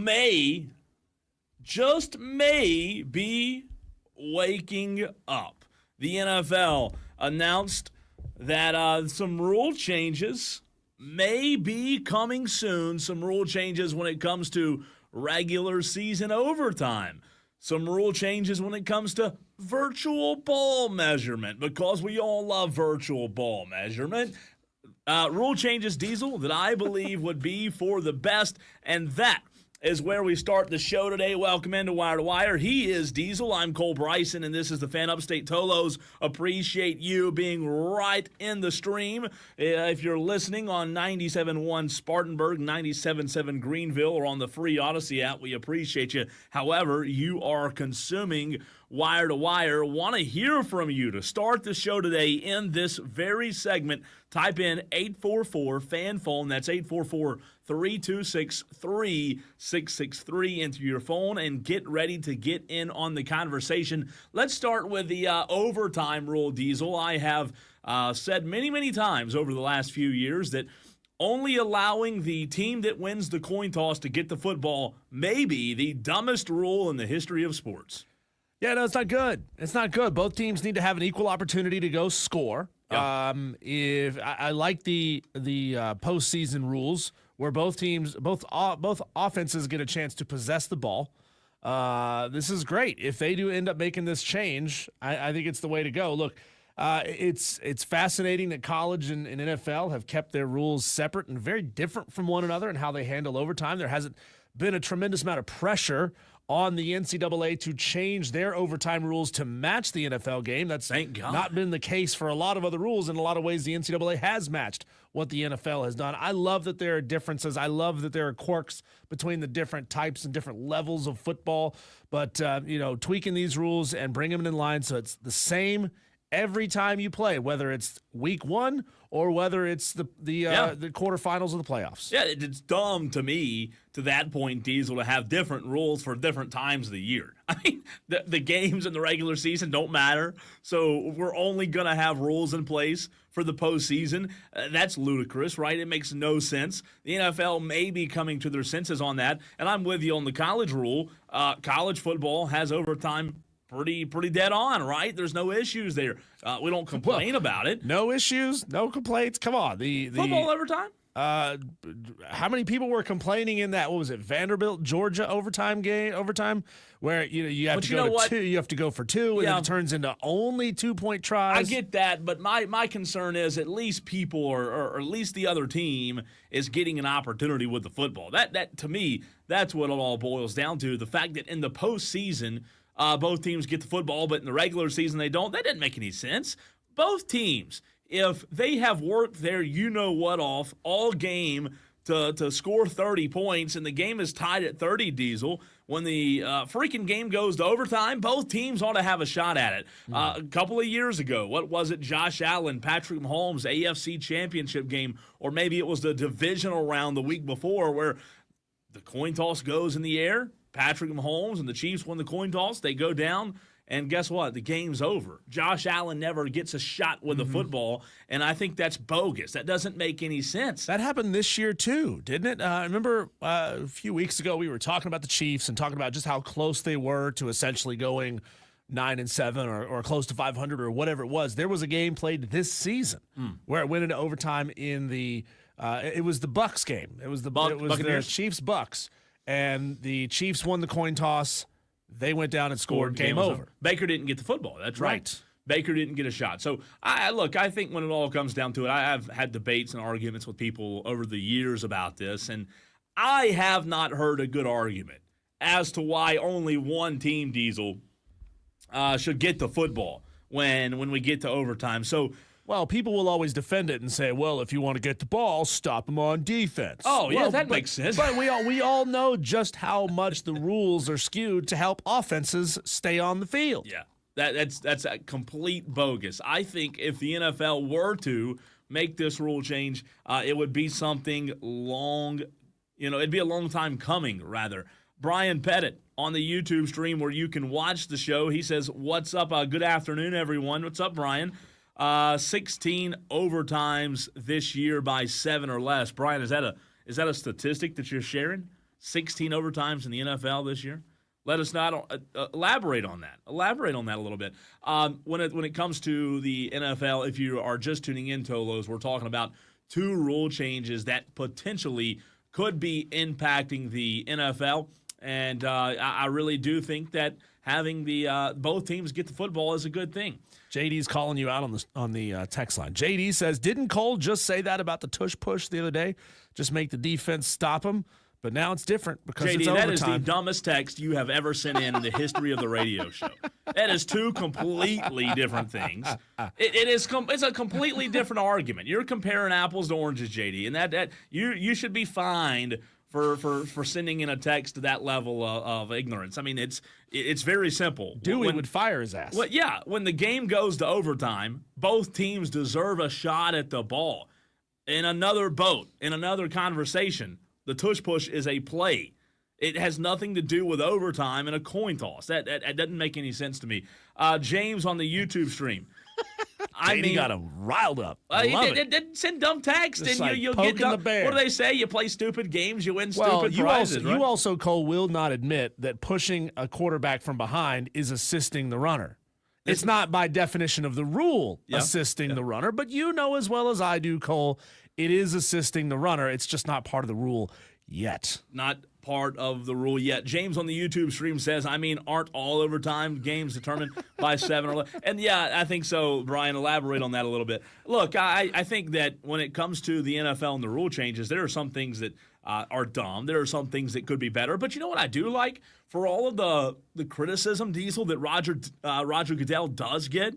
may, just may, be waking up. The NFL announced that some rule changes may be coming soon. Some rule changes when it comes to regular season overtime. Some rule changes when it comes to virtual ball measurement, because we all love virtual ball measurement. Rule changes, Diesel, that I believe would be for the best, and that is where we start the show today. Welcome into Wire to Wire. He is Diesel. I'm Cole Bryson, and this is the Fan Upstate Tolos. Appreciate you being right in the stream. If you're listening on 97.1 Spartanburg, 97.7 Greenville, or on the free Odyssey app, we appreciate you. However, you are consuming Wire to Wire. Want to hear from you. To start the show today in this very segment, type in 844-FAN-PHONE. That's 844-326-3663 into your phone and get ready to get in on the conversation. Let's start with the overtime rule, Diesel. I have said many, many times over the last few years that only allowing the team that wins the coin toss to get the football may be the dumbest rule in the history of sports. Yeah, no, it's not good. It's not good. Both teams need to have an equal opportunity to go score. Yeah. If I like the postseason rules where both offenses get a chance to possess the ball. This is great. If they do end up making this change, I think it's the way to go. Look, it's fascinating that college and NFL have kept their rules separate and very different from one another in how they handle overtime. There hasn't been a tremendous amount of pressure on the NCAA to change their overtime rules to match the NFL game. That's not been the case for a lot of other rules. In a lot of ways, the NCAA has matched what the NFL has done. I love that there are differences. I love that there are quirks between the different types and different levels of football. But, tweaking these rules and bringing them in line so it's the same every time you play, whether it's week one or whether it's the quarterfinals of the playoffs. Yeah, it's dumb to me, to that point, Diesel, to have different rules for different times of the year. I mean, the games in the regular season don't matter, so we're only going to have rules in place for the postseason. That's ludicrous, right? It makes no sense. The NFL may be coming to their senses on that, and I'm with you on the college rule. College football has overtime pretty dead on, right? There's no issues there. We don't complain about it. No issues, no complaints. Come on. The football overtime? How many people were complaining in that? What was it? Vanderbilt, Georgia overtime, where you have to go to two. You have to go for two, and then it turns into only 2-point tries. I get that, but my concern is at least people or at least the other team is getting an opportunity with the football. That to me, that's what it all boils down to. The fact that in the postseason, both teams get the football, but in the regular season they don't. That didn't make any sense. Both teams, if they have worked their you-know-what off all game to score 30 points and the game is tied at 30, Diesel, when the freaking game goes to overtime, both teams ought to have a shot at it. A couple of years ago, what was it? Josh Allen, Patrick Mahomes, AFC championship game, or maybe it was the divisional round the week before where the coin toss goes in the air. Patrick Mahomes and the Chiefs won the coin toss. They go down, and guess what? The game's over. Josh Allen never gets a shot with the football, and I think that's bogus. That doesn't make any sense. That happened this year, too, didn't it? I remember a few weeks ago we were talking about the Chiefs and talking about just how close they were to essentially going 9-7 or close to 500 or whatever it was. There was a game played this season where it went into overtime in the it was the Bucs game. It was the Chiefs-Bucs. And the Chiefs won the coin toss. They went down and scored. Game over. Baker didn't get the football. That's right. Baker didn't get a shot. So, I think when it all comes down to it, I've had debates and arguments with people over the years about this, and I have not heard a good argument as to why only one team, Diesel, should get the football when we get to overtime. So, well, people will always defend it and say, well, if you want to get the ball, stop them on defense. Oh, yeah, that makes sense. But we all know just how much the rules are skewed to help offenses stay on the field. Yeah, that's a complete bogus. I think if the NFL were to make this rule change, it would be something long, it'd be a long time coming, rather. Brian Pettit on the YouTube stream where you can watch the show, he says, what's up? Good afternoon, everyone. What's up, Brian? 16 overtimes this year by 7 or less. Brian, is that a statistic that you're sharing? 16 overtimes in the NFL this year? Let us not elaborate on that. Elaborate on that a little bit. When it comes to the NFL, if you are just tuning in, Tolos, we're talking about 2 rule changes that potentially could be impacting the NFL. And I really do think that having the both teams get the football is a good thing. JD's calling you out on the text line. JD says, didn't Cole just say that about the tush push the other day? Just make the defense stop him. But now it's different because JD, it's overtime. that is the dumbest text you have ever sent in the history of the radio show. That is 2 completely different things. It's a completely different argument. You're comparing apples to oranges, JD, and that you should be fined for sending in a text to that level of ignorance. I mean, it's very simple. Dewey would fire his ass. Well, yeah, when the game goes to overtime, both teams deserve a shot at the ball. In another conversation, the tush push is a play. It has nothing to do with overtime and a coin toss. That doesn't make any sense to me. James on the YouTube stream. He got him riled up. I love it. Send dumb text and like you'll get dumb. the bear. What do they say? You play stupid games, you win stupid prizes. You also, Cole, will not admit that pushing a quarterback from behind is assisting the runner. It's not by definition of the rule assisting the runner, but you know as well as I do, Cole, it is assisting the runner. It's just not part of the rule yet. Not part of the rule yet. James on the YouTube stream says, aren't all overtime games determined by 7 or 11? And yeah, I think so, Brian. Elaborate on that a little bit. Look, I think that when it comes to the NFL and the rule changes, there are some things that are dumb. There are some things that could be better. But you know what I do like? For all of the criticism, Diesel, that Roger Goodell does get,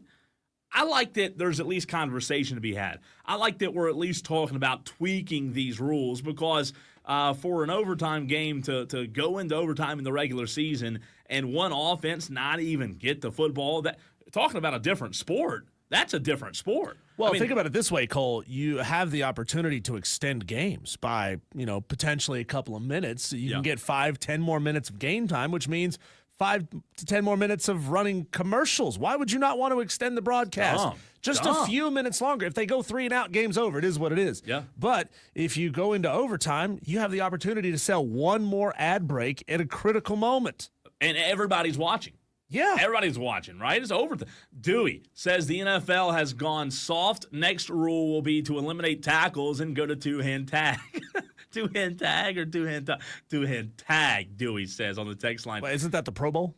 I like that there's at least conversation to be had. I like that we're at least talking about tweaking these rules because for an overtime game to go into overtime in the regular season and one offense not even get the football, talking about a different sport, that's a different sport. Well, think about it this way, Cole. You have the opportunity to extend games by, potentially a couple of minutes. You can get 5-10 more minutes of game time, which means 5 to 10 more minutes of running commercials. Why would you not want to extend the broadcast? Just a few minutes longer. If they go 3 and out, game's over. It is what it is. Yeah. But if you go into overtime, you have the opportunity to sell one more ad break at a critical moment. And everybody's watching. Yeah. Everybody's watching, right? It's over. Dewey says the NFL has gone soft. Next rule will be to eliminate tackles and go to two-hand tag. Two-hand tag or two-hand tag, Dewey says on the text line. Well, isn't that the Pro Bowl?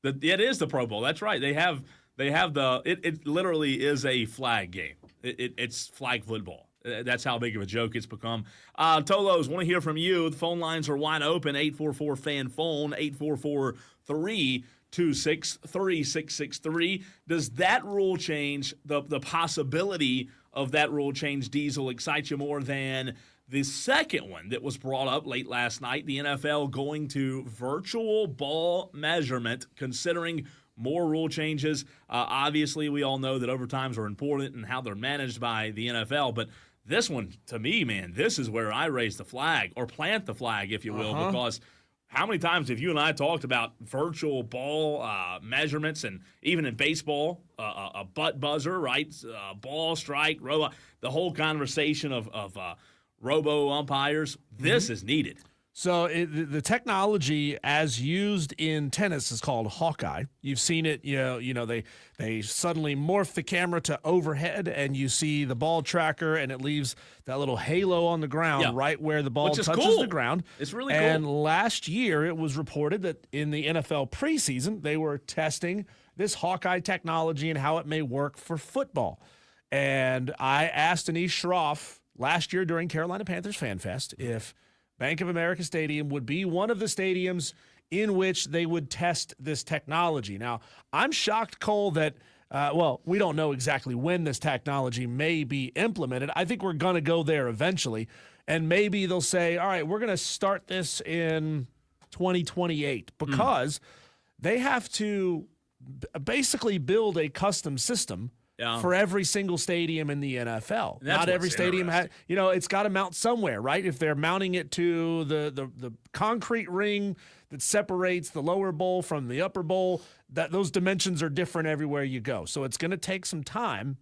It is the Pro Bowl. That's right. They have it literally is a flag game. It's flag football. That's how big of a joke it's become. Tolos, want to hear from you. The phone lines are wide open. 844-FAN-PHONE, 844-326-3663. Does that rule change, the possibility of that rule change, Diesel, excite you more than the second one that was brought up late last night, the NFL going to virtual ball measurement, considering more rule changes? Obviously, we all know that overtimes are important and how they're managed by the NFL, but this one, to me, man, this is where I raise the flag, or plant the flag, if you will, because how many times have you and I talked about virtual ball measurements, and even in baseball, a butt buzzer, right? Ball strike, Robo, the whole conversation of Robo umpires. This is needed. So the technology as used in tennis is called Hawkeye. You've seen it. They suddenly morph the camera to overhead, and you see the ball tracker, and it leaves that little halo on the ground right where the ball touches the ground. It's really cool. And last year, it was reported that in the NFL preseason, they were testing this Hawkeye technology and how it may work for football. And I asked Anish Shroff last year during Carolina Panthers Fan Fest if Bank of America Stadium would be one of the stadiums in which they would test this technology. Now, I'm shocked, Cole, that, we don't know exactly when this technology may be implemented. I think we're going to go there eventually, and maybe they'll say, all right, we're going to start this in 2028 because they have to basically build a custom system for every single stadium in the NFL. Not every stadium has, it's got to mount somewhere, right? If they're mounting it to the concrete ring that separates the lower bowl from the upper bowl, those dimensions are different everywhere you go. So it's going to take some time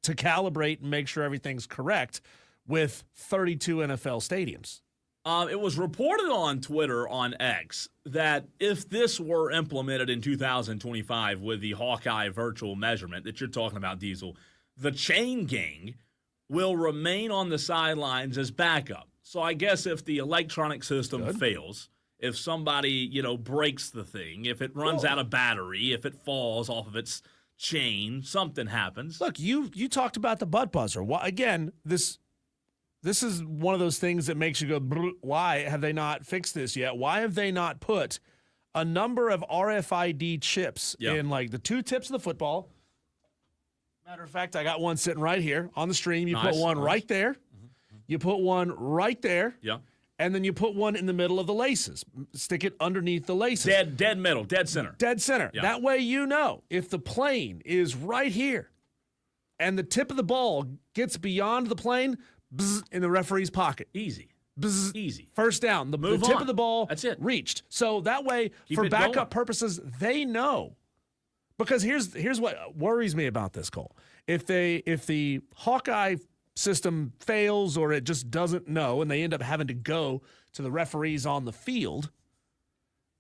to calibrate and make sure everything's correct with 32 NFL stadiums. It was reported on Twitter, on X, that if this were implemented in 2025 with the Hawkeye virtual measurement that you're talking about, Diesel, the chain gang will remain on the sidelines as backup. So I guess if the electronic system fails, if somebody, breaks the thing, if it runs out of battery, if it falls off of its chain, something happens. Look, you talked about the butt buzzer. Again, this is one of those things that makes you go, why have they not fixed this yet? Why have they not put a number of RFID chips in, like, the two tips of the football? Matter of fact, I got one sitting right here on the stream. You put one right there. Mm-hmm. You put one right there. Yeah. And then you put one in the middle of the laces. Stick it underneath the laces. Dead middle, dead center. Dead center. Yeah. That way you know if the plane is right here and the tip of the ball gets beyond the plane, bzz, in the referee's pocket. Easy. Bzz, easy. First down. The tip of the ball That's it. Reached. So that way, for backup purposes, they know. Because here's what worries me about this, Cole. If the Hawkeye system fails or it just doesn't know and they end up having to go to the referees on the field,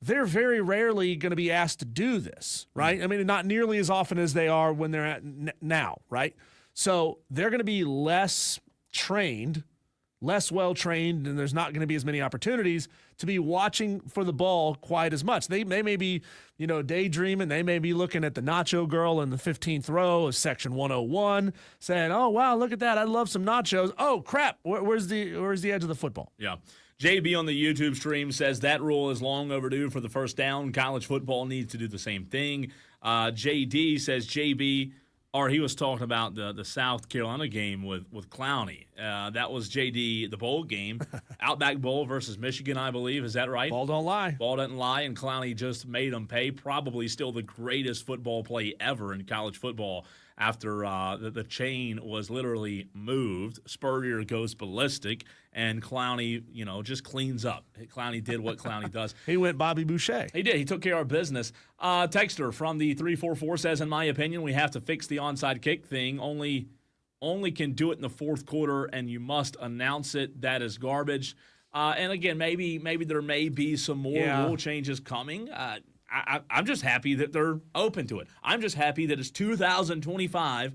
they're very rarely going to be asked to do this, right? I mean, not nearly as often as they are when they're at now, right? So they're going to be less well-trained, and there's not going to be as many opportunities to be watching for the ball quite as much. They may be, daydreaming. They may be looking at the nacho girl in the 15th row of section 101 saying, oh, wow, look at that. I love some nachos. Oh, crap. Where's the edge of the football? Yeah. JB on the YouTube stream says that rule is long overdue for the first down. College football needs to do the same thing. JD says JB, or he was talking about the South Carolina game with Clowney. That was JD, the bowl game. Outback Bowl versus Michigan, I believe. Is that right? Ball don't lie. Ball doesn't lie, and Clowney just made them pay. Probably still the greatest football play ever in college football after the chain was literally moved. Spurrier goes ballistic, and Clowney, just cleans up. Clowney did what Clowney does. He went Bobby Boucher. He did. He took care of business. Texter from the 344 says, in my opinion, we have to fix the onside kick thing. Only can do it in the fourth quarter, and you must announce it. That is garbage. And again, maybe there may be some more rule changes coming. I'm just happy that they're open to it. I'm just happy that it's 2025,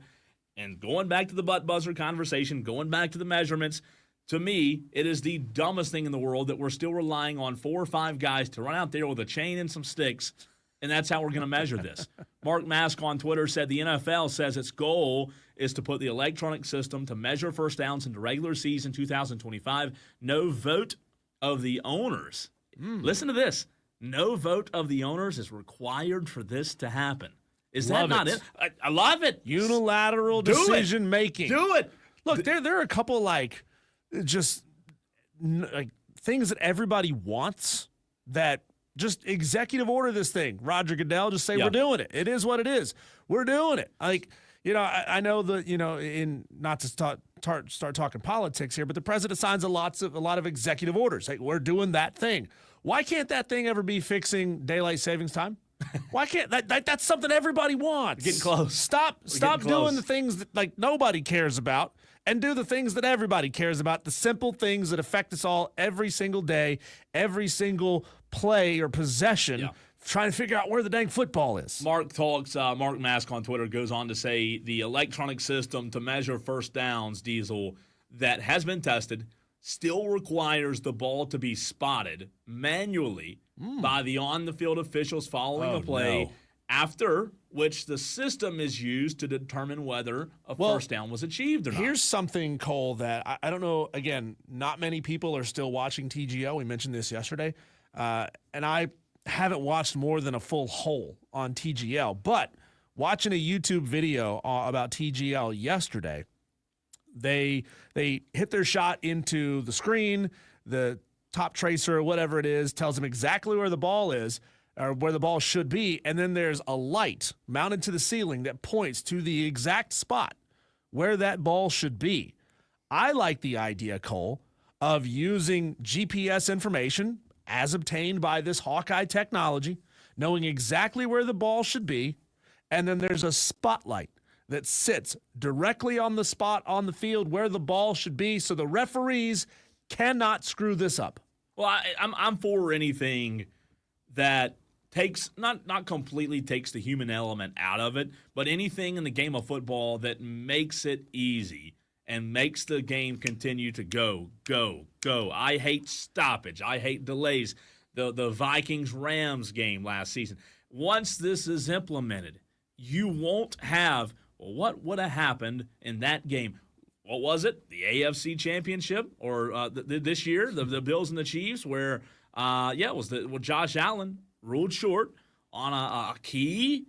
and going back to the butt buzzer conversation, going back to the measurements, to me, it is the dumbest thing in the world that we're still relying on 4 or 5 guys to run out there with a chain and some sticks, and that's how we're going to measure this. Mark Mask on Twitter said the NFL says its goal is to put the electronic system to measure first downs in the regular season 2025. No vote of the owners. Listen to this. No vote of the owners is required for this to happen. Is that not it? I love it. Unilateral decision making. Do it. Look, there are a couple things that everybody wants that just executive order this thing. Roger Goodell, just say we're doing it. It is what it is. We're doing it. I know that, in not to start talking politics here, but the president signs a lot of executive orders. Like, we're doing that thing. Why can't that thing ever be fixing daylight savings time? Why can't that's something everybody wants? Getting close. Stop doing the things that nobody cares about, and do the things that everybody cares about, the simple things that affect us all every single day, every single play or possession. Trying to figure out where the dang football is. Mark Mask on Twitter goes on to say the electronic system to measure first downs, Diesel, that has been tested still requires the ball to be spotted manually by the on-the-field officials following the play, after which the system is used to determine whether a first down was achieved or not. Here's something, Cole, that I don't know. Again, not many people are still watching TGL. We mentioned this yesterday. And I haven't watched more than a full hole on TGL. But watching a YouTube video about TGL yesterday, they hit their shot into the screen, the top tracer or whatever it is, tells them exactly where the ball is or where the ball should be, and then there's a light mounted to the ceiling that points to the exact spot where that ball should be. I like the idea, Cole, of using GPS information as obtained by this Hawkeye technology, knowing exactly where the ball should be, and then there's a spotlight that sits directly on the spot on the field where the ball should be, so the referees cannot screw this up. Well, I'm for anything that takes not completely takes the human element out of it, but anything in the game of football that makes it easy and makes the game continue to go. I hate stoppage. I hate delays. The Vikings-Rams game last season. Once this is implemented, you won't have, well, what would have happened in that game? What was it? The AFC Championship or this year, the Bills and the Chiefs, where it was Josh Allen ruled short on a key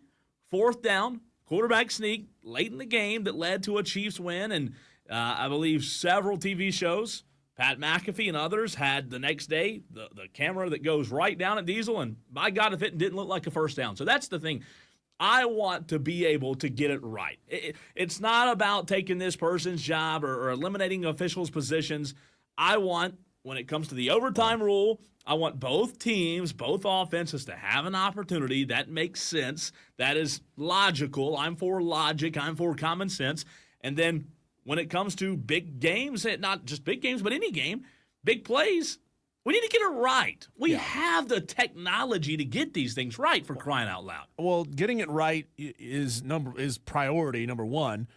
fourth down quarterback sneak late in the game that led to a Chiefs win. And I believe several TV shows, Pat McAfee and others, had the next day the camera that goes right down at Diesel. And by God, if it didn't look like a first down. So that's the thing. I want to be able to get it right. It's not about taking this person's job or eliminating officials' positions. I want, when it comes to the overtime rule, I want both teams, both offenses to have an opportunity. That makes sense. That is logical. I'm for logic. I'm for common sense. And then when it comes to big games, not just big games, but any game, big plays, we need to get it right. We have the technology to get these things right, for crying out loud. Well, getting it right is priority number one.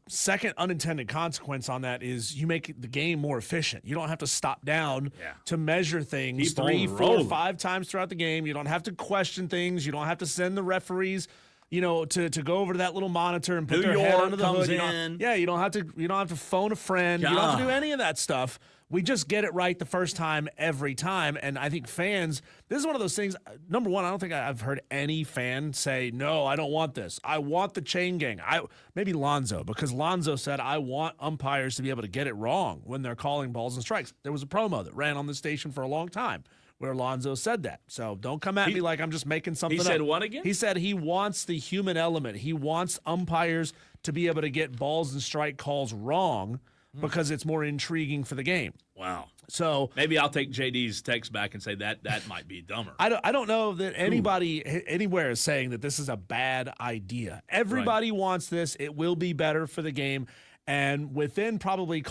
Second unintended consequence on that is you make the game more efficient. You don't have to stop down to measure things Keep 3, on 4, rolling. 5 times throughout the game. You don't have to question things. You don't have to send the referees, to go over to that little monitor and put New their head York under the comes hood. in. You don't have to phone a friend. You don't have to do any of that stuff. We just get it right the first time, every time. And I think fans, this is one of those things. Number one, I don't think I've heard any fan say, no, I don't want this. I want the chain gang. Maybe Lonzo, because Lonzo said, I want umpires to be able to get it wrong when they're calling balls and strikes. There was a promo that ran on the station for a long time where Lonzo said that. So don't come at me like I'm just making something up. He said what again? He said he wants the human element. He wants umpires to be able to get balls and strike calls wrong because it's more intriguing for the game. Wow. So maybe I'll take JD's text back and say that might be dumber. I don't know that anybody anywhere is saying that this is a bad idea. Everybody wants this. It will be better for the game. And within probably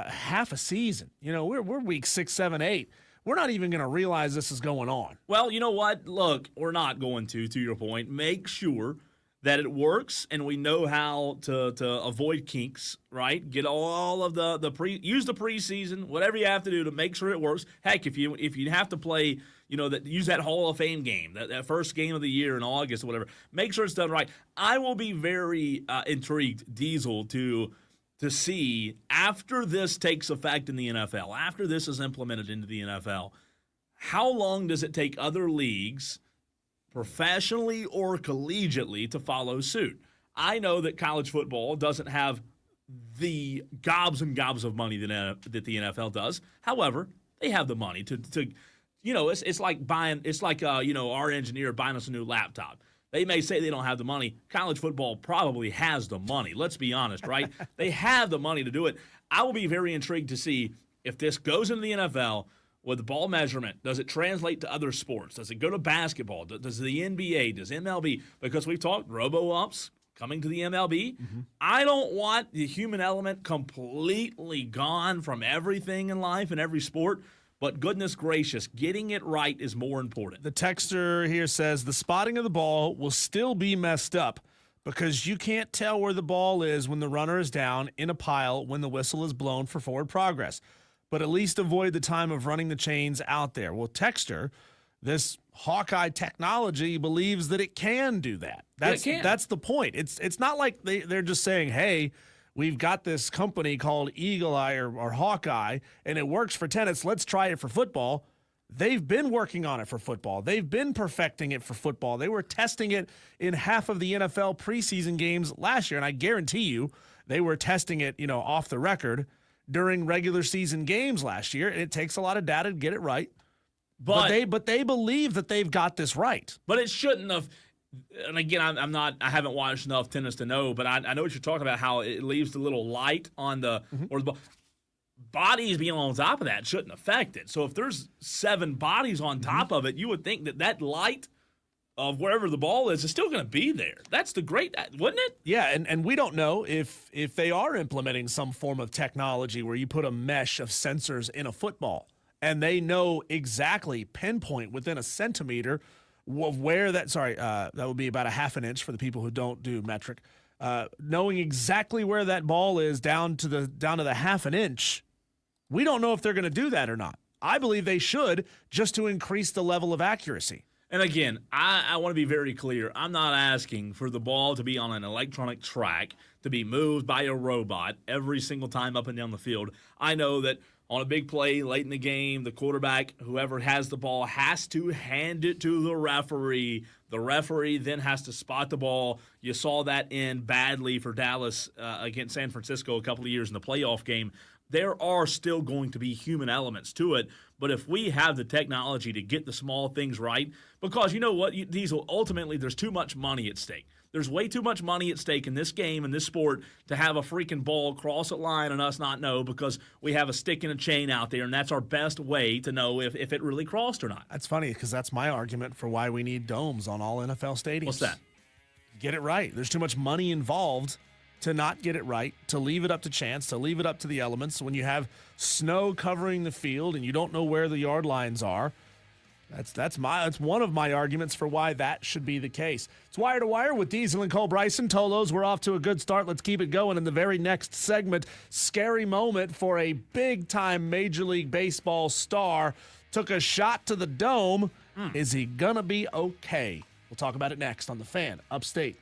half a season, we're week 6, 7, 8. We're not even going to realize this is going on. Well, you know what? Look, we're not going to your point. Make sure that it works and we know how to avoid kinks, right? Get all of use the preseason, whatever you have to do to make sure it works. Heck, if you have to play, use that Hall of Fame game, that first game of the year in August or whatever, make sure it's done right. I will be very intrigued, Diesel, to see after this takes effect in the NFL, after this is implemented into the NFL, how long does it take other leagues, professionally or collegiately, to follow suit? I know that college football doesn't have the gobs and gobs of money that the NFL does. However, they have the money to it's like our engineer buying us a new laptop. They may say they don't have the money. College football probably has the money. Let's be honest, right? They have the money to do it. I will be very intrigued to see if this goes into the NFL with the ball measurement. Does it translate to other sports? Does it go to basketball? Does the NBA? Does MLB? Because we've talked Robo umps coming to the MLB. Mm-hmm. I don't want the human element completely gone from everything in life and every sport. But goodness gracious, getting it right is more important. The texter here says the spotting of the ball will still be messed up because you can't tell where the ball is when the runner is down in a pile when the whistle is blown for forward progress. But at least avoid the time of running the chains out there. Well, texter, this Hawkeye technology believes that it can do that. That's the point. It's not like they're just saying, hey, we've got this company called Eagle Eye or Hawkeye, and it works for tennis. Let's try it for football. They've been working on it for football. They've been perfecting it for football. They were testing it in half of the NFL preseason games last year, and I guarantee you they were testing it, off the record during regular season games last year. And it takes a lot of data to get it right. But they believe that they've got this right. But it shouldn't have. And again, I haven't watched enough tennis to know, but I know what you're talking about, how it leaves the little light on or the bodies being on top of that shouldn't affect it. So if there's 7 bodies on top of it, you would think that light of wherever the ball is still going to be there. That's the great, wouldn't it? Yeah, and we don't know if they are implementing some form of technology where you put a mesh of sensors in a football and they know exactly, pinpoint within a centimeter of where that would be about a half an inch for the people who don't do metric, knowing exactly where that ball is down to the half an inch. We don't know if they're going to do that or not. I believe they should, just to increase the level of accuracy. And again, I want to be very clear. I'm not asking for the ball to be on an electronic track, to be moved by a robot every single time up and down the field. I know that on a big play late in the game, the quarterback, whoever has the ball, has to hand it to the referee. The referee then has to spot the ball. You saw that end badly for Dallas against San Francisco a couple of years in the playoff game. There are still going to be human elements to it, but if we have the technology to get the small things right, because you know what, Diesel, ultimately there's too much money at stake. There's way too much money at stake in this game, in this sport, to have a freaking ball cross a line and us not know because we have a stick and a chain out there, and that's our best way to know if it really crossed or not. That's funny because that's my argument for why we need domes on all NFL stadiums. What's that? Get it right. There's too much money involved to not get it right, to leave it up to chance, to leave it up to the elements. When you have snow covering the field and you don't know where the yard lines are, that's one of my arguments for why that should be the case. It's Wire to Wire with Diesel and Cole Bryson. Tolos, we're off to a good start. Let's keep it going in the very next segment. Scary moment for a big-time Major League Baseball star. Took a shot to the dome. Is he gonna be okay? We'll talk about it next on The Fan Upstate.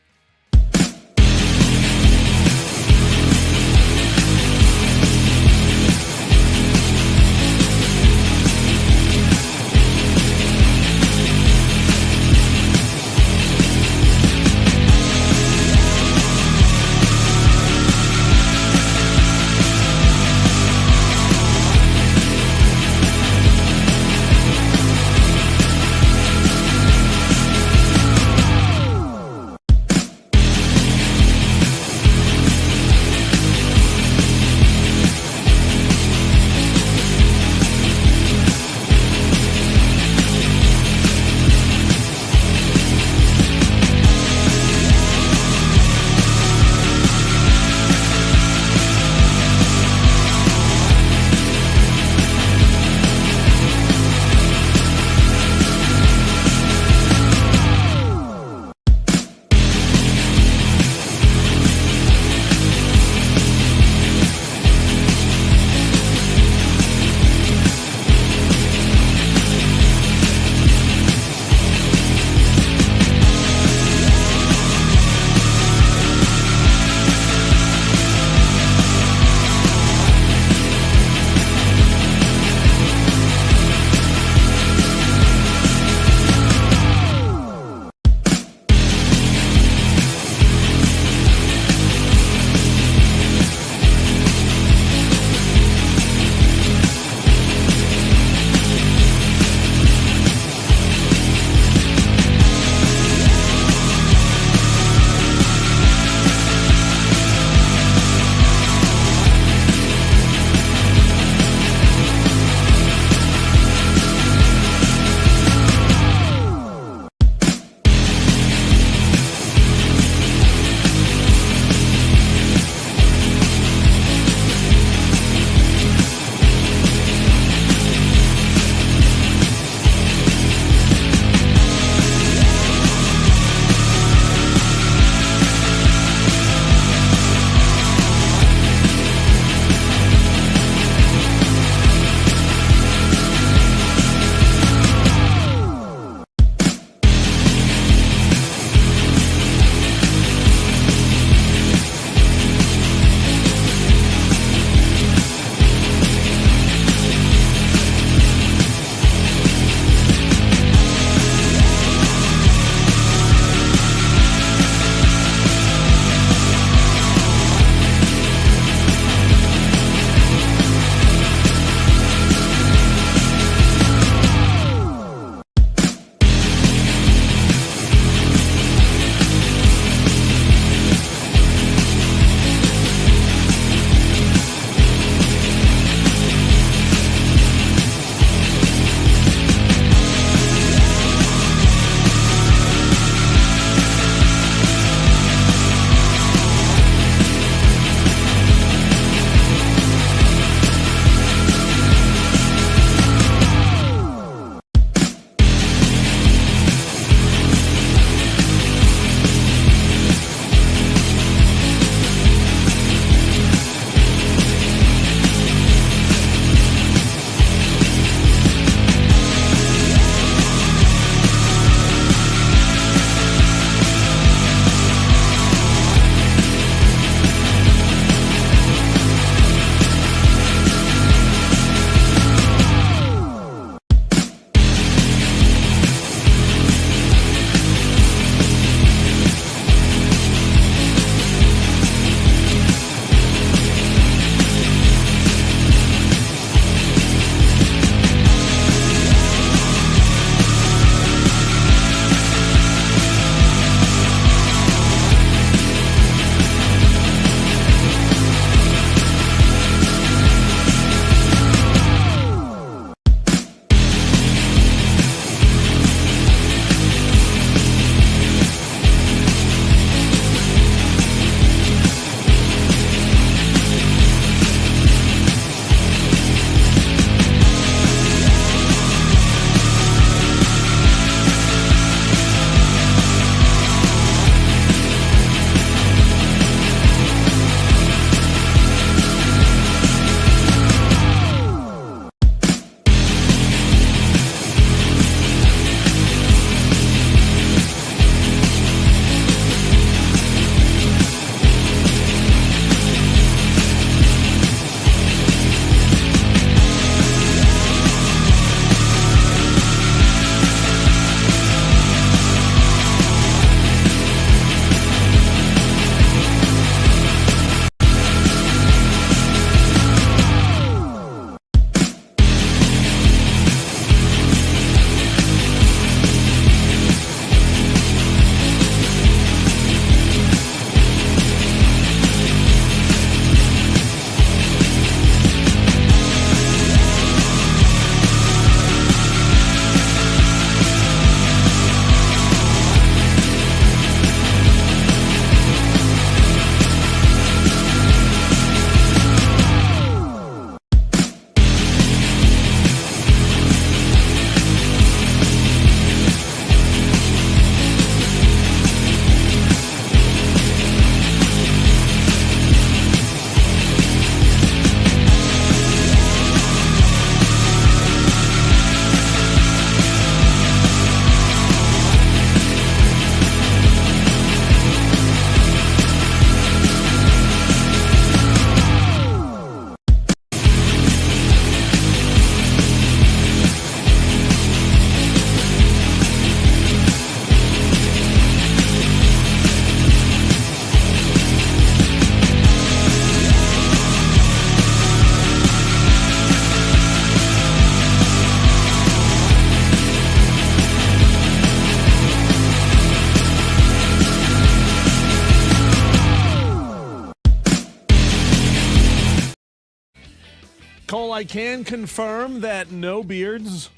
Cole, I can confirm that no beards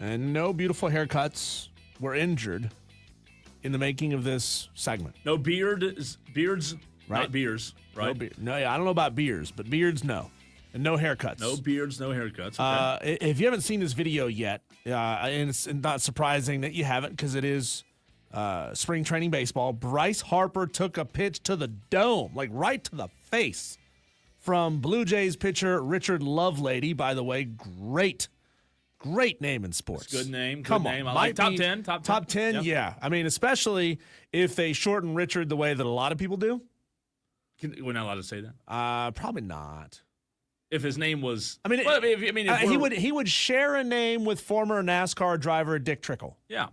and no beautiful haircuts were injured in the making of this segment. No beards, Right. not beers, right? I don't know about beards, but beards, no. And no haircuts. No beards, no haircuts. Okay. If you haven't seen this video yet, and it's not surprising that you haven't because it is spring training baseball, Bryce Harper took a pitch to the dome, like right to the face, from Blue Jays pitcher Richard Lovelady. By the way, great name in sports. Good name. Come good name. on. I like Might be top 10. Top 10, Yep. yeah. I mean, especially if they shorten Richard the way that a lot of people do. We're not allowed to say that. Probably not. If his name was, I mean, well, if he would share a name with former NASCAR driver Dick Trickle. Yeah.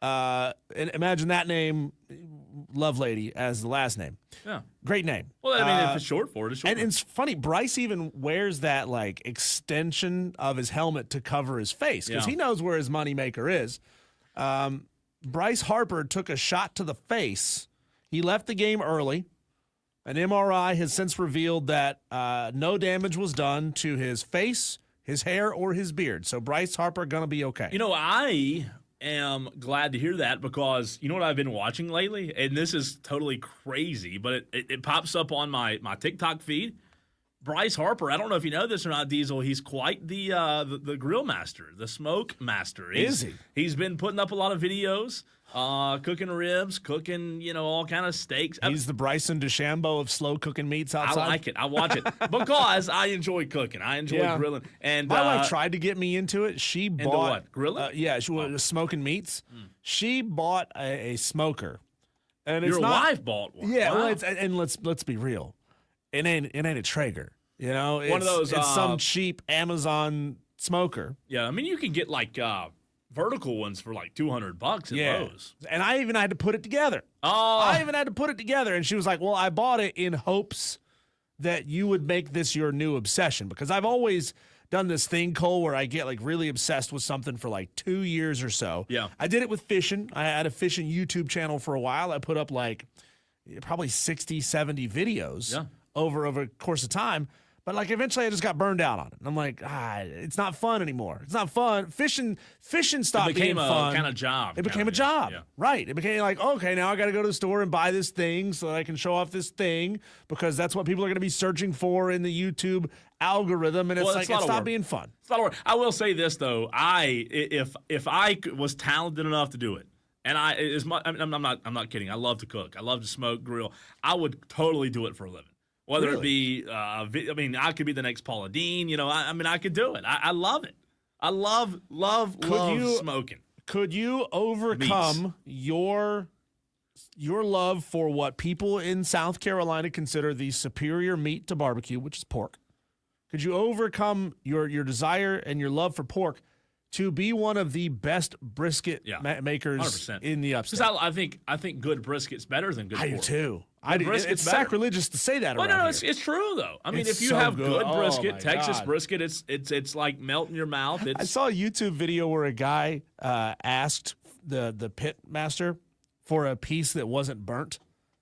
And imagine that name, Lovelady, as the last name. Yeah. Great name. Well, I mean, if it's short for it, it's short. And it's funny, Bryce even wears that like extension of his helmet to cover his face because he knows where his moneymaker is. Bryce Harper took a shot to the face. He left the game early. An MRI has since revealed that no damage was done to his face, his hair, or his beard. So Bryce Harper going to be okay. I am glad to hear that because you know what I've been watching lately? And this is totally crazy, but it pops up on my TikTok feed. Bryce Harper, I don't know if you know this or not, Diesel, he's quite the grill master, the smoke master. Is he? He's been putting up a lot of videos, cooking ribs, cooking, all kind of steaks. He's the Bryson DeChambeau of slow cooking meats outside. I like it. I watch it because I enjoy cooking. I enjoy grilling. And my wife tried to get me into it. She bought what? Grilling? She was smoking meats. She bought a smoker. And your wife bought one. Yeah, wow. well, and let's be real. It ain't a Traeger. It's, one of those. It's some cheap Amazon smoker. Yeah, I mean you can get like vertical ones for like $200 at Lowe's. And I even had to put it together. And she was like, "Well, I bought it in hopes that you would make this your new obsession because I've always done this thing, Cole, where I get like really obsessed with something for like 2 years or so. Yeah, I did it with fishing. I had a fishing YouTube channel for a while. I put up like probably 60, 70 videos over a course of time. But like eventually I just got burned out on it. And I'm like, it's not fun anymore. It's not fun. Fishing stopped being fun. It became a kind of job. It became a job. Yeah. Right. It became like, okay, now I got to go to the store and buy this thing so that I can show off this thing because that's what people are going to be searching for in the YouTube algorithm. And it's like, it stopped being fun. It's a lot of work. I will say this though. If I was talented enough to do it, and I'm not kidding. I love to cook. I love to smoke, grill. I would totally do it for a living. Whether it be, I could be the next Paula Dean. I could do it. I love it. I love smoking. Could you overcome your love for what people in South Carolina consider the superior meat to barbecue, which is pork? Could you overcome your desire and your love for pork to be one of the best brisket makers 100%. In the upstate? Because I think good brisket's better than good pork. I do too. It's sacrilegious to say that. Well, it's true though. I mean, if you have good brisket, Texas brisket, it's like melting your mouth. I saw a YouTube video where a guy asked the pit master for a piece that wasn't burnt,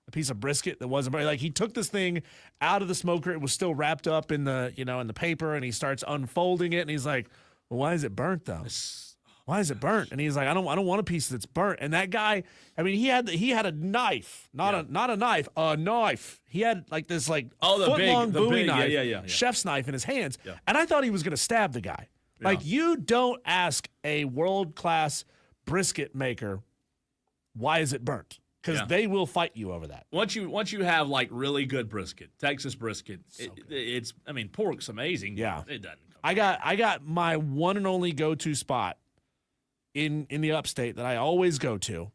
a piece of brisket that wasn't burnt. Like he took this thing out of the smoker, it was still wrapped up in the in the paper, and he starts unfolding it, and he's like, "Well, why is it burnt though? Why is it burnt?" And he's like, I don't want a piece that's burnt. And that guy, I mean, he had a knife, not a knife, a knife. He had like this foot-long Bowie knife, chef's knife in his hands. Yeah. And I thought he was going to stab the guy. Yeah. Like, you don't ask a world-class brisket maker, why is it burnt? Because they will fight you over that. Once you have like really good brisket, Texas brisket, it's pork's amazing. Yeah, it doesn't. I got my one and only go-to spot in the upstate that I always go to.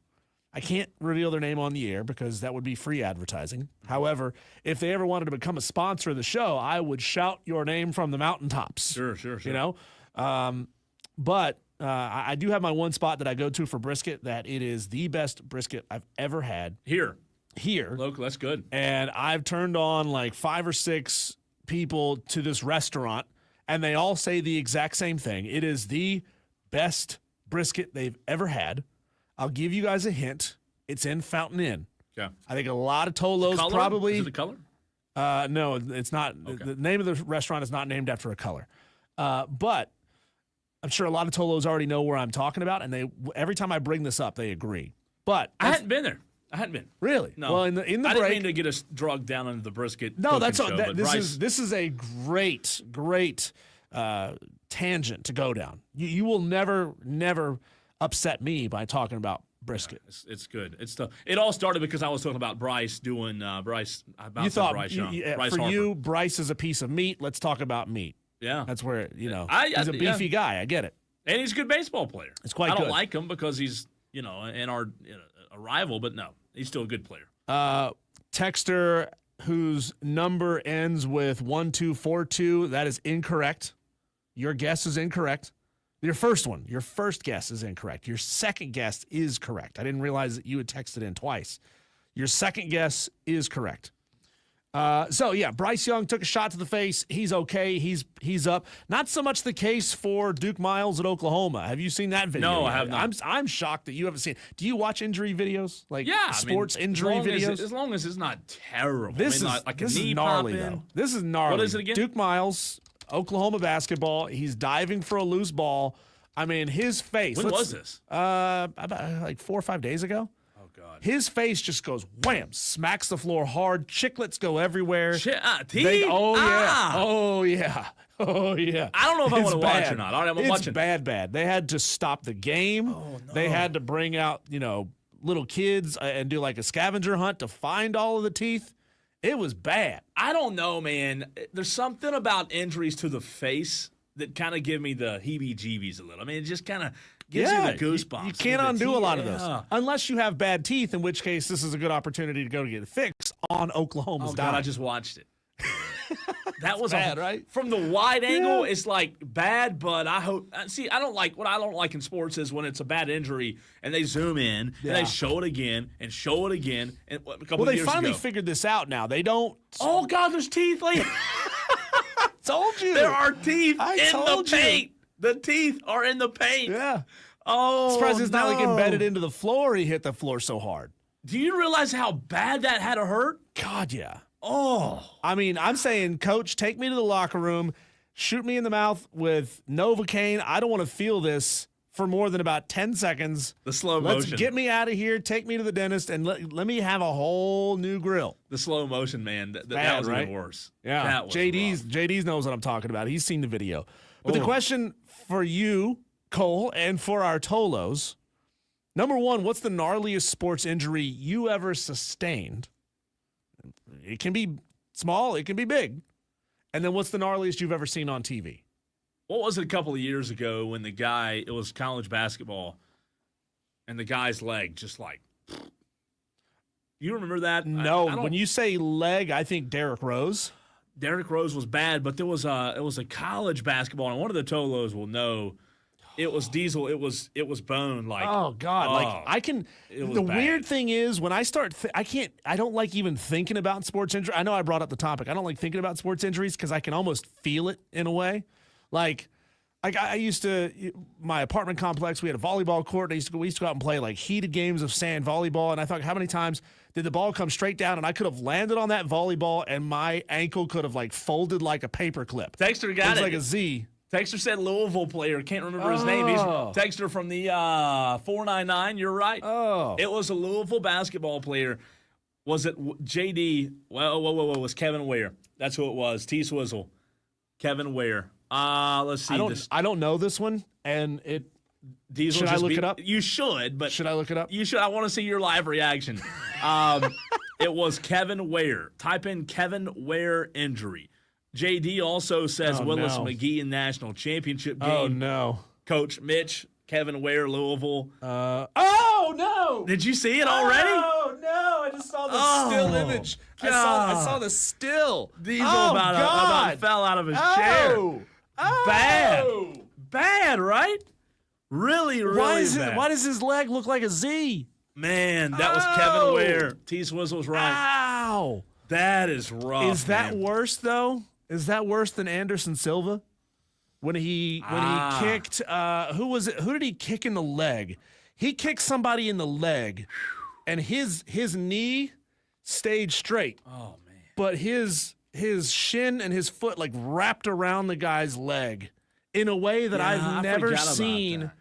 I can't reveal their name on the air because that would be free advertising. However, if they ever wanted to become a sponsor of the show, I would shout your name from the mountaintops. Sure. But I do have my one spot that I go to for brisket that it is the best brisket I've ever had. Here. Look, that's good. And I've turned on like 5 or 6 people to this restaurant, and they all say the exact same thing. It is the best brisket they've ever had. I'll give you guys a hint. It's in Fountain Inn. Yeah. I think a lot of Tolos probably. Is it the color? No, it's not. Okay. The name of the restaurant is not named after a color. But I'm sure a lot of Tolos already know where I'm talking about, and every time I bring this up, they agree. But I hadn't been there. I hadn't been. Really? No. Well, in the I break, didn't mean to get us drugged down into the brisket. No, that's show, this is a great tangent to go down. You will never upset me by talking about brisket. Yeah, it's good. It all started because I was talking about Bryce doing Bryce. You thought Bryce for Harper. you, Bryce is a piece of meat. Let's talk about meat. Yeah, that's where he's a beefy guy. I get it, and he's a good baseball player. It's quite. I don't good. like him because he's in our a rival, but no, he's still a good player. Texter whose number ends with 1242. That is incorrect. Your guess is incorrect. Your first guess is incorrect. Your second guess is correct. I didn't realize that you had texted in twice. Your second guess is correct. Bryce Young took a shot to the face. He's okay. He's up. Not so much the case for Duke Miles at Oklahoma. Have you seen that video? No, yet? I have not. I'm shocked that you haven't seen. Do you watch injury videos? Sports injury videos? As long as it's not terrible. This is like a knee gnarly pop in. though. This is gnarly. What is it again? Duke Miles, Oklahoma basketball. He's diving for a loose ball. I mean, his face. When was this? About like 4 or 5 days ago. Oh God. His face just goes wham, smacks the floor hard. Chiclets go everywhere. Teeth? Yeah. Ah. Oh yeah. Oh yeah. I don't know if I want to watch bad. or not. All right, I'm it's watching. bad. They had to stop the game. Oh, no. They had to bring out little kids and do like a scavenger hunt to find all of the teeth. It was bad. I don't know, man. There's something about injuries to the face that kind of give me the heebie-jeebies a little. I mean, it just kind of gives you the goosebumps. You can't undo a lot of those. Unless you have bad teeth, in which case this is a good opportunity to go to get it fixed on Oklahoma's Oh, dime. God, I just watched it. That was bad, right? From the wide angle, it's like bad, but I hope. See, I don't like what I don't like in sports is when it's a bad injury and they zoom in and they show it again and show it again. And a couple of years they finally ago. figured this out now. They don't. Oh God, there's teeth. Like told you there are teeth I in told the you. paint. The teeth are in the paint. Yeah. Oh, Surprised it's not like no. embedded into the floor. He hit the floor so hard. Do you realize how bad that had to hurt? God, yeah. Oh, I mean, I'm saying, Coach, take me to the locker room, shoot me in the mouth with Novocaine. I don't want to feel this for more than about 10 seconds. the slow Let's motion. get me out of here, take me to the dentist, and let me have a whole new grill. The slow motion, man. That Bad, was right? even worse. Yeah, That was JD's knows what I'm talking about. He's seen the video. But the Oh. question for you, Cole, and for our Tolos, number one, what's the gnarliest sports injury you ever sustained? It can be small, it can be big. And then what's the gnarliest you've ever seen on TV? What was it a couple of years ago when it was college basketball, and the guy's leg just like, you remember that? No, I don't- when you say leg, I think Derrick Rose. Derrick Rose was bad, but it was a college basketball, and one of the Tolos will know. It was Diesel. It was Bone. Like, Oh God! Like I can. it was The bad. weird thing is when I start, I can't. I don't like even thinking about sports injury. I know I brought up the topic. I don't like thinking about sports injuries because I can almost feel it in a way. Like I used to, my apartment complex. We had a volleyball court. We used to go out and play like heated games of sand volleyball. And I thought, how many times did the ball come straight down and I could have landed on that volleyball and my ankle could have like folded like a paper clip. Texter got It was it. like a Z. Texter said Louisville player. Can't remember his name. He's Texter from the 499. You're right. Oh, It was a Louisville basketball player. Was it JD? Well, whoa. It was Kevin Ware. That's who it was. T Swizzle. Kevin Ware. Let's see. I don't know this one, and it. Diesel Should I just look it up? You should, but Should I look it up? you should. I want to see your live reaction. It was Kevin Ware. Type in Kevin Ware injury. JD also says Oh, Willis no. McGee in national championship game. Oh no. Coach Mitch, Kevin Ware, Louisville. Oh no. Did you see it already? Oh no! I just saw the Oh, still image. I saw the still. Diesel oh, about God. fell out of his chair. Oh. Bad, right? Really, really bad. Why does his leg look like a Z? Man, that was Kevin Ware. T Swizzle's right. Ow! That is rough. Is that man. worse though? Is that worse than Anderson Silva? When he kicked who did he kick in the leg? He kicked somebody in the leg and his knee stayed straight. Oh man. But his shin and his foot like wrapped around the guy's leg. in a way that Yeah, I I've never forgot about seen that.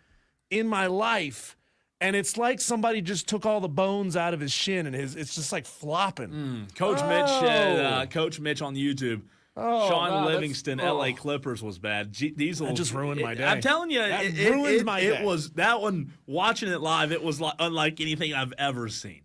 in my life. And it's like somebody just took all the bones out of his shin and it's just like flopping. Coach Mitch, Coach Mitch on YouTube. Oh, Sean wow, Livingston, LA Clippers was bad. Diesel That just ruined my day. I'm telling you, That it ruined my day. It was that one. Watching it live, it was unlike anything I've ever seen.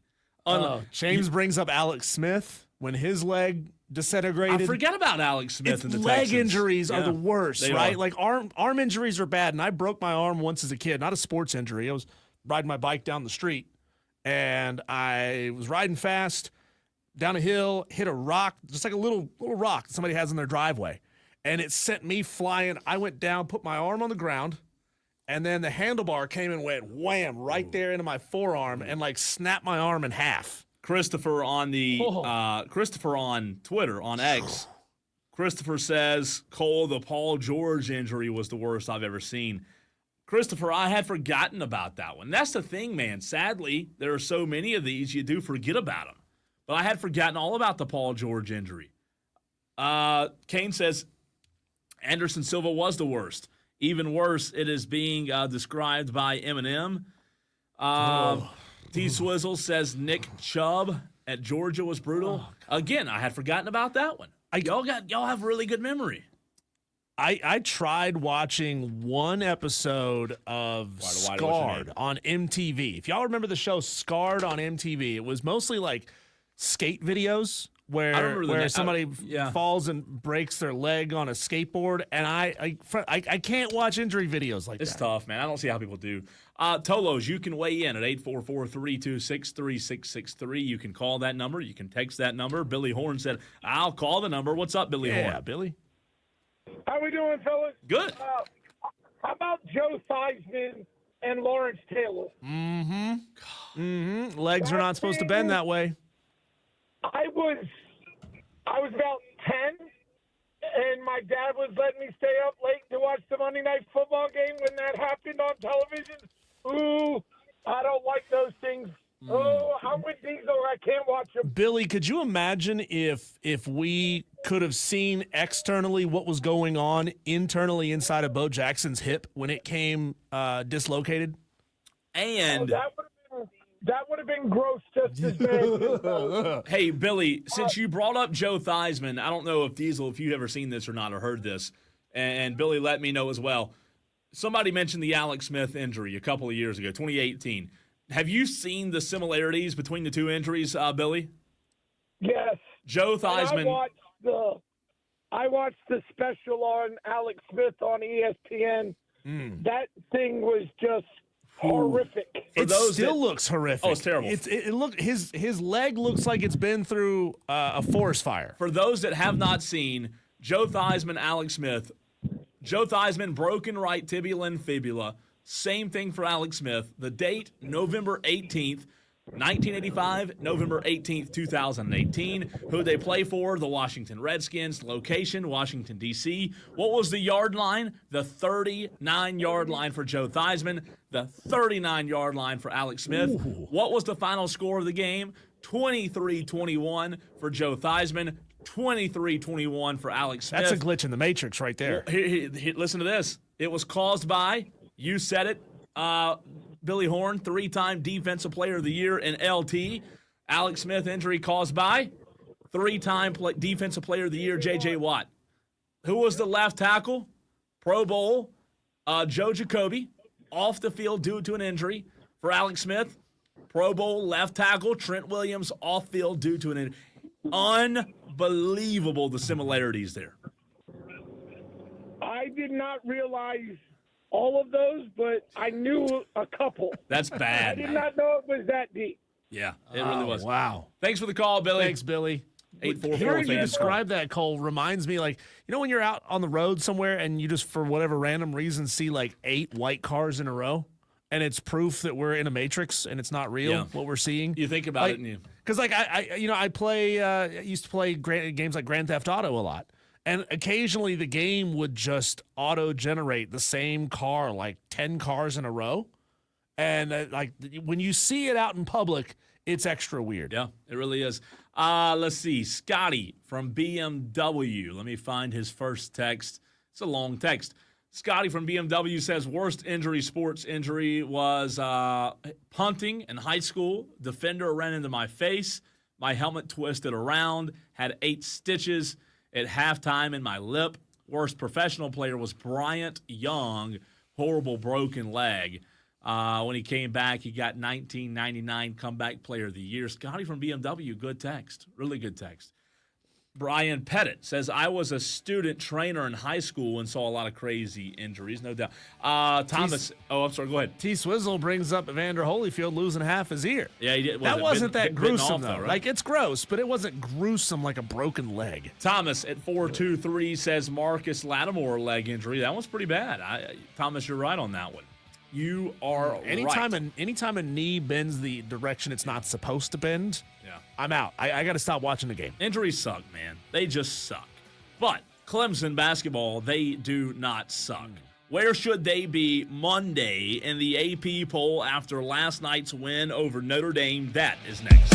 James brings up Alex Smith when his leg disintegrated. I forget about Alex Smith and the leg Texans. injuries are the worst, they right? are. Like arm injuries are bad, and I broke my arm once as a kid. Not a sports injury. I was riding my bike down the street, and I was riding fast down a hill, hit a rock, just like a little rock that somebody has in their driveway, and it sent me flying. I went down, put my arm on the ground, and then the handlebar came and went wham right there into my forearm and like snapped my arm in half. Christopher on Christopher on Twitter on X. Christopher says Cole, the Paul George injury was the worst I've ever seen. Christopher, I had forgotten about that one. That's the thing, man. Sadly, there are so many of these, you do forget about them. But I had forgotten all about the Paul George injury. Kane says Anderson Silva was the worst. Even worse, it is being described by Eminem. T. Swizzle says Nick Chubb at Georgia was brutal. Again, I had forgotten about that one. Y'all have really good memory. I tried watching one episode of Scarred on MTV. If y'all remember the show Scarred on MTV, it was mostly like skate videos where somebody falls and breaks their leg on a skateboard, and I can't watch injury videos like that. It's tough, man. I don't see how people do. Tolos, you can weigh in at 844-326-3663. You can call that number. You can text that number. Billy Horn said, I'll call the number. What's up, Billy Horn? Yeah, Billy. How we doing, fellas? Good. How about Joe Theismann and Lawrence Taylor? Legs are not supposed to bend that way. I was about 10, and my dad was letting me stay up late to watch the Monday Night Football game when that happened on television. Ooh, I don't like those things. Oh, I'm with Diesel. I can't watch them. Billy, could you imagine if we could have seen externally what was going on internally inside of Bo Jackson's hip when it came dislocated? And that would have been gross just as bad. hey, Billy, since you brought up Joe Theismann, I don't know if Diesel, if you've ever seen this or not or heard this, and Billy let me know as well. Somebody mentioned the Alex Smith injury a couple of years ago, 2018. Have you seen the similarities between the two injuries, Billy? Yes. Joe Theismann. I watched the special on Alex Smith on ESPN. That thing was just horrific. It still looks horrific. Oh, it's terrible. His leg looks like it's been through a forest fire. For those that have not seen, Joe Theismann, Alex Smith. Joe Theismann, broken right tibial and fibula. Same thing for Alex Smith. The date, November 18th, 1985, November 18th, 2018. Who they play for? The Washington Redskins. Location, Washington, D.C. What was the yard line? The 39-yard line for Joe Theismann. The 39-yard line for Alex Smith. Ooh. What was the final score of the game? 23-21 for Joe Theismann. 23-21 for Alex Smith. That's a glitch in the matrix right there. Listen to this. It was caused by, you said it, Billy Horn, 3-time Defensive Player of the Year in LT. Alex Smith injury caused by 3-time Defensive Player of the Year, J.J. Watt. Who was the left tackle? Pro Bowl, Joe Jacoby, off the field due to an injury. For Alex Smith, Pro Bowl left tackle, Trent Williams, off field due to an injury. Unbelievable, the similarities there. I did not realize all of those, but I knew a couple. That's bad. I did not know it was that deep. Yeah, it really was. Wow. Thanks for the call, Billy. Thanks, Billy. 844. Hearing you describe that, Cole, reminds me, like, you know when you're out on the road somewhere and you just, for whatever random reason, see like 8 white cars in a row, and it's proof that we're in a matrix and it's not real, what we're seeing? You think about it and you... Because, like, I used to play games like Grand Theft Auto a lot. And occasionally the game would just auto-generate the same car, like 10 cars in a row. And like when you see it out in public, it's extra weird. Yeah, it really is. Let's see. Scotty from BMW. Let me find his first text. It's a long text. Scotty from BMW says worst sports injury was punting in high school. Defender ran into my face. My helmet twisted around. Had 8 stitches at halftime in my lip. Worst professional player was Bryant Young. Horrible broken leg. When he came back, he got 1999 Comeback Player of the Year. Scotty from BMW, good text. Really good text. Brian Pettit says, I was a student trainer in high school and saw a lot of crazy injuries, no doubt. Thomas, I'm sorry, go ahead. T. Swizzle brings up Evander Holyfield losing half his ear. Yeah, he did. That wasn't that gruesome, off, though. Right? Like, it's gross, but it wasn't gruesome like a broken leg. Thomas at 423 says Marcus Lattimore leg injury. That one's pretty bad. Thomas, you're right on that one. You are right. Anytime a knee bends the direction it's not supposed to bend, yeah, I'm out. I got to stop watching the game. Injuries suck, man. They just suck. But Clemson basketball, they do not suck. Where should they be Monday in the AP poll after last night's win over Notre Dame? That is next.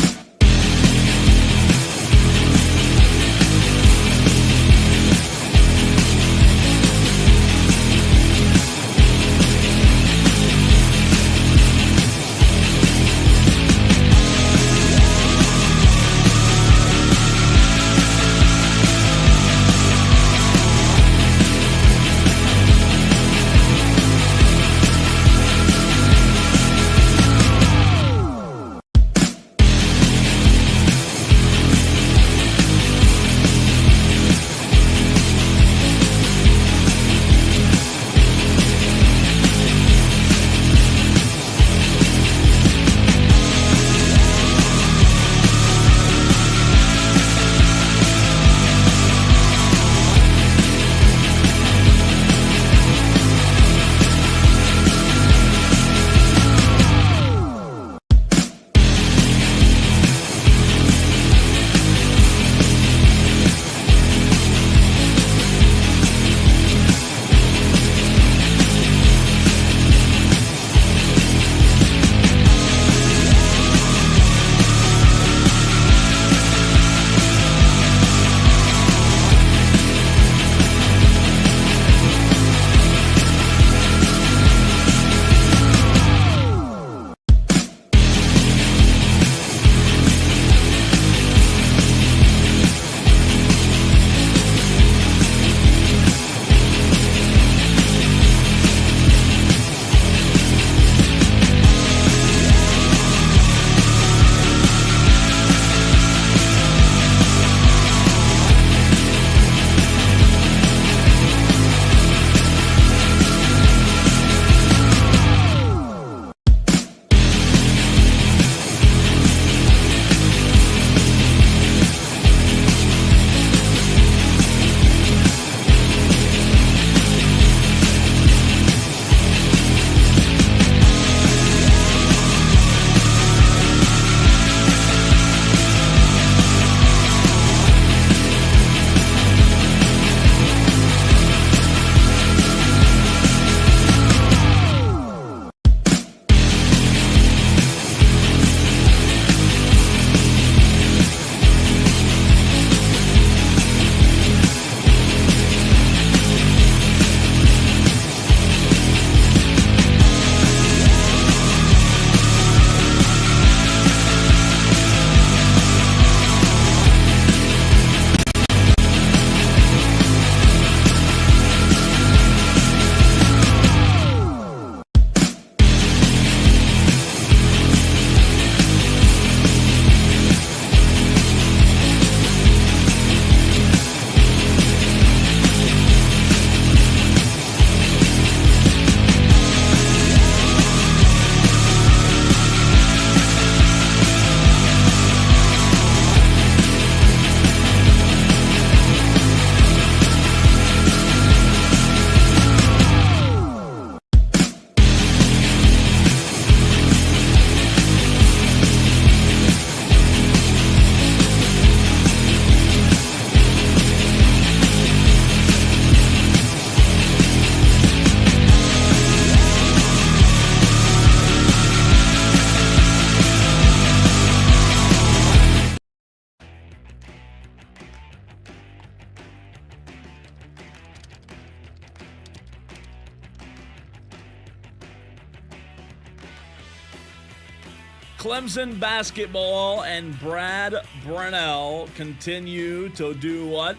Clemson basketball and Brad Brunell continue to do what?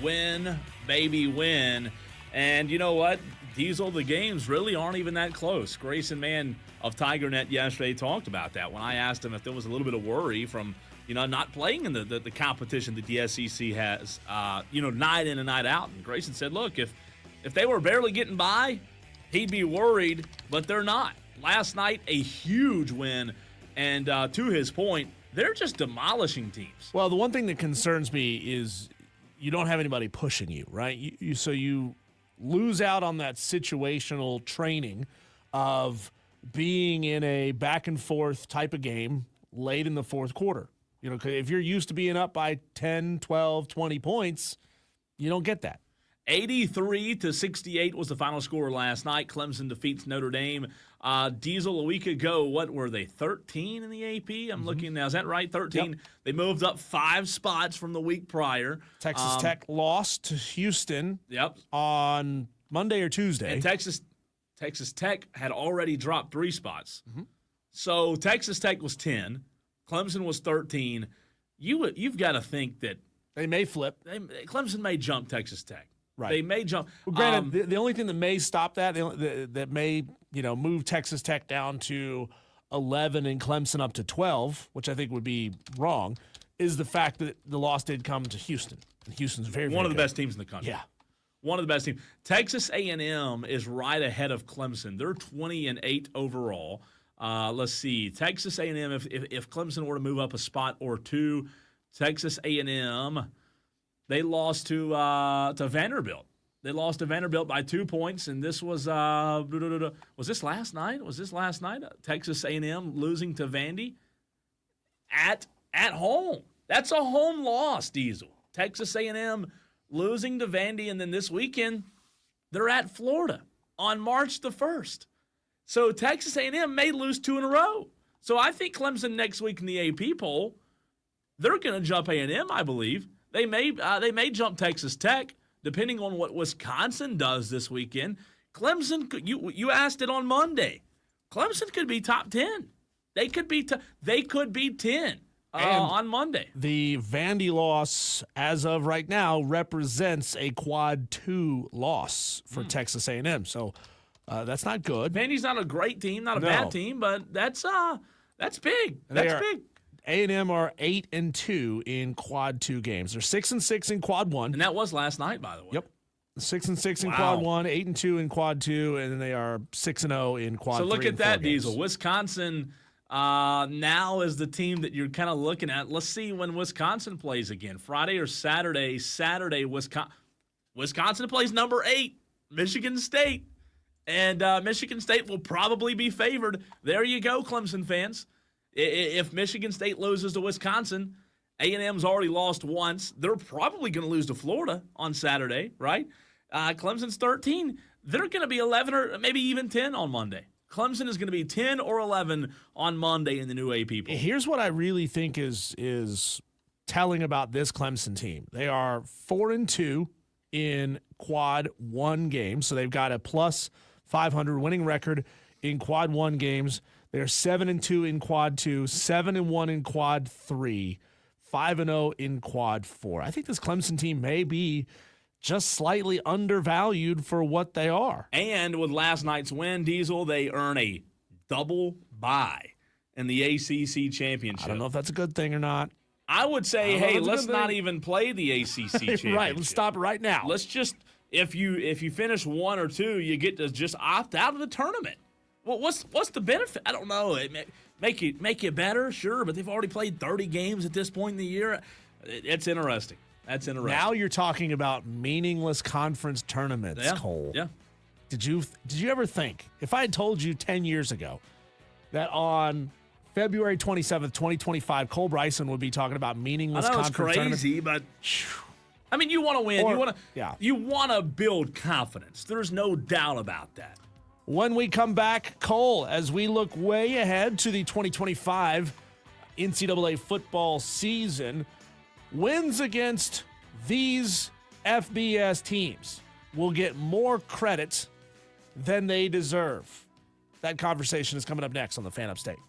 Win, baby, win. And you know what? Diesel, the games really aren't even that close. Grayson Mann of TigerNet yesterday talked about that when I asked him if there was a little bit of worry from, not playing in the competition that the SEC has, night in and night out. And Grayson said, look, if they were barely getting by, he'd be worried, but they're not. Last night, a huge win. And to his point, they're just demolishing teams. Well, the one thing that concerns me is you don't have anybody pushing you, right? So you lose out on that situational training of being in a back and forth type of game late in the fourth quarter. If you're used to being up by 10, 12, 20 points, you don't get that. 83-68 was the final score last night. Clemson defeats Notre Dame. Diesel, a week ago, what were they, 13 in the AP? I'm looking now. Is that right? 13. Yep. They moved up 5 spots from the week prior. Texas Tech lost to Houston on Monday or Tuesday. And Texas Tech had already dropped 3 spots. So Texas Tech was 10. Clemson was 13. You've got to think that they may flip. Clemson may jump Texas Tech. Right. They may jump. Well, granted, the only thing that may stop that may move Texas Tech down to 11 and Clemson up to 12, which I think would be wrong, is the fact that the loss did come to Houston. And Houston's very, very one of the good. best teams in the country. Yeah. One of the best teams. Texas A&M is right ahead of Clemson. They're 20-8 overall. Let's see. Texas A&M, if Clemson were to move up a spot or 2, Texas A&M, they lost to Vanderbilt. They lost to Vanderbilt by 2 points, and this was this last night? Texas A&M losing to Vandy at home. That's a home loss, Diesel. Texas A&M losing to Vandy, and then this weekend they're at Florida on March the 1st. So Texas A&M may lose 2 in a row. So I think Clemson next week in the AP poll, they're going to jump A&M, I believe. They may jump Texas Tech, depending on what Wisconsin does this weekend. Clemson, you asked it on Monday. Clemson could be top 10. They could be 10 on Monday. The Vandy loss, as of right now, represents a quad 2 loss for Texas A&M. So that's not good. Vandy's not a great team, not a bad team, but that's big. That's big. A&M are 8-2 in quad 2 games. They're 6-6 in quad 1. And that was last night, by the way. Yep. 6-6 in quad 1, 8-2 in quad 2, and then they are 6-0 in quad 3. So look at that, games. Diesel. Wisconsin now is the team that you're kind of looking at. Let's see when Wisconsin plays again. Friday or Saturday? Saturday, Wisconsin plays number 8, Michigan State. And Michigan State will probably be favored. There you go, Clemson fans. If Michigan State loses to Wisconsin, A&M's already lost once. They're probably going to lose to Florida on Saturday, right? Clemson's 13. They're going to be 11 or maybe even 10 on Monday. Clemson is going to be 10 or 11 on Monday in the new AP poll. Here's what I really think is telling about this Clemson team. They are 4-2 in quad 1 games, so they've got a plus 500 winning record in quad 1 games. They're 7-2 in quad 2, 7-1 in quad 3, 5-0 in quad 4. I think this Clemson team may be just slightly undervalued for what they are. And with last night's win, Diesel, they earn a double bye in the ACC championship. I don't know if that's a good thing or not. I would say, hey, let's not even play the ACC championship. Right, let's stop right now. Let's just, if you finish 1 or 2, you get to just opt out of the tournament. Well, what's the benefit? I don't know. It make you better, sure, but they've already played 30 games at this point in the year. It's interesting. That's interesting. Now you're talking about meaningless conference tournaments, Cole. Yeah. Did you ever think, if I had told you 10 years ago that on February 27th, 2025, Cole Bryson would be talking about meaningless conference tournaments? Crazy, but I mean, you want to win. You want to build confidence. There's no doubt about that. When we come back, Cole, as we look way ahead to the 2025 NCAA football season, wins against these FBS teams will get more credit than they deserve. That conversation is coming up next on the Fan Upstate.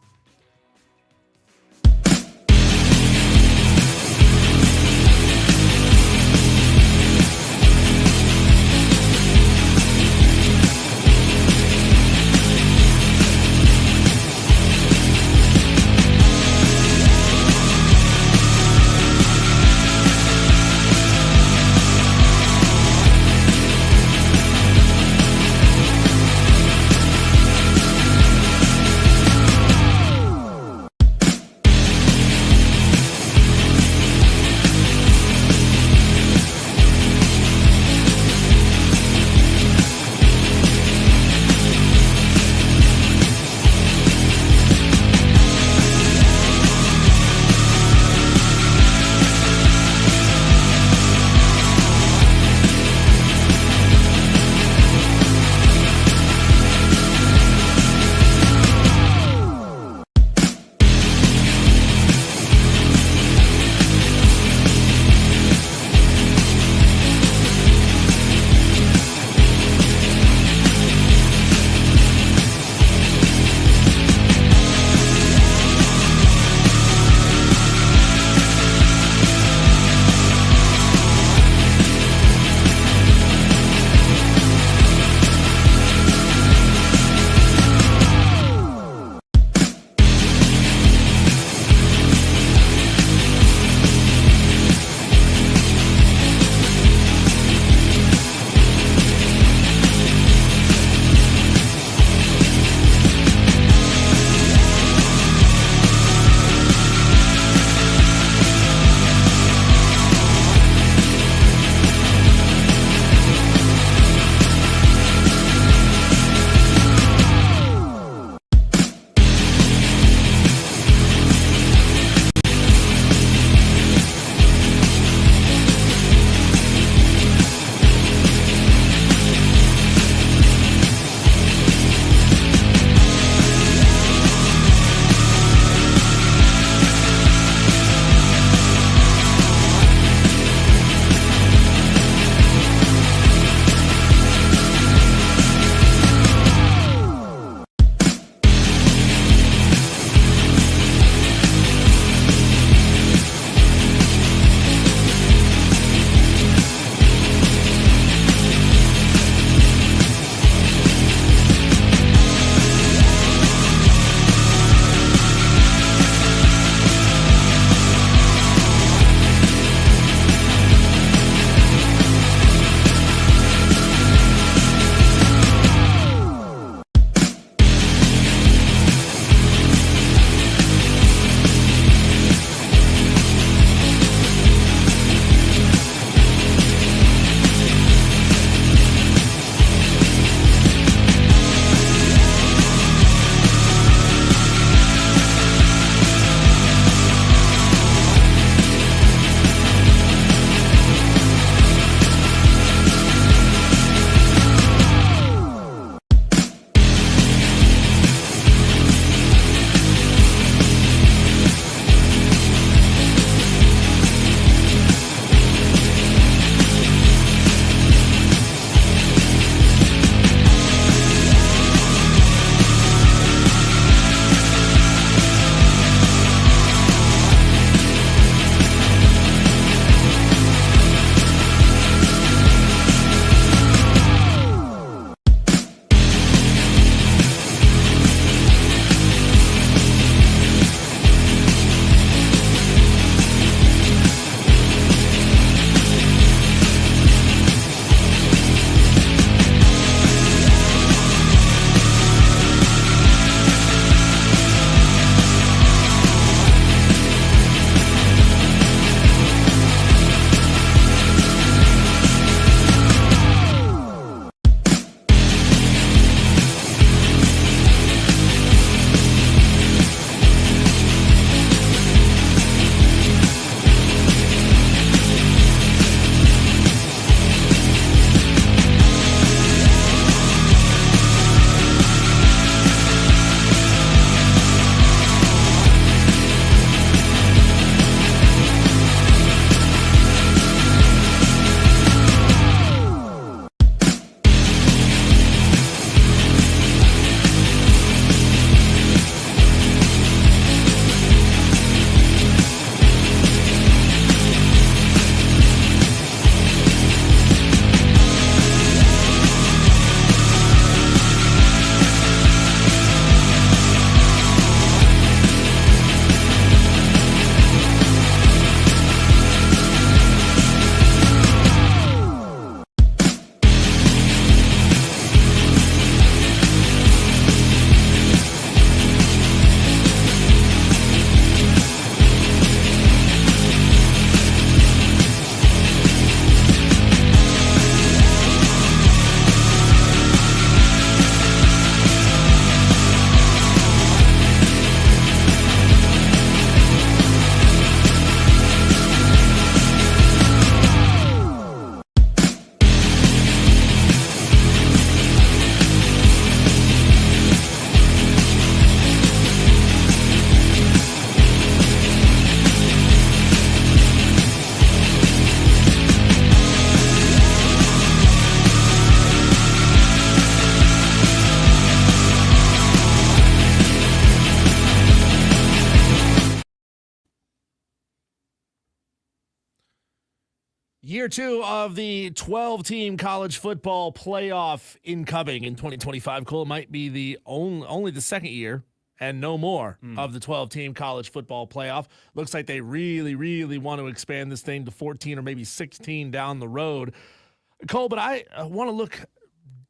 Year 2 of the 12-team college football playoff incoming in 2025. Cole, might be the only the second year and no more of the 12-team college football playoff. Looks like they really, really want to expand this thing to 14 or maybe 16 down the road. Cole, but I want to look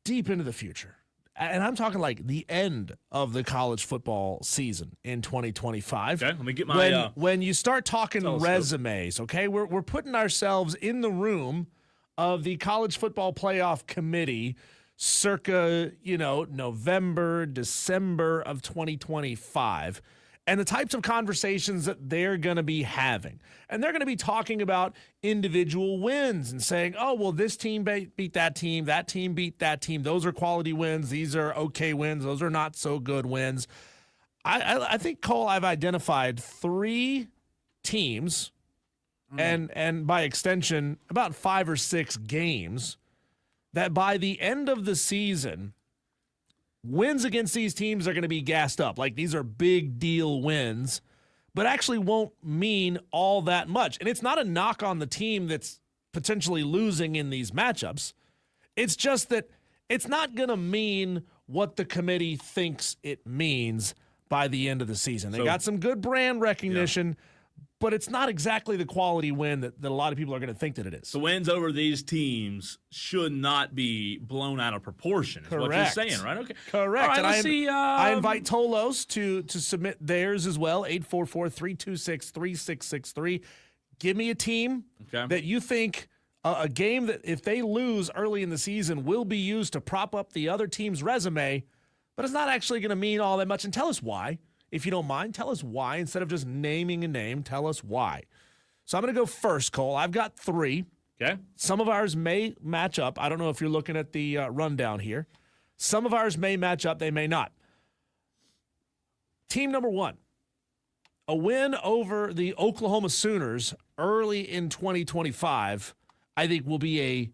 deep into the future. And I'm talking like the end of the college football season in 2025. Okay, let me get my when you start talking telescope. resumes, okay, we're putting ourselves in the room of the college football playoff committee circa, November, December of 2025. And the types of conversations that they're going to be having. And they're going to be talking about individual wins and saying, oh, well, this team beat that team beat that team. Those are quality wins. These are okay wins. Those are not so good wins. I think, Cole, I've identified 3 teams and by extension, about 5 or 6 games that by the end of the season, wins against these teams are going to be gassed up. Like, these are big deal wins, but actually won't mean all that much. And it's not a knock on the team that's potentially losing in these matchups. It's just that it's not going to mean what the committee thinks it means by the end of the season. They got some good brand recognition, but it's not exactly the quality win that a lot of people are going to think that it is. The wins over these teams should not be blown out of proportion, is what you're saying, right? Okay. Correct. All right, let's see. I invite Tolos to submit theirs as well, 844-326-3663. Give me a team that you think a game that if they lose early in the season will be used to prop up the other team's resume, but it's not actually going to mean all that much. And tell us why. If you don't mind, tell us why. Instead of just naming a name, tell us why. So I'm going to go first, Cole. I've got 3. Okay. Some of ours may match up. I don't know if you're looking at the rundown here. Some of ours may match up. They may not. Team number 1, a win over the Oklahoma Sooners early in 2025, I think will be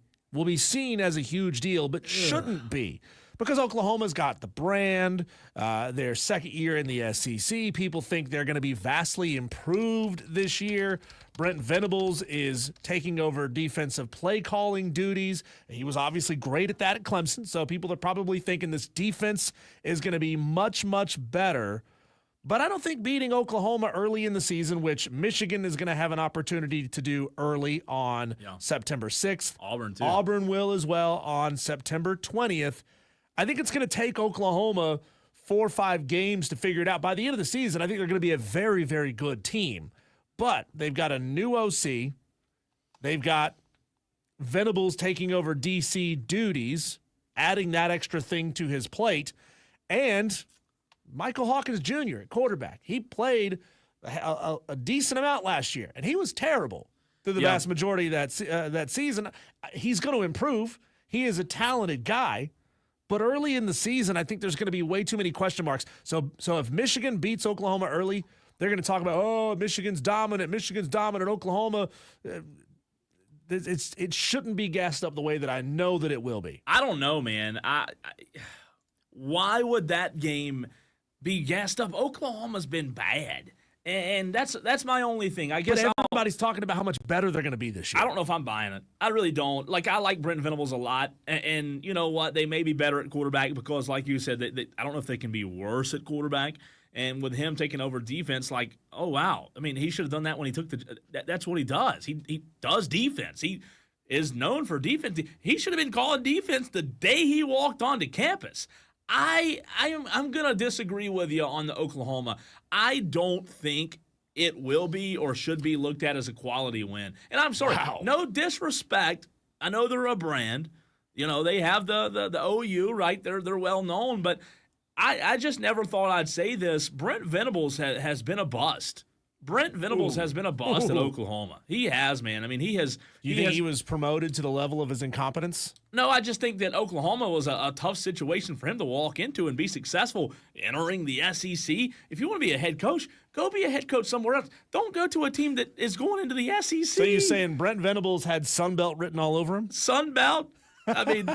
seen as a huge deal, but shouldn't be. Because Oklahoma's got the brand, their second year in the SEC. People think they're going to be vastly improved this year. Brent Venables is taking over defensive play calling duties. He was obviously great at that at Clemson, so people are probably thinking this defense is going to be much, much better. But I don't think beating Oklahoma early in the season, which Michigan is going to have an opportunity to do early on September 6th. Auburn, too. Auburn will as well on September 20th. I think it's going to take Oklahoma 4 or 5 games to figure it out. By the end of the season, I think they're going to be a very, very good team. But they've got a new OC. They've got Venables taking over DC duties, adding that extra thing to his plate. And Michael Hawkins Jr. at quarterback. He played a decent amount last year, and he was terrible through the vast majority of that season. He's going to improve. He is a talented guy. But early in the season, I think there's going to be way too many question marks. So if Michigan beats Oklahoma early, they're going to talk about, Michigan's dominant, Oklahoma. It shouldn't be gassed up the way that I know that it will be. I don't know, man. Why would that game be gassed up? Oklahoma's been bad. And that's my only thing. I guess everybody's talking about how much better they're going to be this year. I don't know if I'm buying it. I really don't. Like, I like Brent Venables a lot. And you know what? They may be better at quarterback because, like you said, I don't know if they can be worse at quarterback. And with him taking over defense, like, oh, wow. I mean, he should have done that when he took that's what he does. He does defense. He is known for defense. He should have been calling defense the day he walked onto campus. I'm going to disagree with you on the Oklahoma. I don't think it will be or should be looked at as a quality win. And I'm sorry, no disrespect. I know they're a brand. You know, they have the OU, right? They're well known, but I just never thought I'd say this. Brent Venables has been a bust. Brent Venables has been a bust at Oklahoma. He has, man. I mean, he has. You think he was promoted to the level of his incompetence? No, I just think that Oklahoma was a tough situation for him to walk into and be successful entering the SEC. If you want to be a head coach, go be a head coach somewhere else. Don't go to a team that is going into the SEC. So you're saying Brent Venables had Sunbelt written all over him? Sunbelt, I mean,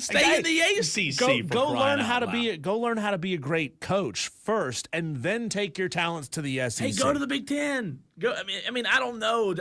stay in the ACC. Go learn how to be. go learn how to be a great coach first, and then take your talents to the SEC. Hey, go to the Big Ten. Go. I mean, I don't know.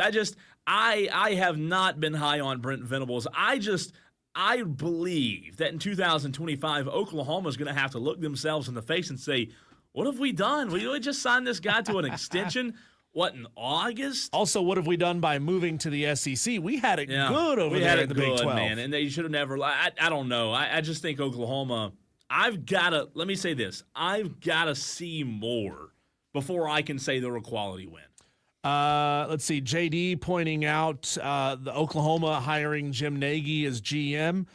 I have not been high on Brent Venables. I believe that in 2025, Oklahoma is going to have to look themselves in the face and say, "What have we done? We just signed this guy to an extension." What, in August? Also, what have we done by moving to the SEC? We had it good over there in the Big 12. Man, and they should have never. I don't know. I just think Oklahoma. Let me say this. I've got to see more before I can say they're a quality win. Let's see. JD pointing out the Oklahoma hiring Jim Nagy as GM.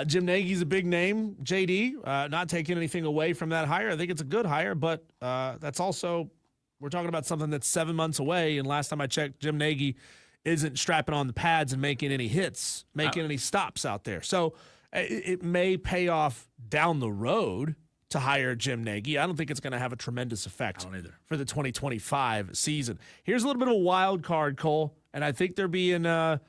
Jim Nagy's a big name. JD, not taking anything away from that hire. I think it's a good hire, but that's also. We're talking about something that's 7 months away, and last time I checked, Jim Nagy isn't strapping on the pads and making any hits, making any stops out there. So it may pay off down the road to hire Jim Nagy. I don't think it's going to have a tremendous effect for the 2025 season. Here's a little bit of a wild card, Cole, and I think they're being I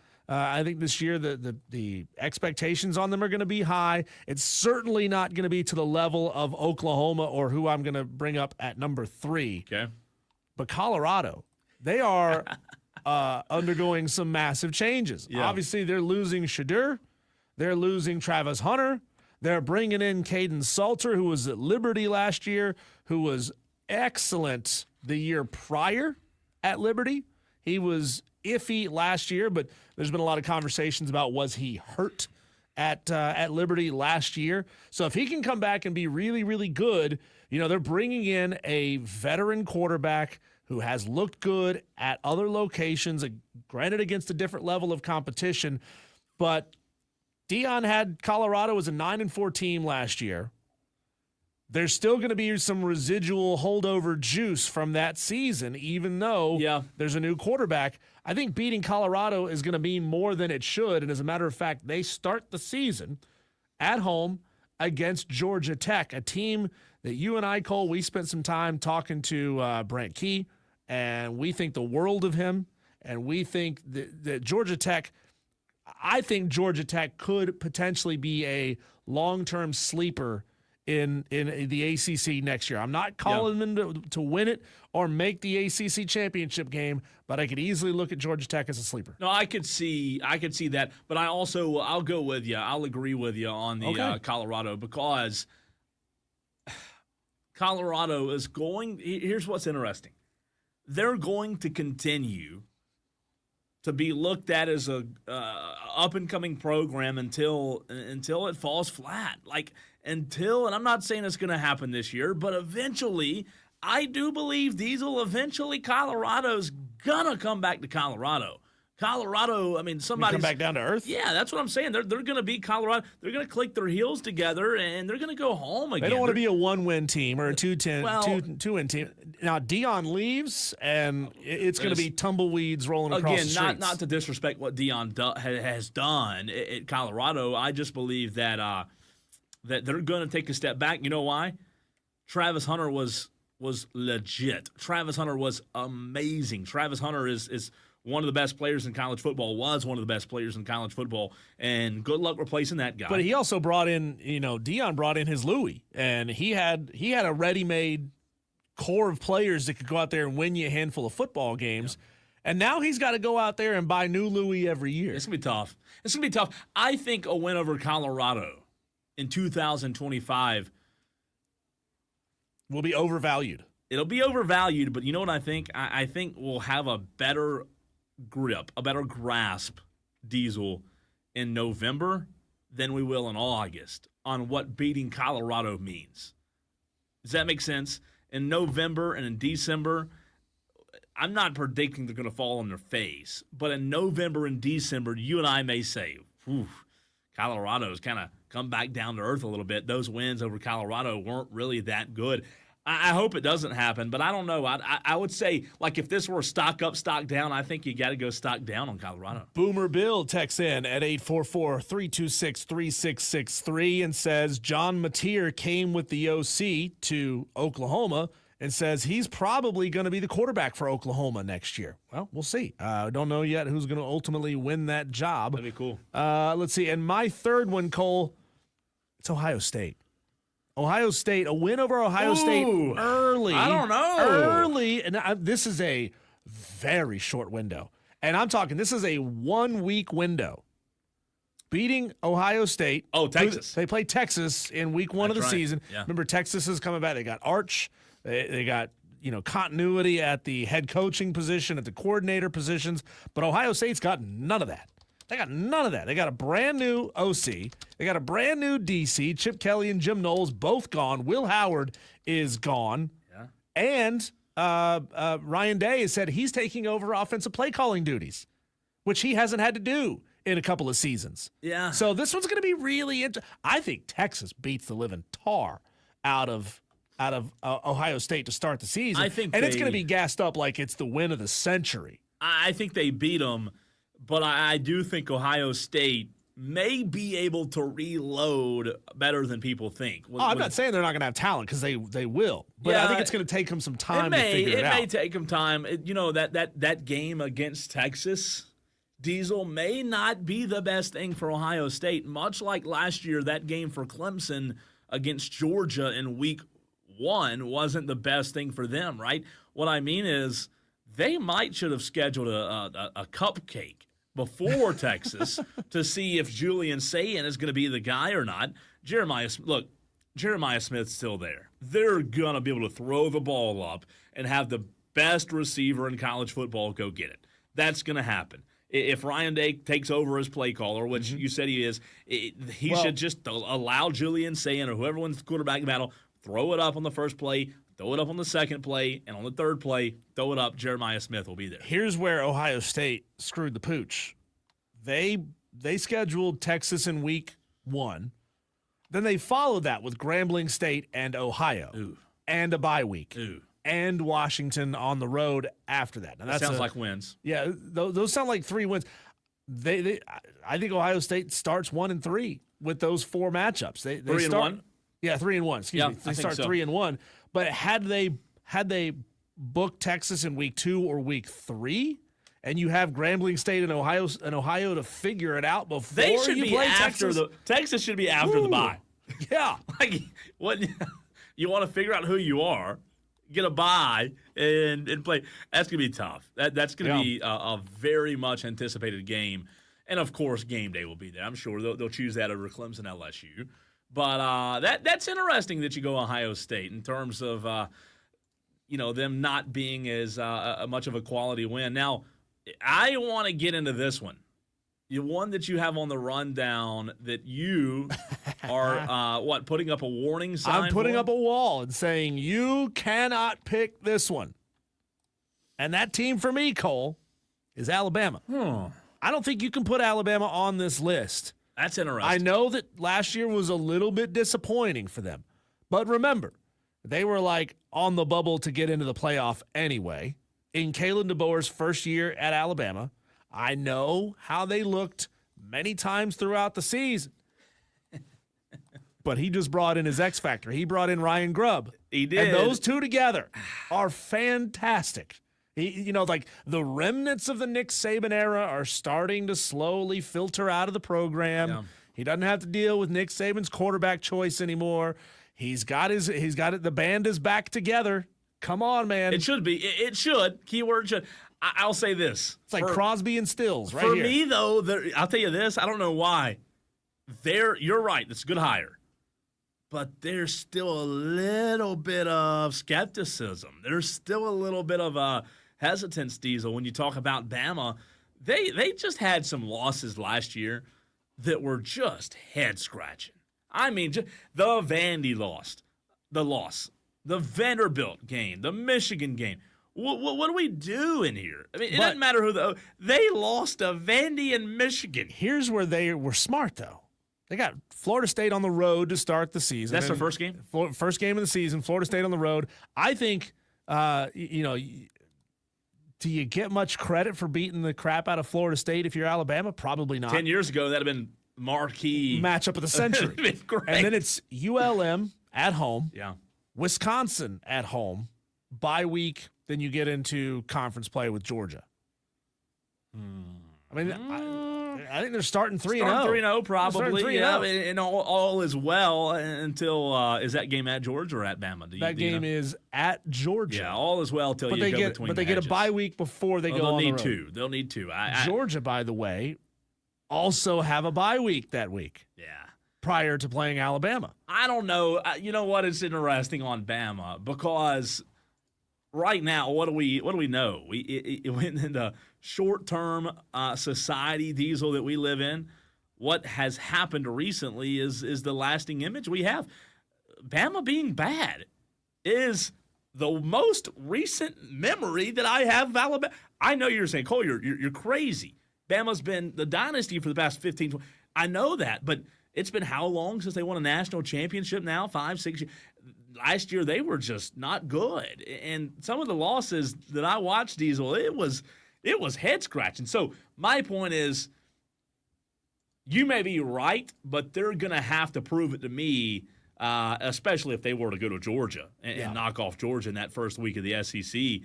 think this year the expectations on them are going to be high. It's certainly not going to be to the level of Oklahoma or who I'm going to bring up at number 3. Okay. But Colorado, they are undergoing some massive changes. Yeah. Obviously, they're losing Shadur. They're losing Travis Hunter. They're bringing in Caden Salter, who was at Liberty last year, who was excellent the year prior at Liberty. He was iffy last year, but there's been a lot of conversations about was he hurt at Liberty last year. So if he can come back and be really, really good, they're bringing in a veteran quarterback who has looked good at other locations, granted against a different level of competition. But Deion had Colorado as a 9-4 team last year. There's still going to be some residual holdover juice from that season, even though there's a new quarterback. I think beating Colorado is going to mean more than it should. And as a matter of fact, they start the season at home against Georgia Tech, a team that you and I, Cole, we spent some time talking to Brent Key, and we think the world of him. And we think that Georgia Tech, I think Georgia Tech could potentially be a long-term sleeper in the ACC next year. I'm not calling them to win it or make the ACC championship game, but I could easily look at Georgia Tech as a sleeper. No, I could see that, but I'll go with you. I'll agree with you on the Colorado, because Colorado is going. Here's what's interesting: they're going to continue to be looked at as a up and coming program until it falls flat. And I'm not saying it's going to happen this year, but eventually, I do believe Colorado's going to come back to Colorado. Colorado, I mean, somebody's come back down to earth. Yeah, that's what I'm saying. They're going to beat Colorado. They're going to click their heels together, and they're going to go home again. They don't want to be a 1-win team or a 2-win team. Now Deion leaves, and it's going to be tumbleweeds rolling across the streets. Not to disrespect what Deion has done at Colorado. I just believe that that they're going to take a step back. You know why? Travis Hunter was legit. Travis Hunter was amazing. Travis Hunter is one of the best players in college football, was one of the best players in college football, and good luck replacing that guy. But he also brought in, Deion brought in his Louis, and he had a ready-made core of players that could go out there and win you a handful of football games. Yeah. And now he's got to go out there and buy new Louis every year. It's going to be tough. I think a win over Colorado in 2025 will be overvalued. It'll be overvalued, but you know what I think? I think we'll have a better grip, a better grasp, Diesel, in November than we will in August on what beating Colorado means. Does that make sense? In November and in December, I'm not predicting they're going to fall on their face, but in November and December, you and I may say, Colorado's kind of come back down to earth a little bit. Those wins over Colorado weren't really that good. I hope it doesn't happen, but I don't know. I would say, if this were stock up, stock down, I think you got to go stock down on Colorado. Boomer Bill texts in at 844-326-3663 and says John Mateer came with the OC to Oklahoma and says he's probably going to be the quarterback for Oklahoma next year. Well, we'll see. Don't know yet who's going to ultimately win that job. That'd be cool. Let's see. And my third one, Cole, it's Ohio State. Ohio State, a win over Ohio State early. I don't know. Early. And this is a very short window. And I'm talking, this is a 1 week window. Beating Ohio State. Oh, Texas. They play Texas in week one of the season. Yeah. Remember, Texas is coming back. They got Arch. They got continuity at the head coaching position, at the coordinator positions. But Ohio State's got none of that. They got none of that. They got a brand new OC. They got a brand new DC. Chip Kelly and Jim Knowles both gone. Will Howard is gone. Yeah. And Ryan Day has said he's taking over offensive play calling duties, which he hasn't had to do in a couple of seasons. Yeah. So this one's going to be really interesting. I think Texas beats the living tar out of Ohio State to start the season. I think it's going to be gassed up like it's the win of the century. I think they beat them, but I do think Ohio State may be able to reload better than people think. I'm not saying they're not going to have talent, because they will. But I think it's going to take them some time to figure it out. It may take them time. That game against Texas, Diesel, may not be the best thing for Ohio State, much like last year that game for Clemson against Georgia in week 1 wasn't the best thing for them, right? What I mean is they should have scheduled a cupcake before Texas to see if Julian Sayin is going to be the guy or not. Jeremiah Smith's still there. They're going to be able to throw the ball up and have the best receiver in college football go get it. That's going to happen. If Ryan Day takes over as play caller, which you said he is, he should just allow Julian Sayin or whoever wins the quarterback battle, throw it up on the first play, throw it up on the second play, and on the third play, throw it up. Jeremiah Smith will be there. Here's where Ohio State screwed the pooch. They scheduled Texas in week 1. Then they followed that with Grambling State and Ohio. Ooh. And a bye week. Ooh. And Washington on the road after that. Now, that sounds like wins. Yeah, those sound like 3 wins. I think Ohio State starts 1-3 with those 4 matchups. They 3-1. Yeah, 3-1. Excuse me. They start 3-1. But had they booked Texas in week 2 or week 3, and you have Grambling State and Ohio to figure it out before you play Texas. Texas should be after the bye. Yeah. Like, what you want to figure out who you are, get a bye, and play. That's going to be tough. That's going to be a very much anticipated game. And, of course, game day will be there. I'm sure they'll choose that over Clemson LSU. But that's interesting that you go Ohio State in terms of them not being as much of a quality win. Now, I want to get into this one. The one that you have on the rundown that you are, putting up a warning sign? I'm putting up a wall and saying you cannot pick this one. And that team for me, Cole, is Alabama. I don't think you can put Alabama on this list. That's interesting. I know that last year was a little bit disappointing for them. But remember, they were like on the bubble to get into the playoff anyway. In Kalen DeBoer's first year at Alabama, I know how they looked many times throughout the season. But he just brought in his X Factor. He brought in Ryan Grubb. He did. And those two together are fantastic. Like the remnants of the Nick Saban era are starting to slowly filter out of the program. Yeah. He doesn't have to deal with Nick Saban's quarterback choice anymore. He's got it. The band is back together. Come on, man. It should be. It should. Keyword should. I'll say this. It's like Crosby and Stills right here. For me, though, I'll tell you this. I don't know why. You're right. It's a good hire. But there's still a little bit of skepticism. There's still a little bit of a hesitance, Diesel, when you talk about Bama. They just had some losses last year that were just head-scratching. I mean, the Vandy loss, the Vanderbilt game, the Michigan game. What do we do in here? I mean, it doesn't matter who they lost to Vandy and Michigan. Here's where they were smart, though. They got Florida State on the road to start the season. That's their first game? First game of the season, Florida State on the road. I think, do you get much credit for beating the crap out of Florida State if you're Alabama? Probably not. 10 years ago, that would have been marquee. Matchup of the century. Great. And then it's ULM at home. Yeah. Wisconsin at home. bye week, then you get into conference play with Georgia. I mean, I think they're starting 3-0. 3-0 probably. 3-0. Yeah, and all is well until is that game at Georgia or at Bama? That game is at Georgia. Yeah, all is well until you go between. But they get a bye week before they go on the road. They'll need two. Georgia, by the way, also have a bye week that week. Yeah. Prior to playing Alabama. I don't know. You know what? It's interesting on Bama because right now, what do we know? In the short-term society, Diesel, that we live in, what has happened recently is the lasting image we have. Bama being bad is the most recent memory that I have of Alabama. I know you're saying, Cole, you're crazy. Bama's been the dynasty for the past 15, 20. I know that, but it's been how long since they won a national championship now? 5, 6 years. Last year, they were just not good. And some of the losses that I watched, Diesel, it was head-scratching. So my point is, you may be right, but they're going to have to prove it to me, especially if they were to go to Georgia and knock off Georgia in that first week of the SEC.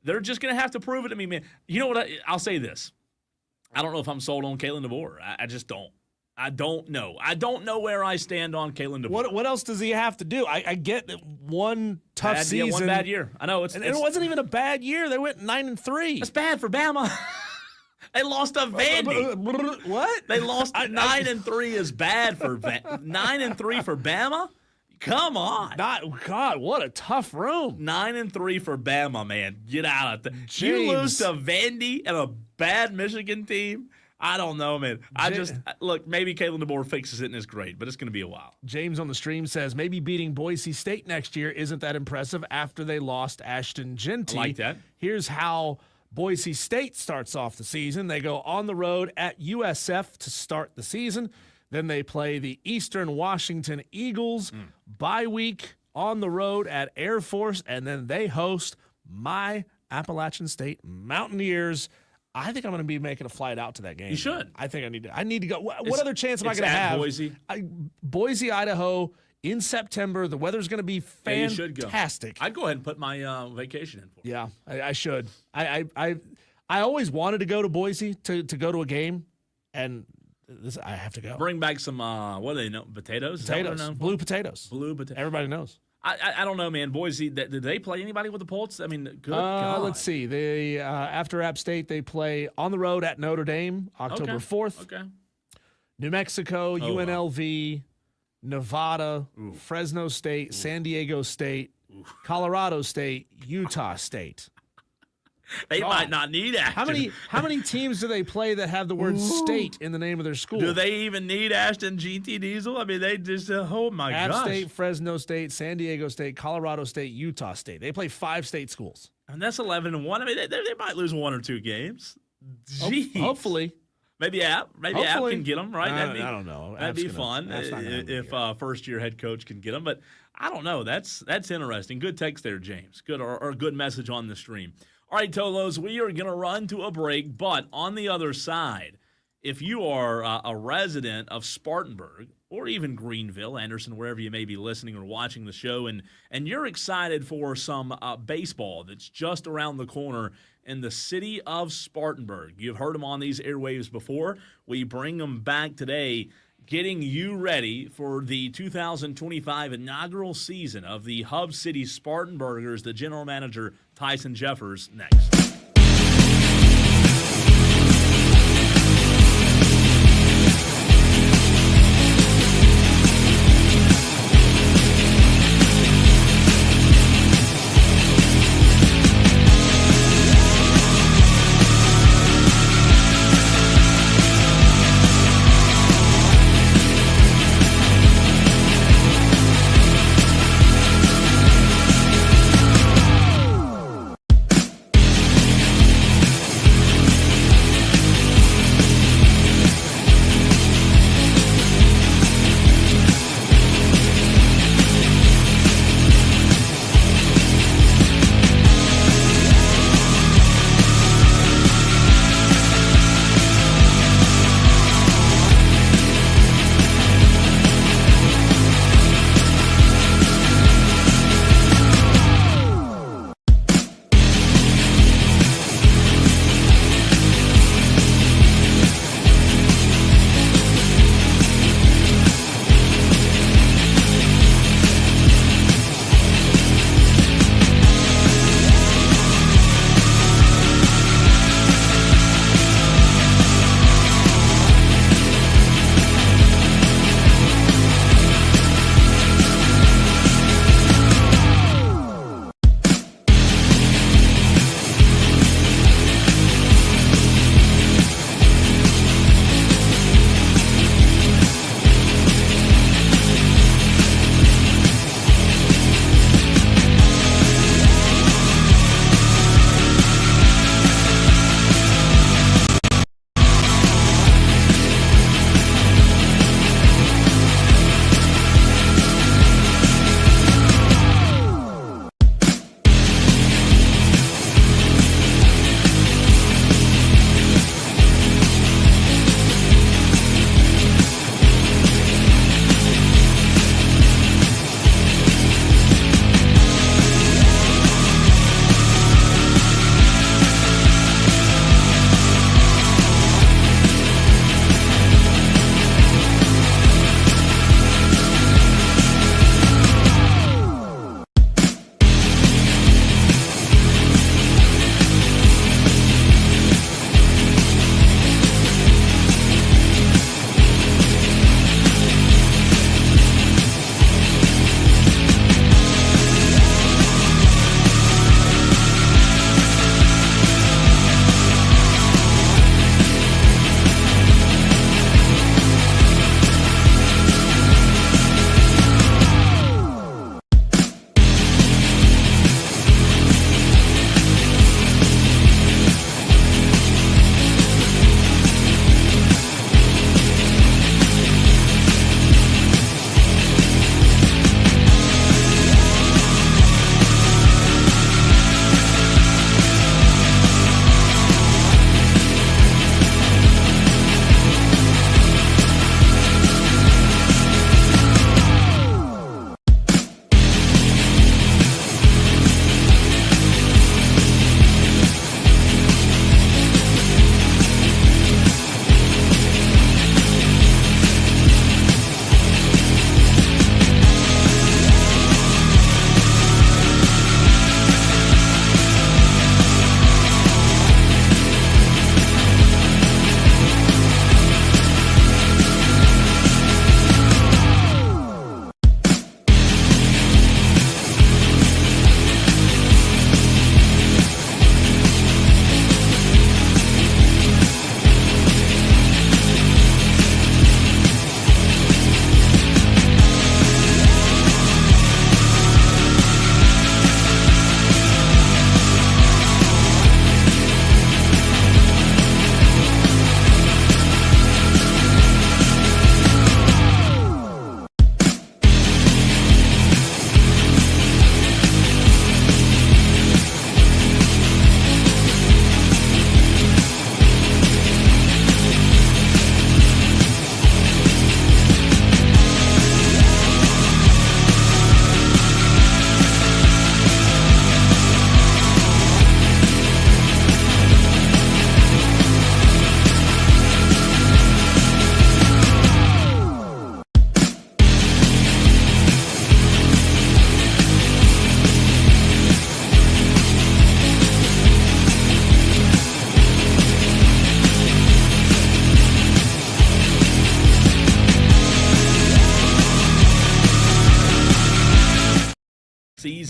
They're just going to have to prove it to me, man. You know what? I'll say this. I don't know if I'm sold on Kalen DeBoer. I just don't. I don't know. I don't know where I stand on Kalen DeBoer. What else does he have to do? I get that one tough season. Yeah, one bad year. I know. And it wasn't even a bad year. They went 9-3. That's bad for Bama. They lost to Vandy. What? They lost 9-3 is bad for 9-3 for Bama? Come on. God, what a tough room. 9-3 for Bama, man. Get out of there. James. You lose to Vandy and a bad Michigan team? I don't know, man. Look, maybe Kalen DeBoer fixes it and it's great, but it's going to be a while. James on the stream says maybe beating Boise State next year isn't that impressive after they lost Ashton Genty. I like that. Here's how Boise State starts off the season. They go on the road at USF to start the season. Then they play the Eastern Washington Eagles. Bye week on the road at Air Force, and then they host my Appalachian State Mountaineers. I think I'm going to be making a flight out to that game. You should. I think I need to go. What other chance am I going to have? Boise. Boise, Idaho, in September. The weather's going to be fantastic. I'd go ahead and put my vacation in for you. Yeah, I should. I always wanted to go to Boise to go to a game, and I have to go. Bring back some, what do they know? Potatoes? Potatoes. Blue potatoes. Blue potatoes. Everybody knows. I don't know, man. Boise, did they play anybody with the Pulse? I mean, good God. Let's see. They after App State, they play on the road at Notre Dame, October 4th. Okay. New Mexico, UNLV, Nevada, Fresno State, San Diego State, Colorado State, Utah State. They might not need Ashton. How many teams do they play that have the word state in the name of their school? Do they even need Ashton GT Diesel? I mean, they just, oh my gosh. App State, Fresno State, San Diego State, Colorado State, Utah State. They play 5 state schools. And that's 11-1. I mean, they might lose 1 or 2 games. Jeez. Hopefully. Maybe App can get them, right? I don't know. That'd be fun if first-year head coach can get them. But I don't know. That's interesting. Good text there, James. Good or good message on the stream. All right, Tolos, we are going to run to a break, but on the other side, if you are a resident of Spartanburg or even Greenville, Anderson, wherever you may be listening or watching the show, and you're excited for some baseball that's just around the corner in the city of Spartanburg, you've heard them on these airwaves before. We bring them back today, getting you ready for the 2025 inaugural season of the Hub City Spartanburgers. The general manager, Tyson Jeffers, next.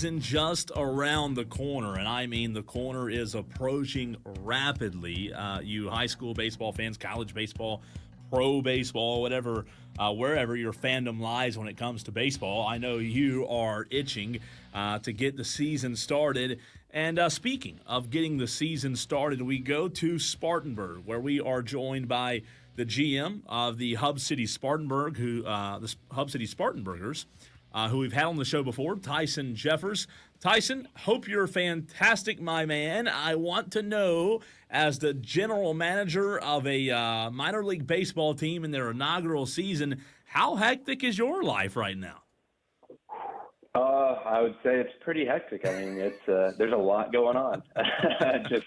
season just around the corner, and I mean the corner is approaching rapidly. You high school baseball fans, college baseball, pro baseball, whatever, wherever your fandom lies when it comes to baseball, I know you are itching to get the season started. And speaking of getting the season started, we go to Spartanburg, where we are joined by the GM of the Hub City Spartanburg, the Hub City Spartanburgers, who we've had on the show before, Tyson Jeffers. Tyson, hope you're fantastic, my man. I want to know, as the general manager of a minor league baseball team in their inaugural season, how hectic is your life right now? I would say it's pretty hectic. I mean, there's a lot going on. Just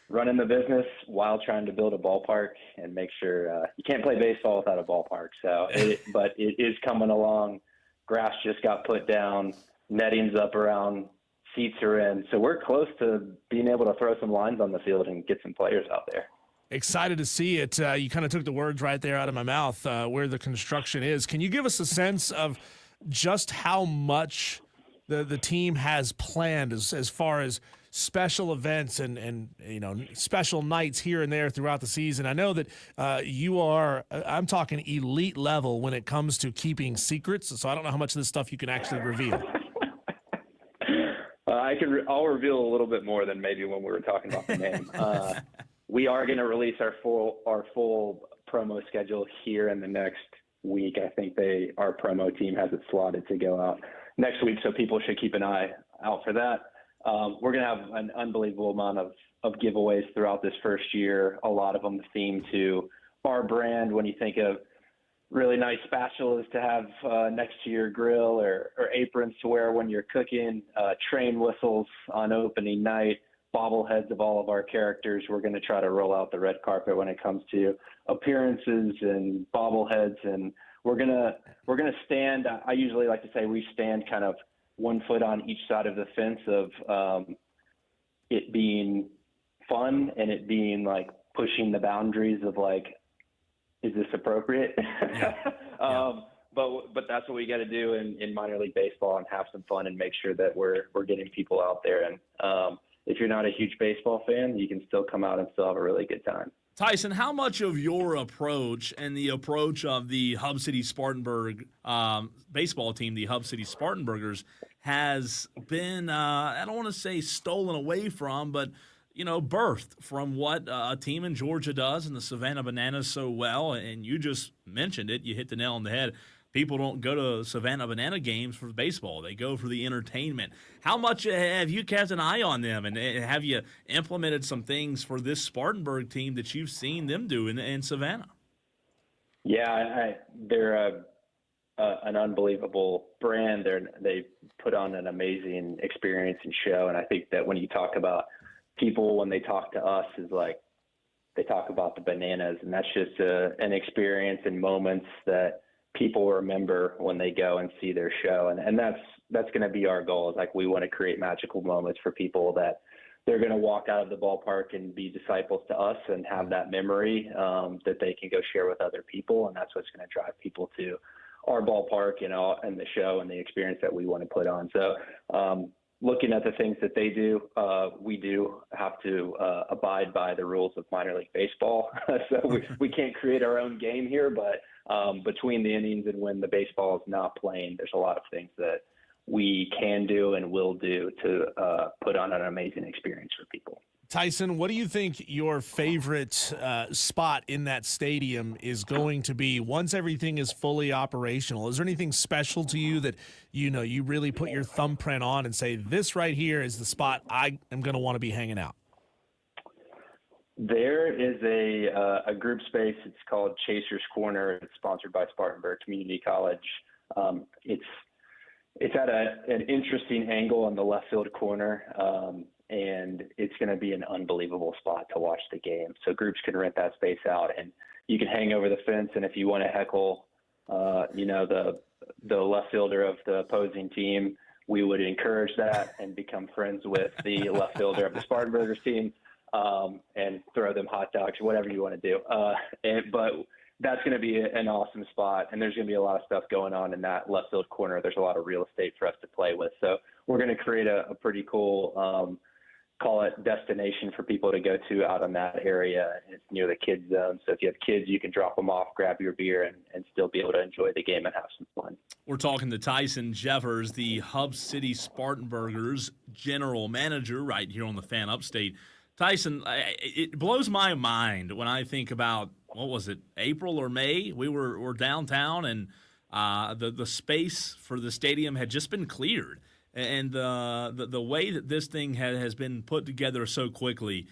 running the business while trying to build a ballpark and make sure you can't play baseball without a ballpark. But it is coming along. Grass just got put down, netting's up around, seats are in. So we're close to being able to throw some lines on the field and get some players out there. Excited to see it. You kind of took the words right there out of my mouth, where the construction is. Can you give us a sense of just how much the team has planned as far as special events and special nights here and there throughout the season? I know that you are, I'm talking elite level when it comes to keeping secrets, so I don't know how much of this stuff you can actually reveal. I'll reveal a little bit more than maybe when we were talking about the name. We are going to release our full promo schedule here in the next week. I think our promo team has it slotted to go out next week, so people should keep an eye out for that. We're going to have an unbelievable amount of giveaways throughout this first year, a lot of them themed to our brand. When you think of really nice spatulas to have next to your grill, or aprons to wear when you're cooking, train whistles on opening night, bobbleheads of all of our characters. We're going to try to roll out the red carpet when it comes to appearances and bobbleheads, and we're going to stand. I usually like to say we stand kind of 1 foot on each side of the fence of it being fun and it being like pushing the boundaries of like, is this appropriate? Yeah. But that's what we got to do in minor league baseball, and have some fun and make sure that we're getting people out there. And if you're not a huge baseball fan, you can still come out and still have a really good time. Tyson, how much of your approach and the approach of the Hub City Spartanburg baseball team, the Hub City Spartanburgers, has been, I don't want to say stolen away from, but, birthed from what a team in Georgia does and the Savannah Bananas so well? And you just mentioned it. You hit the nail on the head. People don't go to Savannah Banana games for baseball. They go for the entertainment. How much have you cast an eye on them, and have you implemented some things for this Spartanburg team that you've seen them do in Savannah? Yeah, they're an unbelievable brand. They put on an amazing experience and show, and I think that when you talk about people, when they talk to us, is like they talk about the bananas, and that's just an experience and moments that people remember when they go and see their show. And that's going to be our goal, is like, we want to create magical moments for people that they're going to walk out of the ballpark and be disciples to us and have that memory that they can go share with other people. And that's what's going to drive people to our ballpark, and the show and the experience that we want to put on. So looking at the things that they do, we do have to abide by the rules of minor league baseball. So we can't create our own game here, but between the innings and when the baseball is not playing, there's a lot of things that we can do and will do to put on an amazing experience for people. Tyson, what do you think your favorite spot in that stadium is going to be once everything is fully operational? Is there anything special to you that you really put your thumbprint on and say, this right here is the spot I am going to want to be hanging out? There is a group space. It's called Chaser's Corner. It's sponsored by Spartanburg Community College. It's at an interesting angle on the left field corner, and it's going to be an unbelievable spot to watch the game. So groups can rent that space out, and you can hang over the fence. And if you want to heckle, the left fielder of the opposing team, we would encourage that and become friends with the left fielder of the Spartanburgers team. And throw them hot dogs, whatever you want to do. But that's going to be an awesome spot, and there's going to be a lot of stuff going on in that left field corner. There's a lot of real estate for us to play with. So we're going to create a pretty cool, call it destination for people to go to out in that area. It's near the kids zone. So if you have kids, you can drop them off, grab your beer, and still be able to enjoy the game and have some fun. We're talking to Tyson Jeffers, the Hub City Spartanburgers general manager right here on the Fan Upstate. Tyson, it blows my mind when I think about, what was it, April or May? We're downtown, and the space for the stadium had just been cleared. And the way that this thing has been put together so quickly,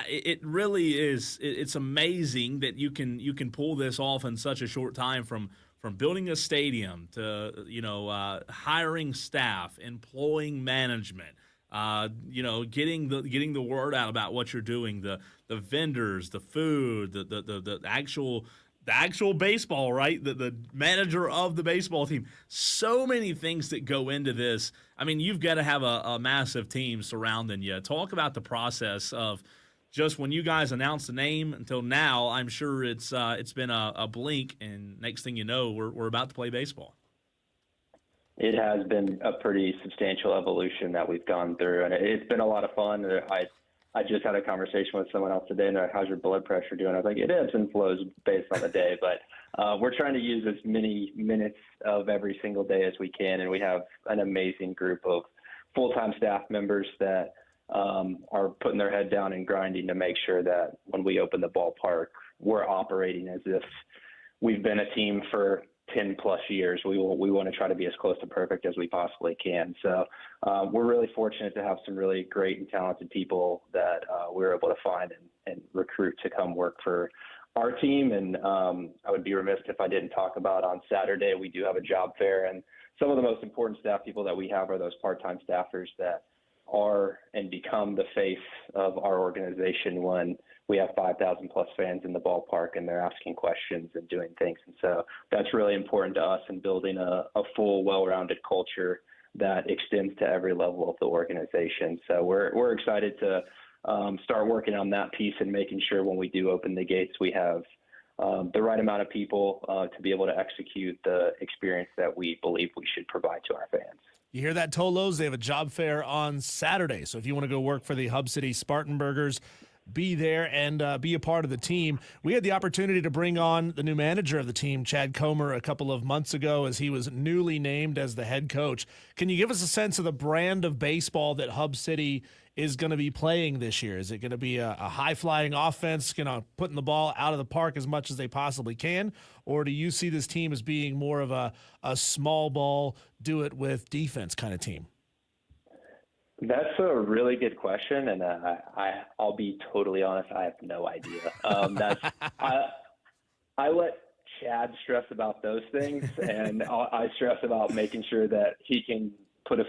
it really is. It's amazing that you can pull this off in such a short time, from building a stadium to hiring staff, employing management, getting the word out about what you're doing, the vendors, the food, the actual baseball, right? The manager of the baseball team. So many things that go into this. I mean, you've got to have a massive team surrounding you. Talk about the process of just when you guys announced the name until now. I'm sure it's been a blink, and next thing you know, we're about to play baseball. It has been a pretty substantial evolution that we've gone through, and it's been a lot of fun. I just had a conversation with someone else today, and they're like, "How's your blood pressure doing?" I was like, "It ebbs and flows based on the day, but we're trying to use as many minutes of every single day as we can." And we have an amazing group of full-time staff members that are putting their head down and grinding to make sure that when we open the ballpark, we're operating as if we've been a team for 10 plus years. We want to try to be as close to perfect as we possibly can. So we're really fortunate to have some really great and talented people that we're able to find and recruit to come work for our team. And I would be remiss if I didn't talk about, on Saturday, we do have a job fair, and some of the most important staff people that we have are those part-time staffers that are and become the face of our organization when we have 5,000 plus fans in the ballpark and they're asking questions and doing things. And so that's really important to us in building a full, well-rounded culture that extends to every level of the organization. So we're excited to start working on that piece and making sure when we do open the gates, we have the right amount of people to be able to execute the experience that we believe we should provide to our fans. You hear that, Tolos? They have a job fair on Saturday. So if you want to go work for the Hub City Spartanburgers, be there and be a part of the team. We had the opportunity to bring on the new manager of the team, Chad Comer, a couple of months ago as he was newly named as the head coach. Can you give us a sense of the brand of baseball that Hub City is going to be playing this year? Is it going to be a high-flying offense, putting the ball out of the park as much as they possibly can? Or do you see this team as being more of a small ball, do it with defense kind of team? That's a really good question, and I'll be totally honest, I have no idea. I let Chad stress about those things, and I stress about making sure that he can put a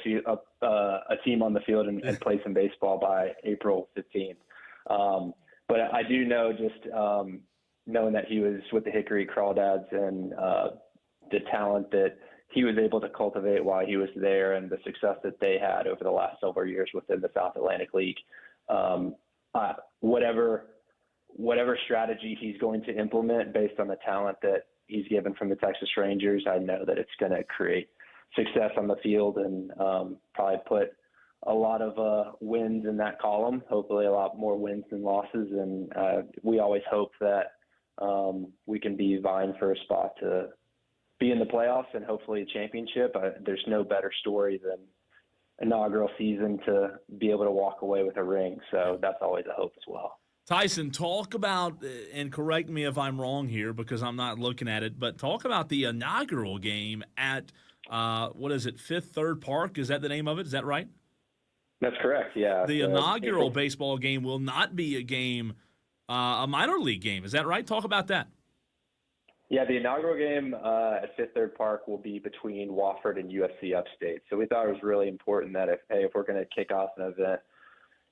team on the field and play some baseball by April 15th. But I do know, just knowing that he was with the Hickory Crawdads and the talent that he was able to cultivate while he was there and the success that they had over the last several years within the South Atlantic League. Whatever strategy he's going to implement based on the talent that he's given from the Texas Rangers, I know that it's going to create success on the field and probably put a lot of wins in that column, hopefully a lot more wins than losses. And we always hope that we can be vying for a spot to be in the playoffs and hopefully a championship. There's no better story than inaugural season to be able to walk away with a ring. So that's always a hope as well. Tyson, talk about, and correct me if I'm wrong here because I'm not looking at it, but talk about the inaugural game at, Fifth Third Park? Is that the name of it? Is that right? That's correct, yeah. The inaugural baseball game will not be a game, a minor league game. Is that right? Talk about that. Yeah, the inaugural game at Fifth Third Park will be between Wofford and UFC Upstate. So we thought it was really important that if we're going to kick off an event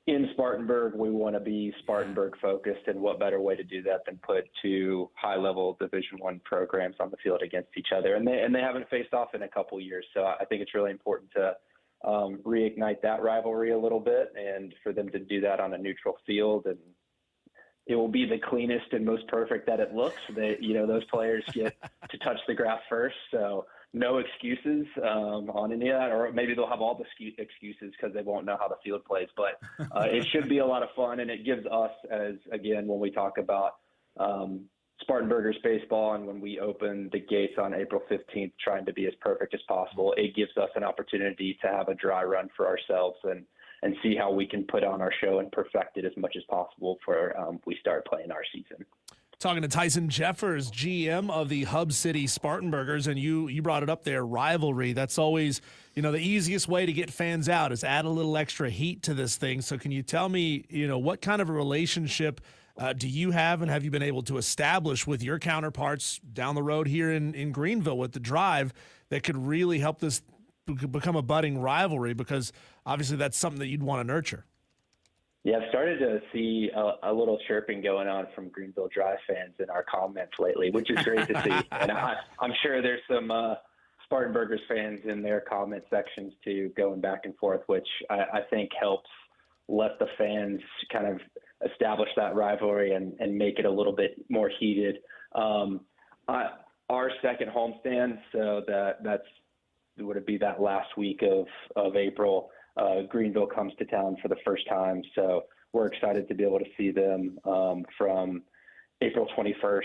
in Spartanburg, we want to be Spartanburg focused, and what better way to do that than put two high-level Division I programs on the field against each other. And they haven't faced off in a couple years, so I think it's really important to reignite that rivalry a little bit and for them to do that on a neutral field and it will be the cleanest and most perfect that it looks. Those players get to touch the grass first, so no excuses on any of that, or maybe they'll have all the excuses because they won't know how the field plays. But it should be a lot of fun, and it gives us, when we talk about Spartanburgers baseball and when we open the gates on April 15th, trying to be as perfect as possible, it gives us an opportunity to have a dry run for ourselves and see how we can put on our show and perfect it as much as possible for we start playing our season. Talking to Tyson Jeffers, GM of the Hub City Spartanburgers, and you brought it up there, rivalry. That's always, the easiest way to get fans out is add a little extra heat to this thing. So can you tell me, what kind of a relationship do you have and have you been able to establish with your counterparts down the road here in Greenville with the Drive that could really help this become a budding rivalry? Because obviously that's something that you'd want to nurture. Yeah, I've started to see a little chirping going on from Greenville Drive fans in our comments lately, which is great to see. And I'm sure there's some Spartanburgers fans in their comment sections too, going back and forth, which I think helps let the fans kind of establish that rivalry and make it a little bit more heated. Our second homestand, so that's would it be that last week of April. Greenville comes to town for the first time, so we're excited to be able to see them from April 21st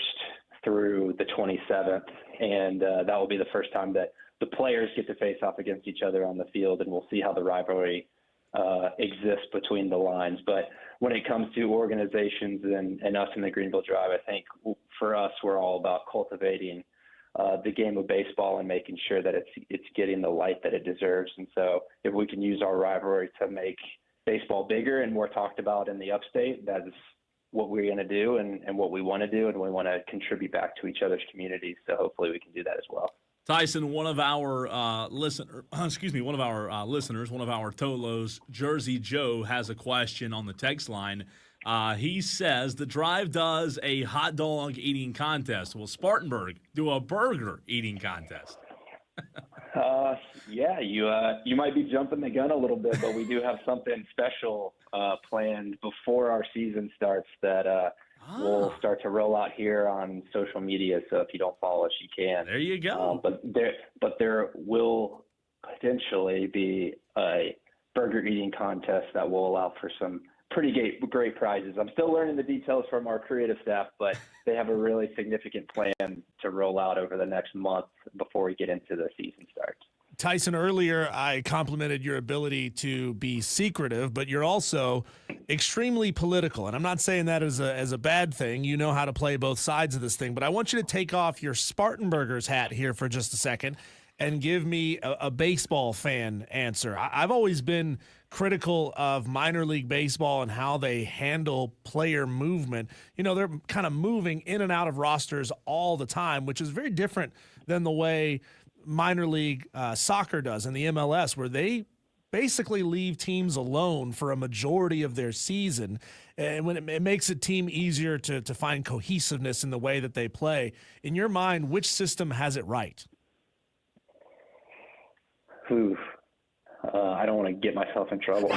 through the 27th, and that will be the first time that the players get to face off against each other on the field, and we'll see how the rivalry exists between the lines. But when it comes to organizations and us in the Greenville Drive, I think for us, we're all about cultivating the game of baseball and making sure that it's getting the light that it deserves. And so if we can use our rivalry to make baseball bigger and more talked about in the upstate, that is what we're going to do and what we want to do. And we want to contribute back to each other's communities. So hopefully we can do that as well. Tyson, one of our listeners, one of our Tolos, Jersey Joe, has a question on the text line. He says the Drive does a hot dog eating contest. Will Spartanburg do a burger eating contest? Yeah, you might be jumping the gun a little bit, but we do have something special planned before our season starts that we'll start to roll out here on social media. So if you don't follow us, you can. There you go. But there will potentially be a burger eating contest that will allow for some pretty great prizes. I'm still learning the details from our creative staff, but they have a really significant plan to roll out over the next month before we get into the season starts. Tyson, earlier I complimented your ability to be secretive, but you're also extremely political. And I'm not saying that as a bad thing. You know how to play both sides of this thing. But I want you to take off your Spartanburgers hat here for just a second and give me a baseball fan answer. I've always been critical of minor league baseball and how they handle player movement. They're kind of moving in and out of rosters all the time, which is very different than the way minor league soccer does in the MLS, where they basically leave teams alone for a majority of their season. And when it makes a team easier to find cohesiveness in the way that they play. In your mind, which system has it right? I don't want to get myself in trouble.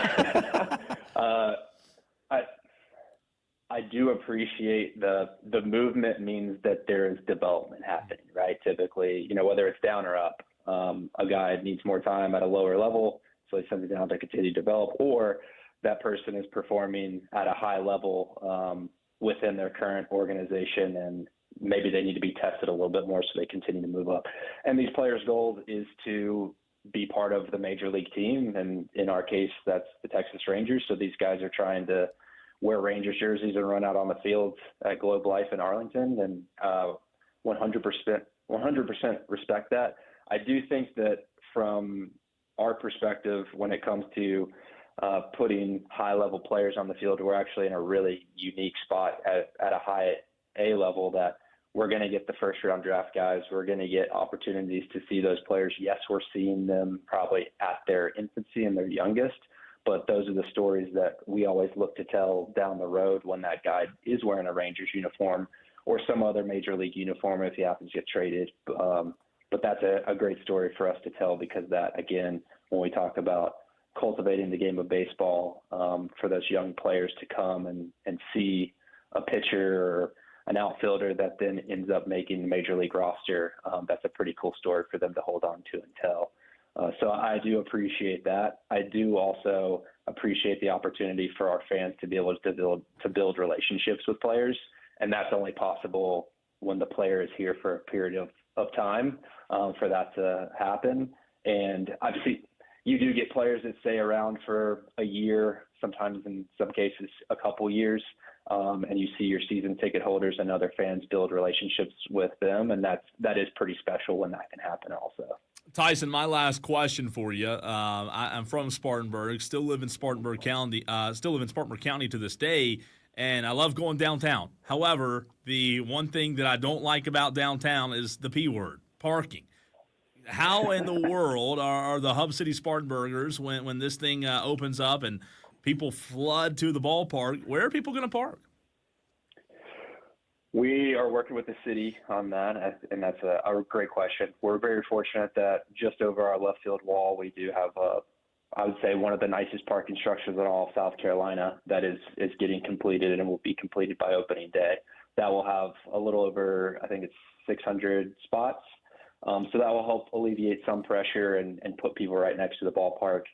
I do appreciate the movement means that there is development happening, right? Typically, whether it's down or up, a guy needs more time at a lower level, so he sends it down to continue to develop, or that person is performing at a high level within their current organization, and maybe they need to be tested a little bit more so they continue to move up. And these players' goal is to be part of the major league team, and in our case, that's the Texas Rangers. So these guys are trying to wear Rangers jerseys and run out on the field at Globe Life in Arlington, and 100% respect that. I do think that from our perspective, when it comes to putting high-level players on the field, we're actually in a really unique spot at a high A level that we're going to get the first-round draft guys. We're going to get opportunities to see those players. Yes, we're seeing them probably at their infancy and their youngest, but those are the stories that we always look to tell down the road when that guy is wearing a Rangers uniform or some other major league uniform if he happens to get traded. But that's a great story for us to tell, because that, again, when we talk about cultivating the game of baseball for those young players to come and see a pitcher or an outfielder that then ends up making the major league roster. That's a pretty cool story for them to hold on to and tell. So I do appreciate that. I do also appreciate the opportunity for our fans to be able to build relationships with players, and that's only possible when the player is here for a period of time for that to happen. And obviously, you do get players that stay around for a year, sometimes in some cases a couple years, and you see your season ticket holders and other fans build relationships with them, and that is pretty special when that can happen also. Tyson, my last question for you. I'm from Spartanburg, still live in Spartanburg County to this day, and I love going downtown. However, the one thing that I don't like about downtown is the P word, parking. How in the world are the Hub City Spartanburgers when this thing opens up and people flood to the ballpark? Where are people going to park? We are working with the city on that, and that's a great question. We're very fortunate that just over our left field wall, we do have, I would say, one of the nicest parking structures in all of South Carolina that is getting completed and will be completed by opening day. That will have a little over, I think it's 600 spots. So that will help alleviate some pressure and put people right next to the ballpark.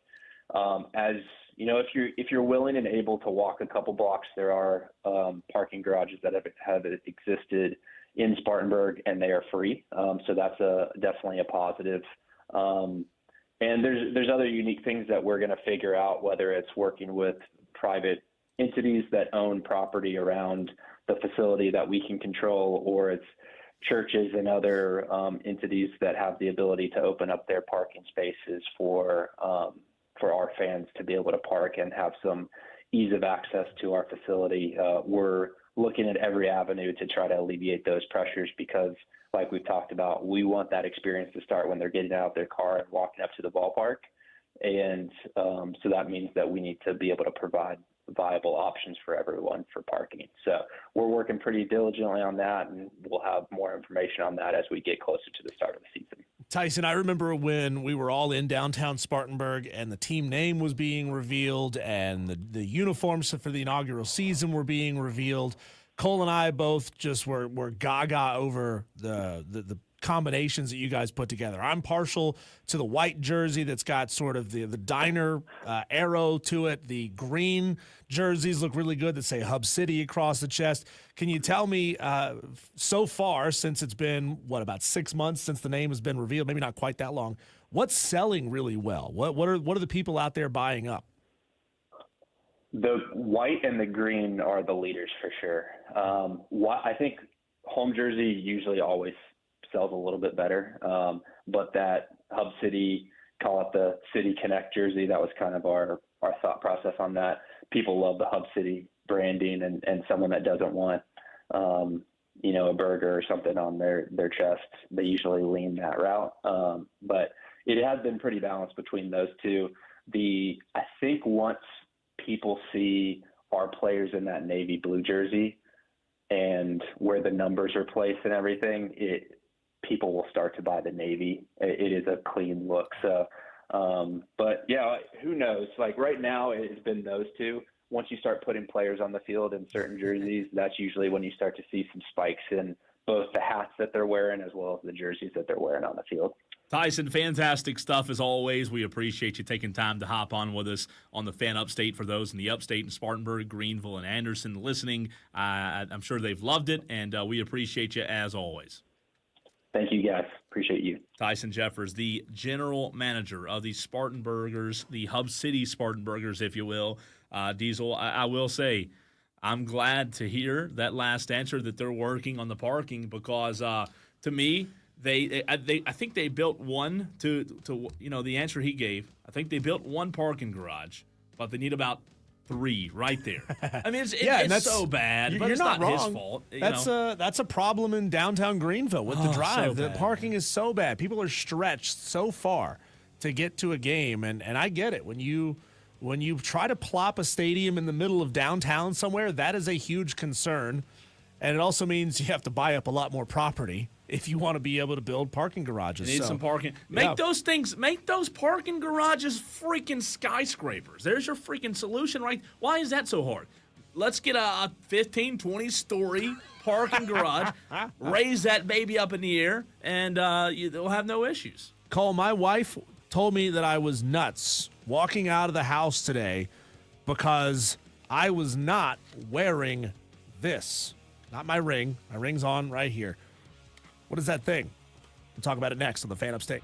As you know, if you're willing and able to walk a couple blocks, there are parking garages that have existed in Spartanburg, and they are free. So that's definitely a positive. And there's other unique things that we're going to figure out, whether it's working with private entities that own property around the facility that we can control, or it's churches and other entities that have the ability to open up their parking spaces for our fans to be able to park and have some ease of access to our facility. We're looking at every avenue to try to alleviate those pressures because, like we've talked about, we want that experience to start when they're getting out of their car and walking up to the ballpark. And so that means that we need to be able to provide viable options for everyone for parking. So we're working pretty diligently on that, and we'll have more information on that as we get closer to the start of the season. Tyson, I remember when we were all in downtown Spartanburg and the team name was being revealed and the uniforms for the inaugural season were being revealed. Cole and I both just were gaga over the combinations that you guys put together. I'm partial to the white jersey that's got sort of the diner arrow to it. The green jerseys look really good that say Hub City across the chest. Can you tell me, so far, since it's been, about 6 months since the name has been revealed, maybe not quite that long, what's selling really well? What are the people out there buying up? The white and the green are the leaders for sure. I think home jersey usually always sells a little bit better. But that Hub City, call it the City Connect jersey, that was kind of our thought process on that. People love the Hub City branding, and someone that doesn't want, a burger or something on their chest, they usually lean that route. But it has been pretty balanced between those two. I think once people see our players in that navy blue jersey and where the numbers are placed and everything, people will start to buy the navy. It is a clean look. So, but yeah, who knows? Like right now, it has been those two. Once you start putting players on the field in certain jerseys, that's usually when you start to see some spikes in both the hats that they're wearing as well as the jerseys that they're wearing on the field. Tyson, fantastic stuff as always. We appreciate you taking time to hop on with us on the Fan Upstate for those in the Upstate in Spartanburg, Greenville, and Anderson listening. I'm sure they've loved it, and we appreciate you as always. Thank you, guys. Appreciate you. Tyson Jeffers, the general manager of the Spartanburgers, the Hub City Spartanburgers, if you will. Diesel, I will say, I'm glad to hear that last answer that they're working on the parking because, to me, I think they built one to the answer he gave. I think they built one parking garage, but they need about 3 right there. I mean, it's so bad, but it's not his fault. That's a problem in downtown Greenville with the drive. The parking is so bad. People are stretched so far to get to a game, and I get it. When you try to plop a stadium in the middle of downtown somewhere, that is a huge concern, and it also means you have to buy up a lot more property if you want to be able to build parking garages. You need some parking. Make those parking garages freaking skyscrapers. There's your freaking solution, right? Why is that so hard? let's get a 15, 20-story parking garage, raise that baby up in the air, and you'll have no issues. Cole, my wife told me that I was nuts walking out of the house today because I was not wearing this. Not my ring. My ring's on right here. What is that thing? We'll talk about it next on the Fan Upstate.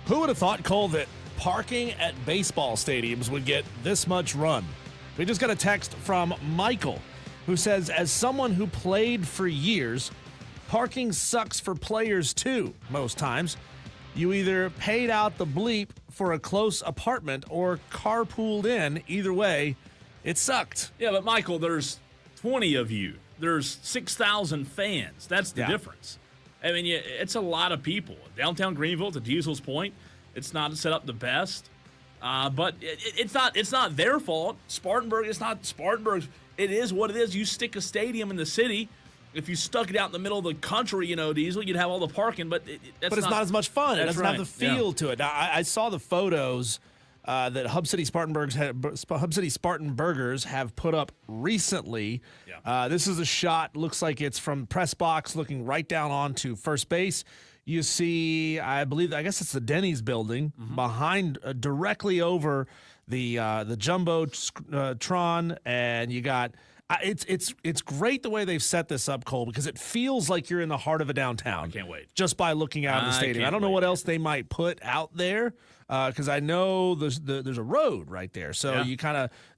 Who would have thought, Cole, that parking at baseball stadiums would get this much run? We just got a text from Michael, who says, as someone who played for years, parking sucks for players too, most times. You either paid out the bleep for a close apartment or carpooled in. Either way, it sucked. Yeah, but Michael, there's 20 of you. There's 6,000 fans. That's the difference. I mean, it's a lot of people. Downtown Greenville, to Diesel's point, it's not set up the best. But it's not their fault. It's not Spartanburgers. It is what it is. You stick a stadium in the city. If you stuck it out in the middle of the country, Diesel, you'd have all the parking. But it's not as much fun. It doesn't have right. the feel to it. Now, I saw the photos that Hub City Spartanburgers have put up recently. Yeah. This is a shot. Looks like it's from press box, looking right down onto first base. You see, I guess it's the Denny's building behind, directly over the Jumbotron, and you got. It's great the way they've set this up, Cole, because it feels like you're in the heart of a downtown. I can't wait. Just by looking out of the stadium. I don't know what else they might put out there, because I know there's a road right there. So you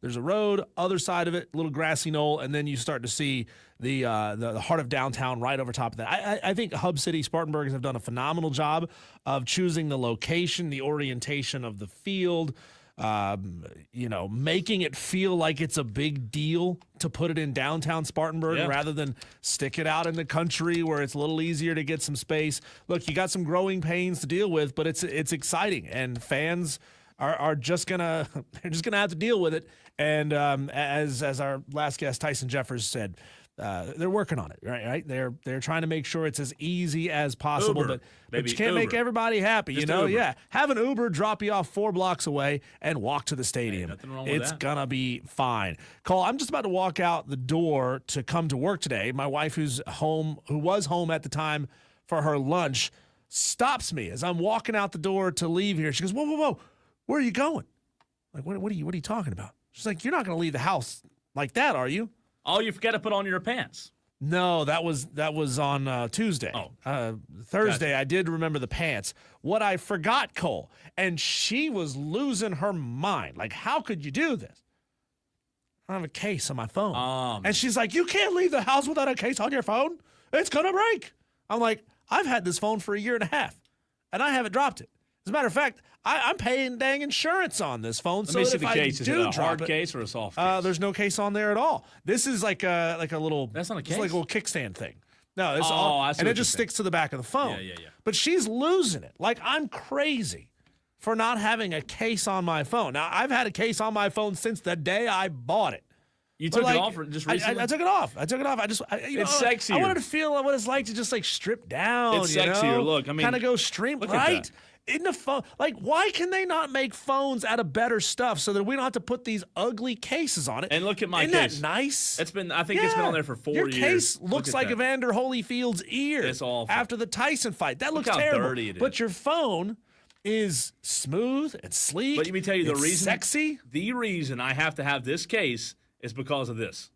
there's a road, other side of it, little grassy knoll, and then you start to see the heart of downtown right over top of that. I think Hub City Spartanburgers have done a phenomenal job of choosing the location, the orientation of the field. Making it feel like it's a big deal to put it in downtown Spartanburg rather than stick it out in the country where it's a little easier to get some space. Look, you got some growing pains to deal with, but it's exciting, and fans are just gonna have to deal with it. And as our last guest Tyson Jeffers said, they're working on it, right? They're trying to make sure it's as easy as possible, Uber, but you can't make everybody happy, Uber. Yeah, have an Uber drop you off 4 blocks away and walk to the stadium. Nothing wrong with it's that. gonna be fine. Cole, I'm just about to walk out the door to come to work today. My wife, who was home at the time for her lunch, stops me as I'm walking out the door to leave here. She goes, "Whoa, where are you going?" Like, what are you talking about? She's like, "You're not gonna leave the house like that, are you?" Oh, you forgot to put on your pants. No, that was on Tuesday. Thursday, I did remember the pants. What I forgot, Cole, and she was losing her mind. Like, how could you do this? I have a case on my phone. And she's like, "You can't leave the house without a case on your phone. It's going to break." I'm like, I've had this phone for 1.5 years, and I haven't dropped it. As a matter of fact, I'm paying dang insurance on this phone. Let me see if the case. I Is it do a drop hard it, case or a soft case? there's no case on there at all. This is like a little. That's not a case. It's like a little kickstand thing. No, it's I all, see and what it just you're saying. sticks to the back of the phone. Yeah. But she's losing it. Like, I'm crazy for not having a case on my phone. Now, I've had a case on my phone since the day I bought it. You took it off just recently? I took it off. It's sexier. I wanted to feel what it's like to just like strip down. It's sexier. Look, I mean, kind of go stream look at right. that. In the phone, like, why can they not make phones out of better stuff so that we don't have to put these ugly cases on it? And look at my Isn't case. that nice? I think it's been on there for 4 years. Your case Look looks at like that. Evander Holyfield's ear. It's awful. After the Tyson fight. That Look looks how terrible. dirty it is. But your phone is smooth and sleek. But let me tell you the it's reason. Sexy. The reason I have to have this case is because of this.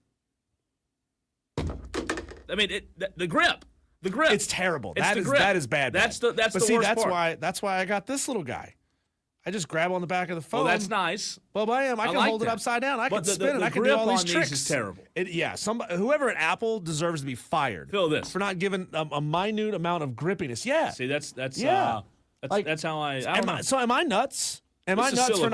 I mean, the grip. The grip. It's terrible. It's the grip. That is bad. That's the worst part. That's why I got this little guy. I just grab on the back of the phone. Well, that's nice. Well, I can like hold it that. upside down. I But can spin it. I can do grip all these on tricks. These is terrible. Whoever at Apple deserves to be fired. Feel this. For not giving a minute amount of grippiness. Yeah. See, that's Yeah. that's how I don't know. So am I nuts? Am This I is nuts silicone,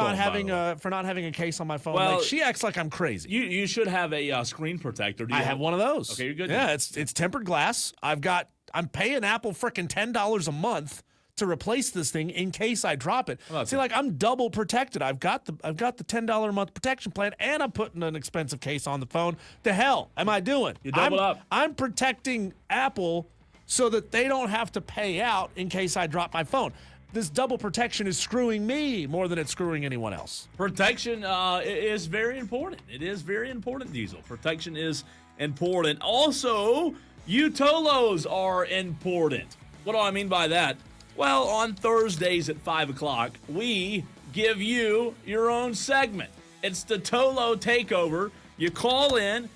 for not having a case on my phone? Well, like, she acts like I'm crazy. You should have a screen protector. Do you I have one of those. Okay, you're good. Yeah, it's tempered glass. I'm paying Apple frickin' $10 a month to replace this thing in case I drop it. See, like, I'm double protected. I've got the $10 a month protection plan, and I'm putting an expensive case on the phone. The hell am I doing? You double up. I'm protecting Apple so that they don't have to pay out in case I drop my phone. This double protection is screwing me more than it's screwing anyone else. Protection is very important. It is very important, Diesel. Protection is important. Also, UTOLOs are important. What do I mean by that? Well, on Thursdays at 5 o'clock, we give you your own segment. It's the Tolo Takeover. You call in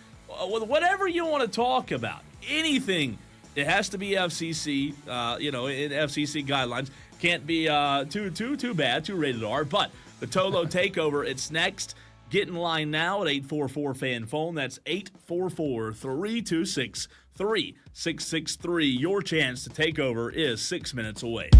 with whatever you want to talk about. Anything It has to be FCC, in FCC guidelines. Can't be too bad, too rated R. But the Tolo Takeover, it's next. Get in line now at 844-FAN-PHONE. That's 844-326-3663. Your chance to take over is 6 minutes away.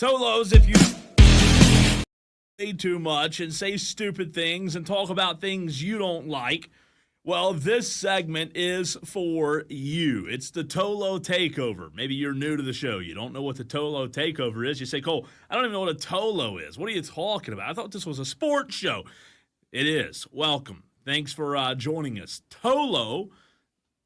Tolos, if you say too much and say stupid things and talk about things you don't like, well, this segment is for you. It's the Tolo Takeover. Maybe you're new to the show. You don't know what the Tolo Takeover is. You say, Cole, I don't even know what a Tolo is. What are you talking about? I thought this was a sports show. It is. Welcome. Thanks for joining us. Tolo,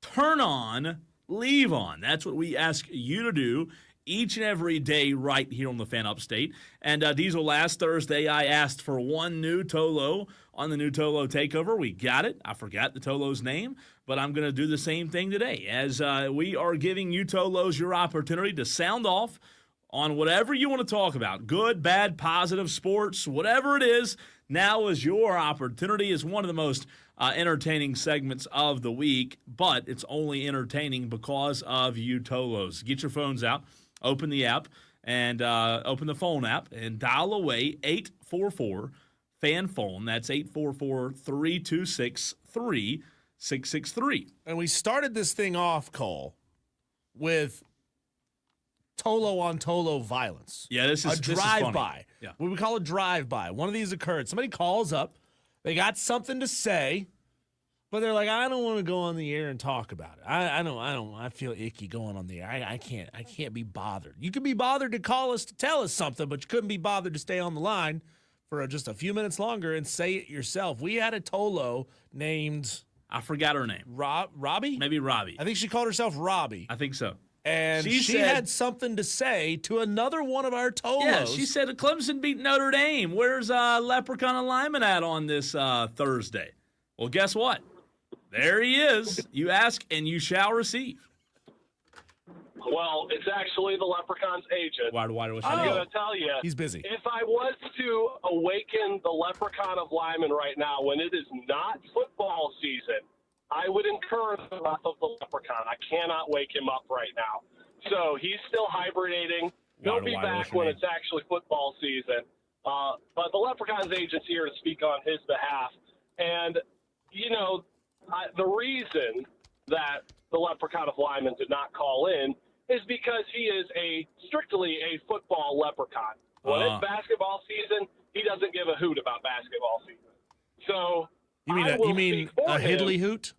turn on, leave on. That's what we ask you to do each and every day right here on the Fan Upstate. And Diesel, last Thursday, I asked for one new Tolo on the new Tolo Takeover. We got it. I forgot the Tolo's name, but I'm going to do the same thing today as we are giving you Tolos your opportunity to sound off on whatever you want to talk about. Good, bad, positive, sports, whatever it is. Now is your opportunity. It's one of the most entertaining segments of the week, but it's only entertaining because of you Tolos. Get your phones out. Open the app and open the phone app and dial away 844-FAN-PHONE. That's 844-326-3663. And we started this thing off, Cole, with Tolo on Tolo violence. Yeah, this is drive-by. Yeah. What we call a drive-by. One of these occurred. Somebody calls up. They got something to say, but they're like, I don't want to go on the air and talk about it. I feel icky going on the air. I can't be bothered. You can be bothered to call us to tell us something, but you couldn't be bothered to stay on the line for just a few minutes longer and say it yourself. We had a Tolo named, I forgot her name. Robbie? Maybe Robbie. I think she called herself Robbie. I think so. And she had something to say to another one of our Tolos. Yeah, she said Clemson beat Notre Dame. Where's Leprechaun and Lyman at on this Thursday? Well, guess what? There he is. You ask and you shall receive. Well, it's actually the Leprechaun's agent. Why I'm going to tell you. He's busy. If I was to awaken the Leprechaun of Lyman right now when it is not football season, I would incur the wrath of the Leprechaun. I cannot wake him up right now. So he's still hibernating. He'll be back when it's actually football season. But the Leprechaun's agent's here to speak on his behalf. And, you know, the reason that the Leprechaun of Lyman did not call in is because he is strictly a football leprechaun. When it's basketball season, he doesn't give a hoot about basketball season. So you mean a hiddly hoot?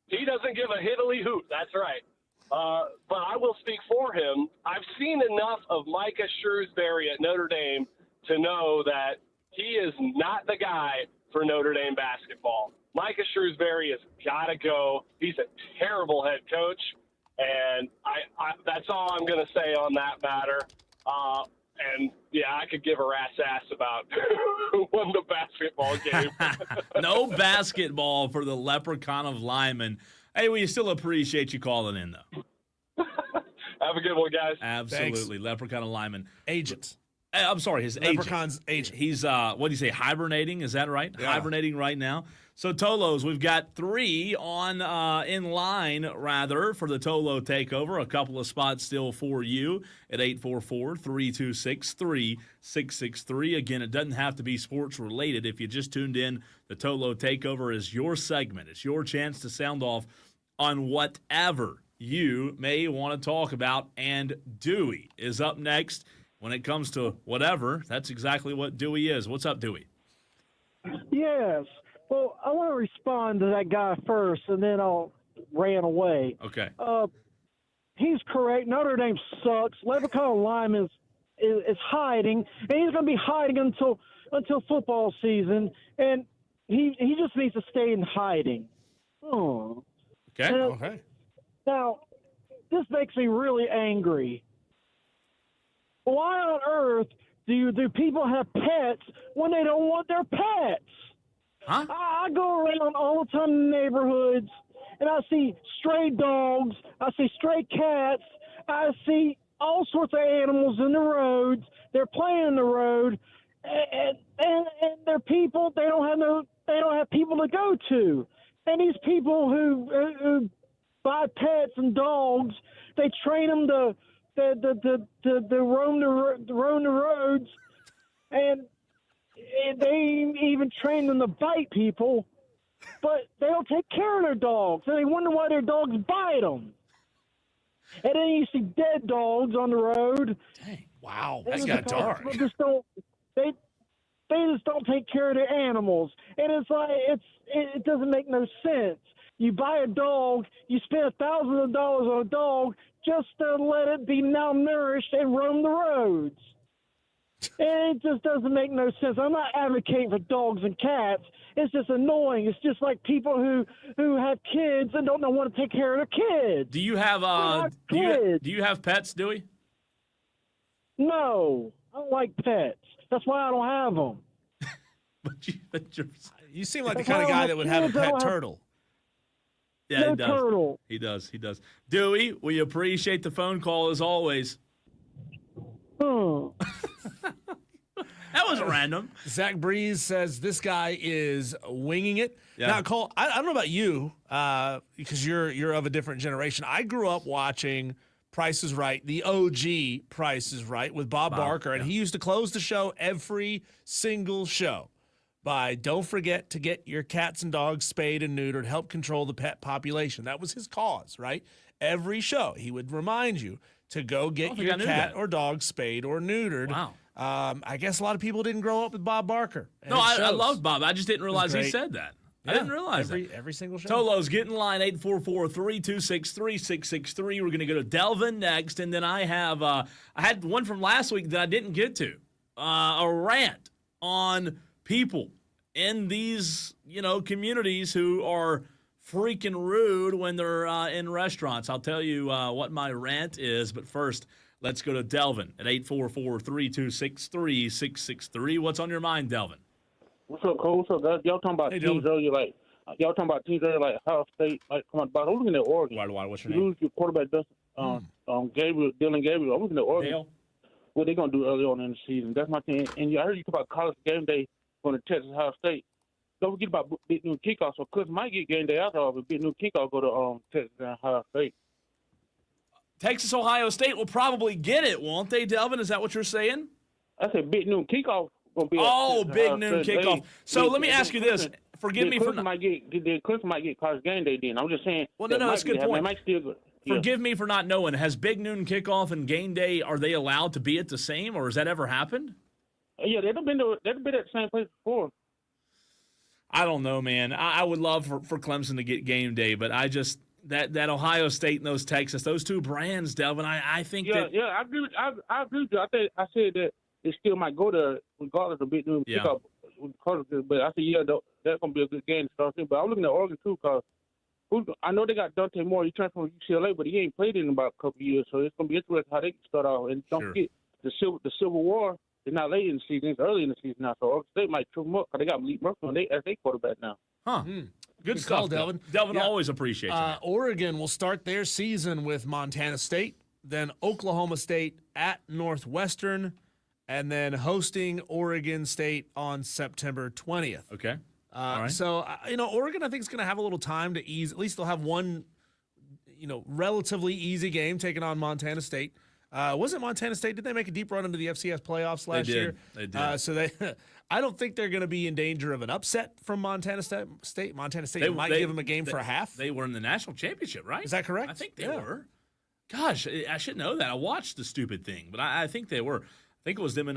He doesn't give a hiddly hoot. That's right. But I will speak for him. I've seen enough of Micah Shrewsbury at Notre Dame to know that he is not the guy for Notre Dame basketball. Micah Shrewsbury has got to go. He's a terrible head coach, and I that's all I'm going to say on that matter. And, yeah, I could give a rat's ass about who won the basketball game. No basketball for the Leprechaun of Lyman. Hey, we still appreciate you calling in, though. Have a good one, guys. Absolutely. Thanks. Leprechaun of Lyman. Agent. I'm sorry, his Leprechaun's agent. He's, what do you say, hibernating? Is that right? Yeah. Hibernating right now. So, Tolos, we've got three on in line, rather, for the Tolo Takeover. A couple of spots still for you at 844-326-3663. Again, it doesn't have to be sports-related. If you just tuned in, the Tolo Takeover is your segment. It's your chance to sound off on whatever you may want to talk about. And Dewey is up next. When it comes to whatever, that's exactly what Dewey is. What's up, Dewey? Yes. Well, I want to respond to that guy first, and then I'll ran away. Okay. He's correct. Notre Dame sucks. Leprechaun Lyman is hiding, and he's going to be hiding until football season, and he just needs to stay in hiding. Oh. Okay. Okay. Now, this makes me really angry. Why on earth do people have pets when they don't want their pets? Huh? I go around all the time in neighborhoods, and I see stray dogs, I see stray cats, I see all sorts of animals in the roads. They're playing in the road, and they're people. They don't have people to go to. And these people who buy pets and dogs, they train them to roam the roads, and they even train them to bite people, but they don't take care of their dogs, and they wonder why their dogs bite them. And then you see dead dogs on the road. Dang. Wow, And that the got dark. people just don't. They just don't take care of their animals, and it's like it doesn't make no sense. You buy a dog, you spend thousands of dollars on a dog just to let it be malnourished and roam the roads. And it just doesn't make no sense. I'm not advocating for dogs and cats. It's just annoying. It's just like people who have kids and don't know want to take care of their kids. Do you have kids. do you have pets, Dewey? No, I don't like pets. That's why I don't have them. You seem like the kind of guy that would have a pet turtle. Yeah, he No turtle. He does. Dewey, we appreciate the phone call as always. That was random. Zach Breeze says this guy is winging it. Yeah. Now, Cole, I don't know about you because you're of a different generation. I grew up watching Price is Right, the OG Price is Right with Bob Barker, and he used to close the show every single show by don't forget to get your cats and dogs spayed and neutered, help control the pet population. That was his cause, right? Every show, he would remind you to go get your cat or dog spayed or neutered. Wow. I guess a lot of people didn't grow up with Bob Barker. No, I loved Bob. I just didn't realize he said that. Yeah, I didn't realize every single show. Tolo's, get in line, 844-326-3663. We're going to go to Delvin next, and then I had one from last week that I didn't get to, a rant on people in these, communities who are freaking rude when they're in restaurants. I'll tell you what my rant is, but first, let's go to Delvin at 844-326-3663. What's on your mind, Delvin? What's up, Cole? What's up, guys? Y'all talking about teams earlier, like Ohio State, like come on, but I'm looking at Oregon. What's your name? You lose your quarterback, Dylan Gabriel. I'm looking at Oregon. Dale? What they gonna do early on in the season? That's my thing. And I heard you talk about college game day going to Texas Ohio State. Don't forget about big noon kickoff. So Cliff might get game day out of it. Big noon kickoff go to Texas Ohio State. Texas Ohio State will probably get it, won't they, Delvin? Is that what you're saying? I said big noon kickoff. Big noon kickoff. So let me ask you this. Forgive me for Clemson might get college game day. Then I'm just saying. Well, no, that's a good point. Might still, Forgive me for not knowing. Has big noon kickoff and game day, are they allowed to be at the same, or has that ever happened? Yeah, they've been at the same place before. I don't know, man. I would love for Clemson to get game day, but I just that Ohio State and those Texas, those two brands, Delvin. I think that. Yeah, I agree with you. I said that it still might go there regardless of big noon kickoff. But I said, that's gonna be a good game to start with. But I'm looking at Oregon too, because I know they got Dante Moore. He turned from UCLA, but he ain't played in about a couple of years, so it's gonna be interesting how they can start out. And don't forget the Civil War. It's not late in the season; it's early in the season now. So Oregon State might trip them up because they got Malik Murphy as their quarterback now. Huh. Good stuff, call, Delvin. Delvin, always appreciate you. Oregon will start their season with Montana State, then Oklahoma State at Northwestern, and then hosting Oregon State on September 20th. Okay. All right. So, Oregon, I think, is going to have a little time to ease. At least they'll have one, relatively easy game taking on Montana State. Wasn't Montana State? Did they make a deep run into the FCS playoffs last year? They did. So I don't think they're going to be in danger of an upset from Montana State. Montana State might give them a game for a half. They were in the national championship, right? Is that correct? I think they were. Gosh, I should know that. I watched the stupid thing, but I think they were. I think it was them in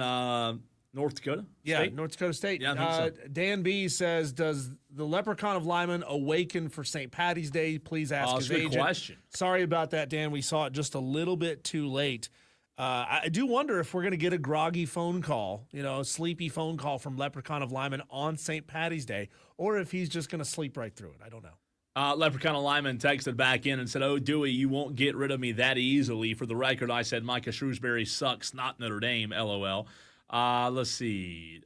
North Dakota State? North Dakota State. Yeah, I think so. Dan B says, does the Leprechaun of Lyman awaken for St. Patty's Day? Please ask his agent. Good question. Sorry about that, Dan. We saw it just a little bit too late. I do wonder if we're going to get a groggy phone call, a sleepy phone call from Leprechaun of Lyman on St. Patty's Day, or if he's just going to sleep right through it. I don't know. Leprechaun of Lyman texted back in and said, "Oh, Dewey, you won't get rid of me that easily. For the record, I said Micah Shrewsbury sucks, not Notre Dame, LOL. Let's see.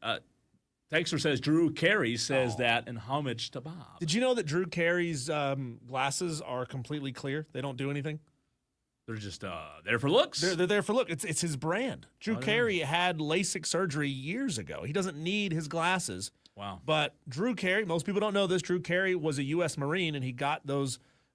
Texter says Drew Carey says that in homage to Bob. Did you know that Drew Carey's glasses are completely clear? They don't do anything. They're just there for looks. They're there for look. It's his brand. Drew Carey had LASIK surgery years ago. He doesn't need his glasses. Wow. But Drew Carey, most people don't know this. Drew Carey was a U.S. Marine, and he got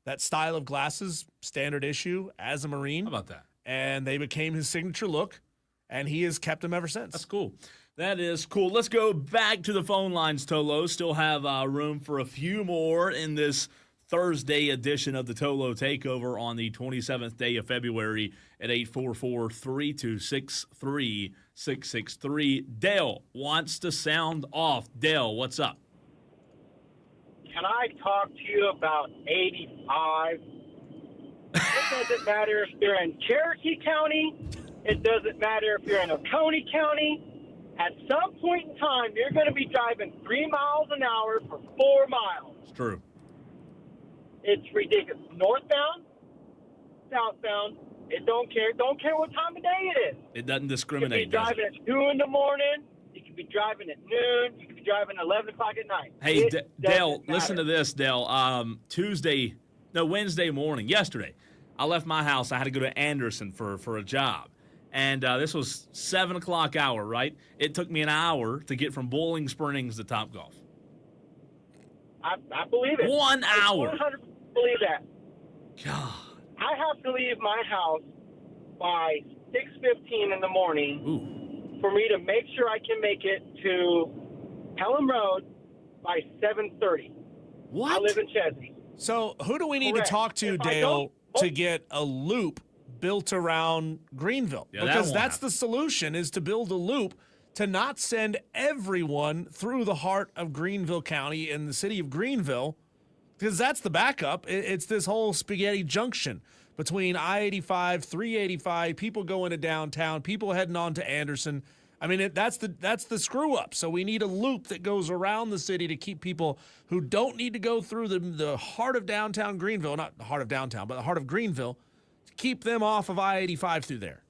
that style of glasses, standard issue, as a Marine. How about that? And they became his signature look, and he has kept them ever since. That's cool. That is cool. Let's go back to the phone lines, Tolo. Still have room for a few more in this Thursday edition of the Tolo Takeover on the 27th day of February at 844-326-3663. Dale wants to sound off. Dale, what's up? Can I talk to you about 85? It doesn't matter if you're in Cherokee County. It doesn't matter if you're in Oconee County. At some point in time, you're going to be driving 3 miles an hour for 4 miles. It's true. It's ridiculous. Northbound, southbound, it don't care. Don't care what time of day it is. It doesn't You discriminate. could be driving at 2 in the morning. You could be driving at noon. You could be driving at 11 o'clock at night. Hey, It Dale, doesn't listen to matter. this, Dale. Wednesday morning, yesterday, I left my house. I had to go to Anderson for a job. And this was 7 o'clock hour, right? It took me an hour to get from Bowling Springs to Topgolf. I believe it. 1 hour. 100% believe that. God. I have to leave my house by 6:15 in the morning Ooh. for me to make sure I can make it to Pelham Road by 7:30. What? I live in Chesney. So who do we need Correct. to talk to, If I Dale, don't- to get a loop built around Greenville? Yeah, that because won't that's happen. the solution, is to build a loop to not send everyone through the heart of Greenville County and the city of Greenville, because that's the backup. It's this whole spaghetti junction between I-85, 385, people going to downtown, people heading on to Anderson. I mean, that's the screw up. So we need a loop that goes around the city to keep people who don't need to go through the heart of downtown Greenville, not the heart of downtown, but the heart of Greenville, to keep them off of I-85 through there.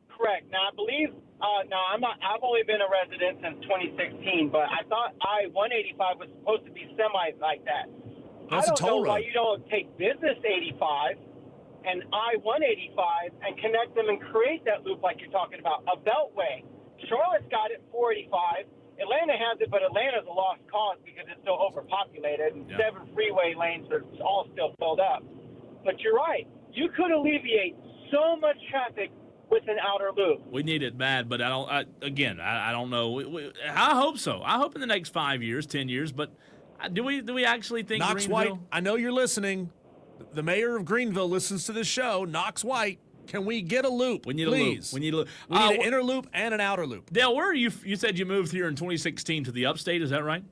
Correct. Now, I believe, I've only been a resident since 2016, but I thought I-185 was supposed to be semi like that. That's a I don't toll know why road. you don't take Business 85 and I-185 and connect them and create that loop like you're talking about, a beltway. Charlotte's got it, 485. Atlanta has it, but Atlanta's a lost cause because it's so overpopulated, and Yeah. 7 freeway lanes are all still filled up. But you're right. You could alleviate so much traffic with an outer loop. We need it bad, but I don't know. I hope so. I hope in the next 5 years, 10 years, but do we actually think Knox Greenville? White, I know you're listening. The mayor of Greenville listens to this show. Knox White, can we get a loop? We need please? a loop. We need a loop. We need an inner loop and an outer loop. Dale, where are you? You said you moved here in 2016 to the upstate. Is that right?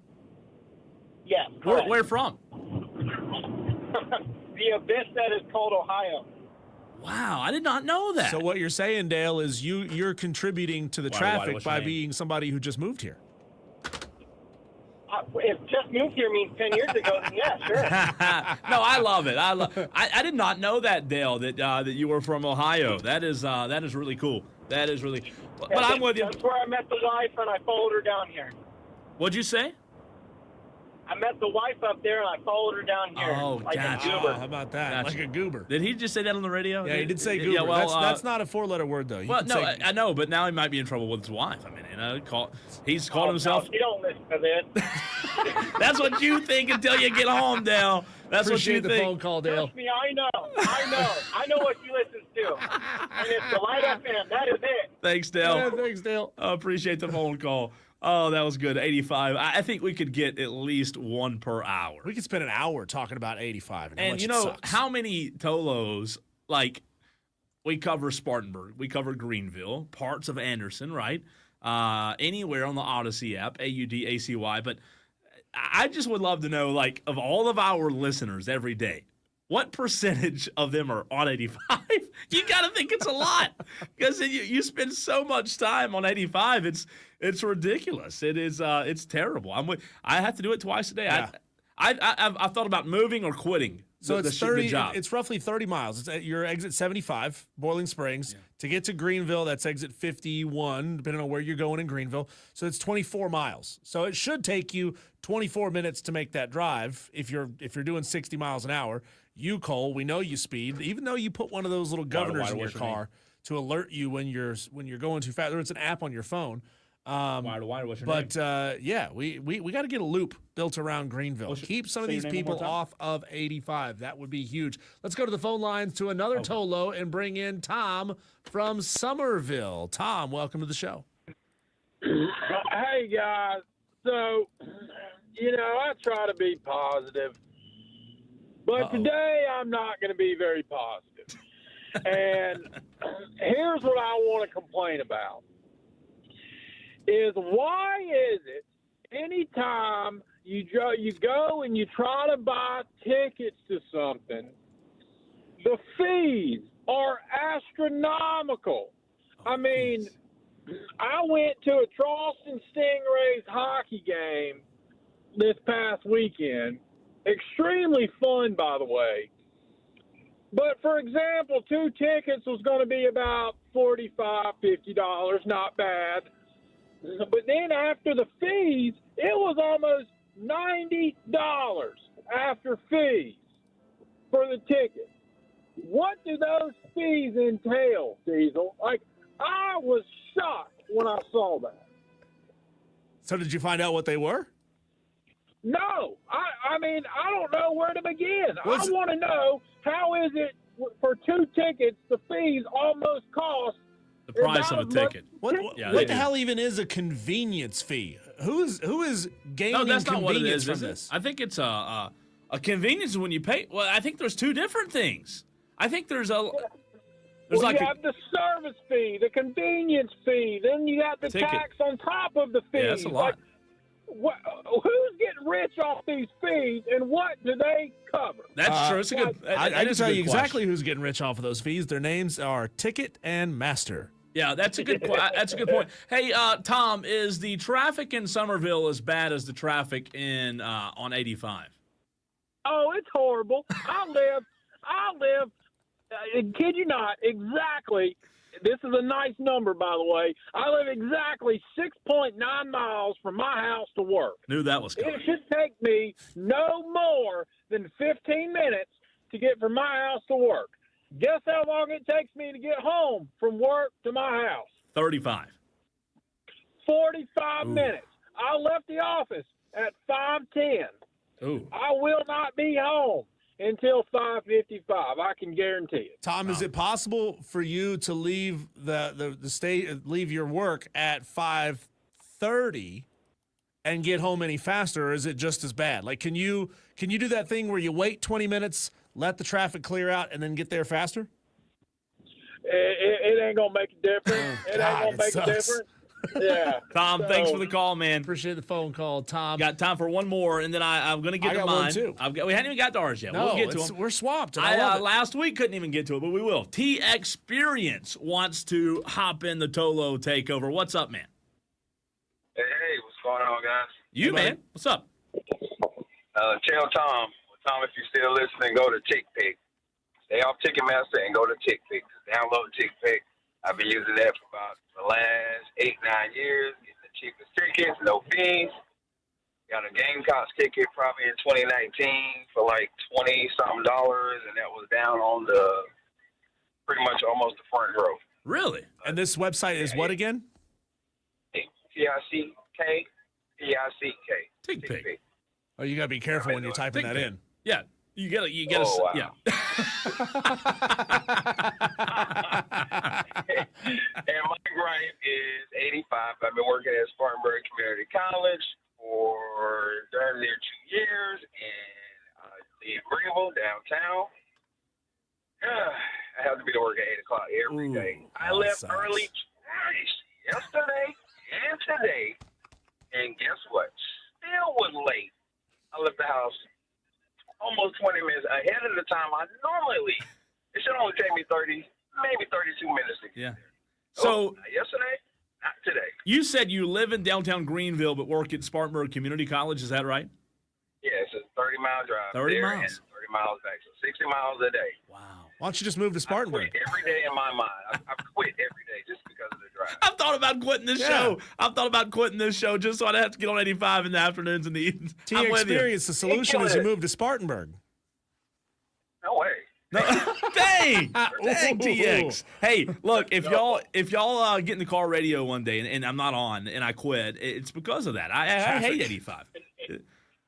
Yes, Where, correct. where from? The abyss that is called Ohio. Wow, I did not know that. So what you're saying, Dale, is you're contributing to the Why, traffic what's your by name? being somebody who just moved here. If just moved here means 10 years ago, then yeah, sure. No, I love it. I did not know that, Dale, that you were from Ohio. That is really cool. That is really. But I'm with you. That's where I met the wife, and I followed her down here. What'd you say? I met the wife up there, and I followed her down here. Oh, like a gotcha. goober. How about that? Gotcha. Like a goober. Did he just say that on the radio? Yeah, he did say goober. Yeah, well, that's not a 4-letter word, though. You Well, can no, say- I know, but now he might be in trouble with his wife. I mean, he's called himself. No, she don't listen to this. That's what you think until you get home, Dale. That's Appreciate what the you think. phone call, Dale. Trust me, I know what she listens to. And it's the Light FM. That is it. Thanks, Dale. Yeah, thanks, Dale. I appreciate the phone call. Oh, that was good. 85. I think we could get at least one per hour. We could spend an hour talking about 85 and how And much you it know sucks. how many Tolos, like we cover Spartanburg, we cover Greenville, parts of Anderson, right? Anywhere on the Odyssey app, AUDACY. But I just would love to know, like, of all of our listeners every day, what percentage of them are on 85? You got to think it's a lot because you spend so much time on 85. It's ridiculous. It's terrible. I have to do it twice a day. Yeah. I've thought about moving or quitting. So the it's the 30. job. It's roughly 30 miles. It's at your exit 75, Boiling Springs. To get to Greenville, that's exit 51, depending on where you're going in Greenville. So it's 24 miles. So it should take you 24 minutes to make that drive if you're doing 60 miles an hour. You, Cole, we know you speed. Even though you put one of those little governors in your what's your name? car to alert you when you're going too fast, or it's an app on your phone. Wider, what's your name? But yeah, we got to get a loop built around Greenville. Keep some of say your these name one people more time? off of 85. That would be huge. Let's go to the phone lines to another Tolo and bring in Tom from Somerville. Tom, welcome to the show. Hey, guys. So, I try to be positive. But today I'm not going to be very positive. And here's what I want to complain about. Is why is it anytime you go and you try to buy tickets to something, the fees are astronomical. I mean, I went to a Charleston Stingrays hockey game this past weekend. Extremely fun, by the way. But, for example, 2 tickets was going to be about $45, $50, not bad. But then after the fees, it was almost $90 after fees for the ticket. What do those fees entail, Diesel? Like, I was shocked when I saw that. So did you find out what they were? No. I mean, I don't know where to begin. I want to know, how is it for 2 tickets, the fees almost cost the price of a ticket. What the hell even is a convenience fee? Who is gaining that's not what it convenience is, from is it? this? I think it's a convenience when you pay. Well, I think there's 2 different things. I think there's you have the service fee, the convenience fee, then you got the ticket. tax on top of the fee. Yeah, that's a lot. Who's getting rich off these fees, and what do they cover? That's true. It's a good. I can tell you exactly question. who's getting rich off of those fees. Their names are Ticket and Master. Yeah, that's a good. That's a good point. Hey, Tom, is the traffic in Somerville as bad as the traffic in on 85? Oh, it's horrible. I live. Kid you not, exactly. This is a nice number, by the way. I live exactly 6.9 miles from my house to work. Knew that was coming. It should take me no more than 15 minutes to get from my house to work. Guess how long it takes me to get home from work to my house? 35. 45 minutes. I left the office at 5:10. Ooh. I will not be home until 5:55. I can guarantee it. Tom, is it possible for you to leave leave your work at 5:30 and get home any faster, or is it just as bad? Like, can you do that thing where you wait 20 minutes, let the traffic clear out, and then get there faster? It ain't gonna make a difference. It ain't gonna make a difference. Yeah. Tom, thanks for the call, man. Appreciate the phone call, Tom. Got time for one more, and then I'm going to get I to got mine. one, too. We hadn't even got to ours yet. No, we'll get to them. we're swamped. And I I love it. last week couldn't even get to it, but we will. T-Experience wants to hop in the Tolo takeover. What's up, man? Hey, what's going on, guys? You, man. What's up? Tell Tom, if you're still listening, go to TickPick. Stay off Ticketmaster and go to TickPick. Download TickPick. I've been using that for about the last 8-9 years. Getting the cheapest tickets, no fees. Got a Gamecocks ticket probably in 2019 for like $20-something, and that was down on the pretty much almost the front row. Really? And this website is what again? P-I-C-K. TickPick. Oh, you got to be careful when you're typing that in. Yeah. You gotta, Oh, wow. yeah. And my gripe is 85. I've been working at Spartanburgers Community College for darn near 2 years in Greenville, downtown. I have to be to work at 8 o'clock every day. I left early twice, yesterday and today, and guess what? Still was late. I left the house almost 20 minutes ahead of the time I normally leave. It should only take me 30, maybe 32 minutes to get there. So yesterday, not today. You said you live in downtown Greenville but work at Spartanburg Community College. Is that right? Yeah, it's a 30-mile drive. 30 there miles. And 30 miles back. So 60 miles a day. Wow. Why don't you just move to Spartanburg? I quit every day in my mind. I've quit every day just because of the drive. I've thought about quitting this show. I've thought about quitting this show just so I don't have to get on 85 in the afternoons and the evenings. T-Experience, the solution is you move to Spartanburg. No way. No, dang, TX. Hey, look, if y'all get in the car radio one day and I'm not on and I quit, it's because of that. I hate 85.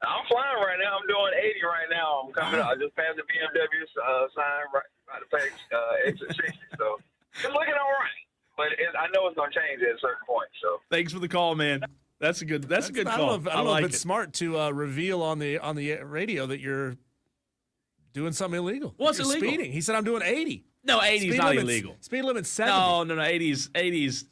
I'm flying right now. I'm doing 80 right now. I'm coming up. I just passed the BMW sign right by the page, exit 60. So it's looking all right. But I know it's going to change at a certain point. So thanks for the call, man. That's a good call. I don't know if it's smart to reveal on the radio that you're doing something illegal. What's You're illegal? Speeding. He said, I'm doing 80. No, 80 is not limit's, illegal. Speed limit's 70. No, 80 is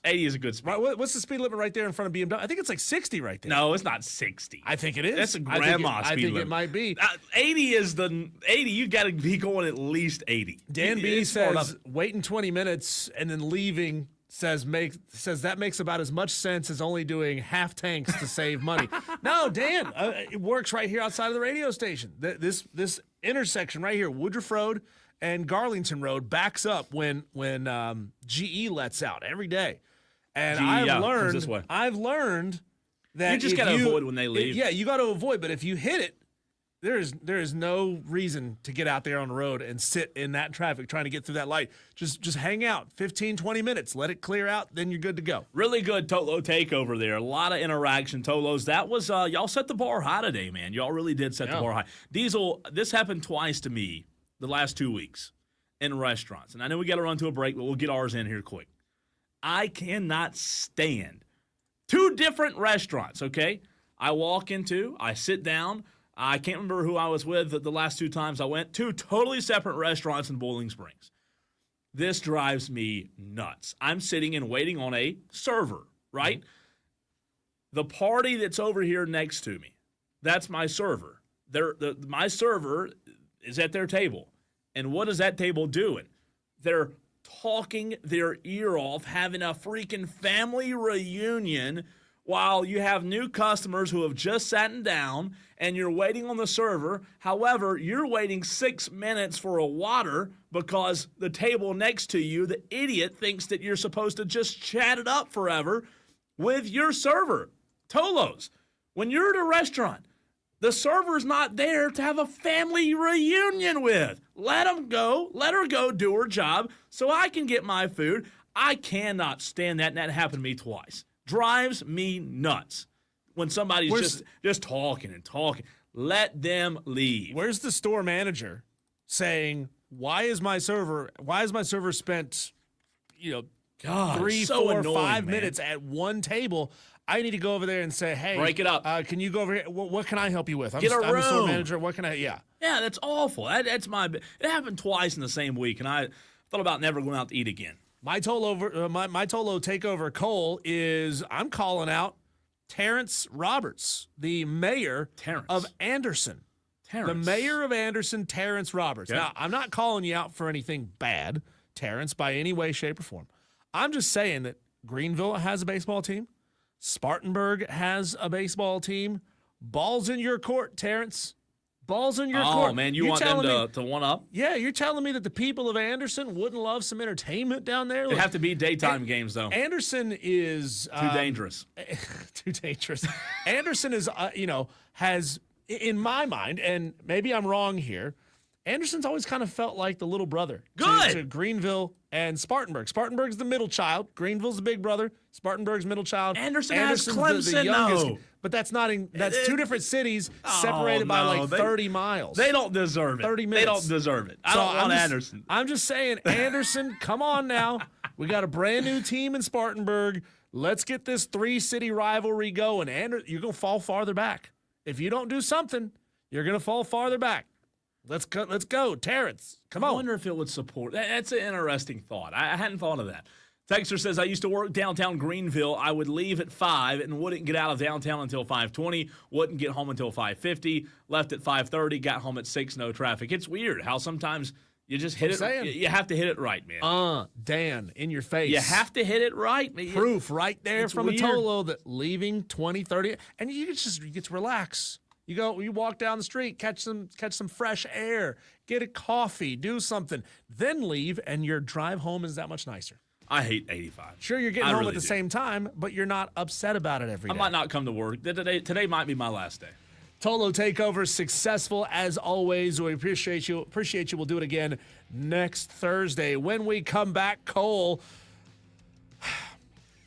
a good speed. Right, what's the speed limit right there in front of BMW? I think it's like 60 right there. No, it's not 60. I think it is. That's a grandma speed I think limit. it might be. 80 is the 80. You got to be going at least 80. Dan B It's smart says enough. waiting 20 minutes and then leaving says that makes about as much sense as only doing half tanks to save money. No, Dan, it works right here outside of the radio station. This intersection right here, Woodruff Road and Garlington Road, backs up when GE lets out every day. And GE, comes this way. I've learned that You just got to avoid when they leave. Yeah, you got to avoid. But if you hit it, there is no reason to get out there on the road and sit in that traffic trying to get through that light. Just hang out 15, 20 minutes. Let it clear out. Then you're good to go. Really good Tolo takeover there. A lot of interaction, Tolos. That was, y'all set the bar high today, man. Y'all really did set the bar high. Diesel, this happened twice to me the last 2 weeks in restaurants. And I know we got to run to a break, but we'll get ours in here quick. I cannot stand 2 different restaurants, okay? I sit down. I can't remember who I was with the last 2 times I went. 2 totally separate restaurants in Boiling Springs. This drives me nuts. I'm sitting and waiting on a server, right? Mm-hmm. The party that's over here next to me, that's my server. My server is at their table. And what is that table doing? They're talking their ear off, having a freaking family reunion while you have new customers who have just sat down and you're waiting on the server. However, you're waiting 6 minutes for a water because the table next to you, the idiot, thinks that you're supposed to just chat it up forever with your server. Tolos, when you're at a restaurant, the server's not there to have a family reunion with. Let her go do her job so I can get my food. I cannot stand that, and that happened to me twice. Drives me nuts when somebody's just talking and talking. Let them leave. Where's the store manager saying, why is my server spent, God, 3, so 4, annoying, 5 man. minutes at one table? I need to go over there and say, hey, break it up. Can you go over here? What can I help you with? I'm Get a I'm the store room. manager. What can I? Yeah. Yeah, that's awful. It happened twice in the same week, and I thought about never going out to eat again. My Tolo takeover, Cole, is I'm calling out Terrence Roberts, the mayor of Anderson. The mayor of Anderson, Terrence Roberts. Okay. Now, I'm not calling you out for anything bad, Terrence, by any way, shape, or form. I'm just saying that Greenville has a baseball team. Spartanburg has a baseball team. Ball's in your court, Terrence. Ball's in your court. Oh, man, you want them to one up? Yeah, you're telling me that the people of Anderson wouldn't love some entertainment down there? They have to be daytime games, though. Anderson is too dangerous. Too dangerous. Anderson is, has, in my mind, and maybe I'm wrong here, Anderson's always kind of felt like the little brother to Greenville and Spartanburg. Spartanburg's the middle child. Greenville's the big brother. Spartanburg's middle child. Anderson's has the Clemson, youngest. though. But that's not that's 2 different cities separated by 30 miles. They don't deserve it. 30 minutes. They don't deserve it. I don't want Anderson. I'm just saying, Anderson, come on now. We got a brand new team in Spartanburg. Let's get this 3-city rivalry going. You're going to fall farther back. If you don't do something, you're going to fall farther back. Let's go, Terrence. Come on. I wonder if it would support. That's an interesting thought. I hadn't thought of that. Texter says, I used to work downtown Greenville. I would leave at 5 and wouldn't get out of downtown until 5:20. Wouldn't get home until 5:50. Left at 5:30. Got home at 6. No traffic. It's weird how sometimes you just hit it. You have to hit it right, man. Dan, in your face. You have to hit it right, man. Proof right there from weird. a Tolo that leaving 20, 30, and you get to relax. You walk down the street, catch some fresh air, get a coffee, do something, then leave, and your drive home is that much nicer. I hate 85. Sure, you're getting home at the same time, but you're not upset about it every day. I might not come to work. Today might be my last day. Tolo takeover successful as always. We appreciate you. We'll do it again next Thursday. When we come back, Cole,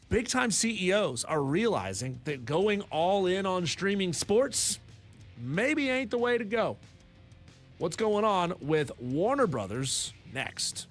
big time CEOs are realizing that going all in on streaming sports maybe ain't the way to go. What's going on with Warner Brothers next?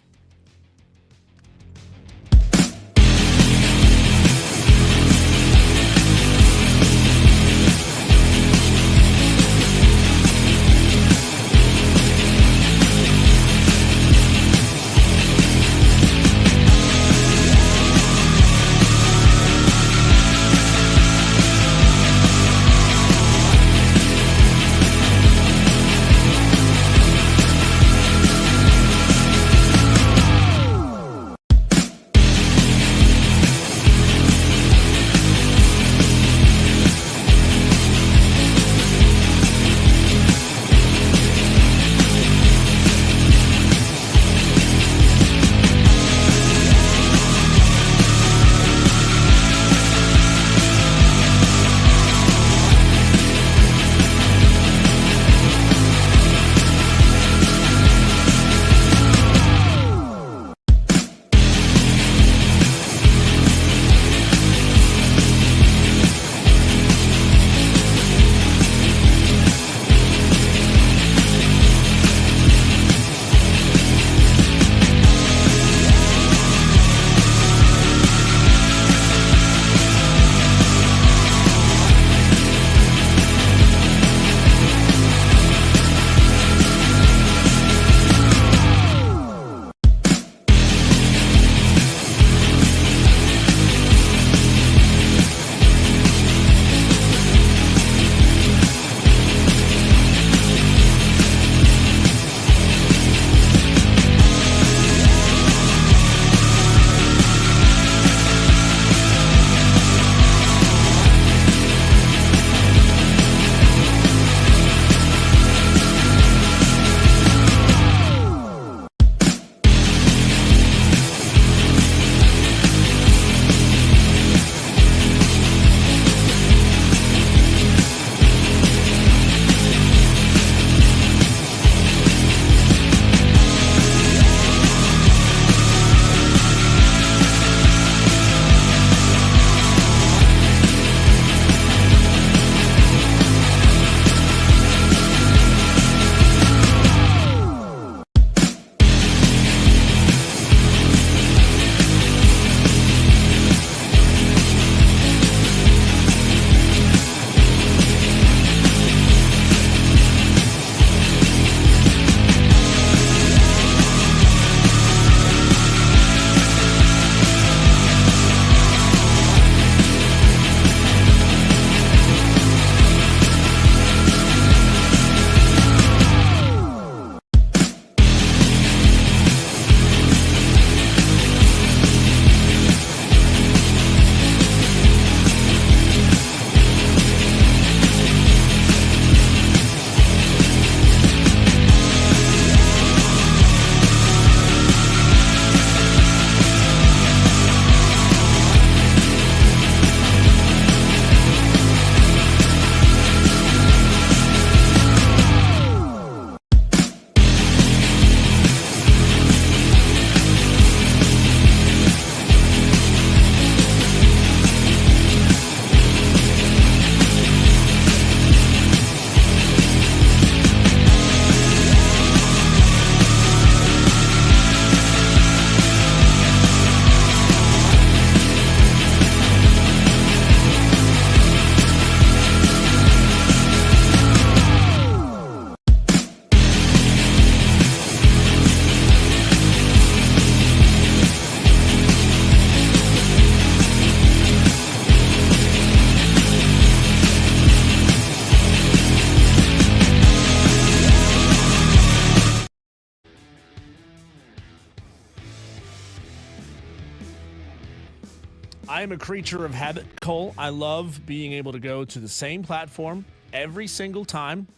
I'm a creature of habit, Cole. I love being able to go to the same platform every single time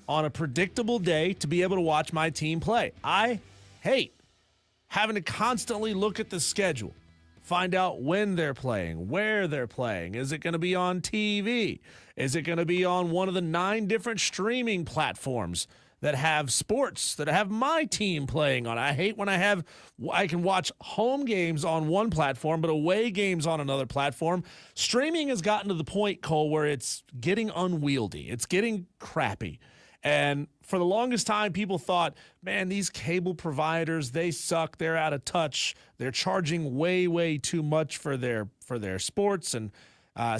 on a predictable day to be able to watch my team play. I hate having to constantly look at the schedule, find out when they're playing, where they're playing. Is it going to be on TV? Is it going to be on one of the 9 different streaming platforms that have sports, that have my team playing on? I hate when I can watch home games on one platform, but away games on another platform. Streaming has gotten to the point, Cole, where it's getting unwieldy. It's getting crappy. And for the longest time, people thought, man, these cable providers, they suck. They're out of touch. They're charging way, way too much for their sports. And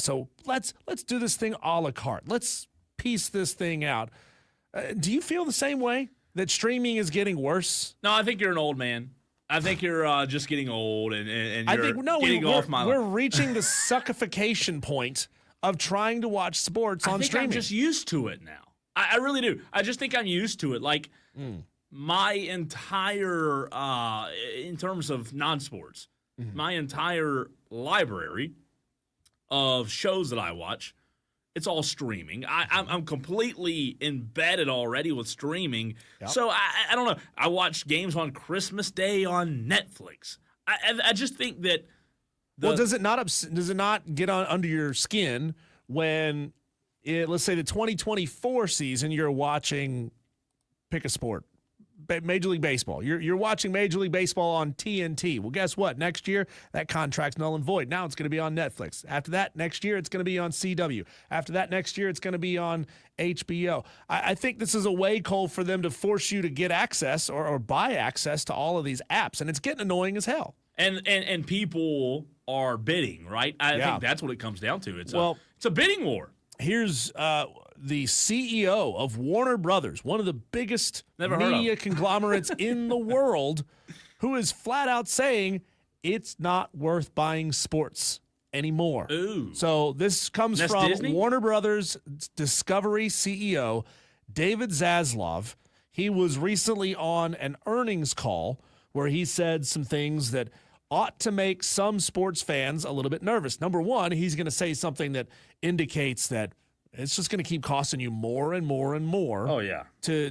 so let's do this thing a la carte. Let's piece this thing out. Do you feel the same way, that streaming is getting worse? No, I think you're an old man. I think you're just getting old and you're getting off my we're life. reaching the suckification point of trying to watch sports on streaming. I'm just used to it now. I really do. I just think I'm used to it. Like my entire, in terms of non-sports, my entire library of shows that I watch, it's all streaming. I'm completely embedded already with streaming. Yep. So I don't know. I watch games on Christmas Day on Netflix. I just think that. Does it not get under your skin when? Let's say the 2024 season, you're watching, pick a sport, Major League Baseball. You're watching Major League Baseball on TNT. Well, guess what? Next year, that contract's null and void. Now it's going to be on Netflix. After that, next year, it's going to be on CW. After that, next year, it's going to be on HBO. I think this is a way, Cole, for them to force you to get access or buy access to all of these apps, and it's getting annoying as hell. And people are bidding, right? I think that's what it comes down to. It's a bidding war. Here's the CEO of Warner Brothers, one of the biggest media conglomerates in the world, who is flat out saying it's not worth buying sports anymore. Ooh. So this comes from Disney? Warner Brothers Discovery CEO David Zaslav. He was recently on an earnings call where he said some things that ought to make some sports fans a little bit nervous. Number one, he's going to say something that indicates that it's just going to keep costing you more and more and more. Oh, yeah. To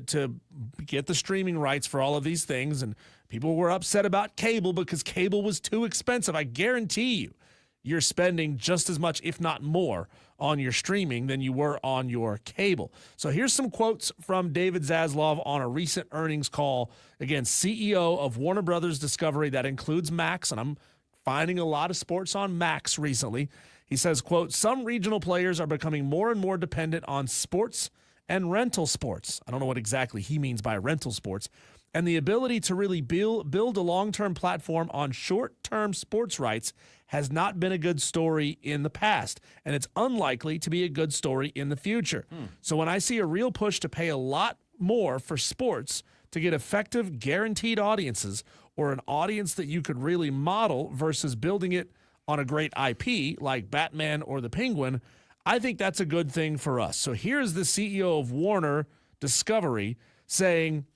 get the streaming rights for all of these things. And people were upset about cable because cable was too expensive. I guarantee you're spending just as much, if not more, on your streaming than you were on your cable. So here's some quotes from David Zaslav on a recent earnings call. Again, CEO of Warner Brothers Discovery, that includes Max, and I'm finding a lot of sports on Max recently. He says, quote, some regional players are becoming more and more dependent on sports and rental sports. I don't know what exactly he means by rental sports. And the ability to really build a long-term platform on short-term sports rights has not been a good story in the past, and it's unlikely to be a good story in the future. So when I see a real push to pay a lot more for sports to get effective guaranteed audiences, or an audience that you could really model versus building it on a great IP like Batman or the Penguin, I think that's a good thing for us. So here's the CEO of Warner Discovery saying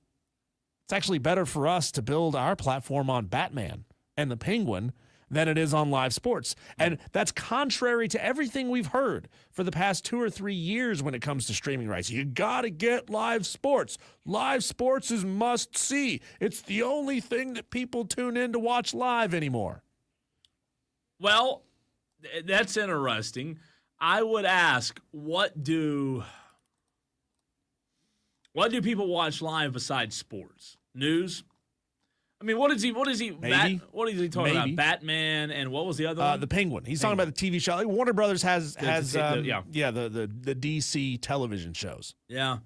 it's actually better for us to build our platform on Batman and the Penguin than it is on live sports. And that's contrary to everything we've heard for the past 2 or 3 years when it comes to streaming rights. You got to get live sports. Live sports is must see. It's the only thing that people tune in to watch live anymore. Well, that's interesting. I would ask, what do people watch live besides sports? News? I mean, what is he what is he talking about? Batman, and what was the other one? The Penguin. He's talking about the TV show. Like Warner Brothers has the DC television shows. Yeah.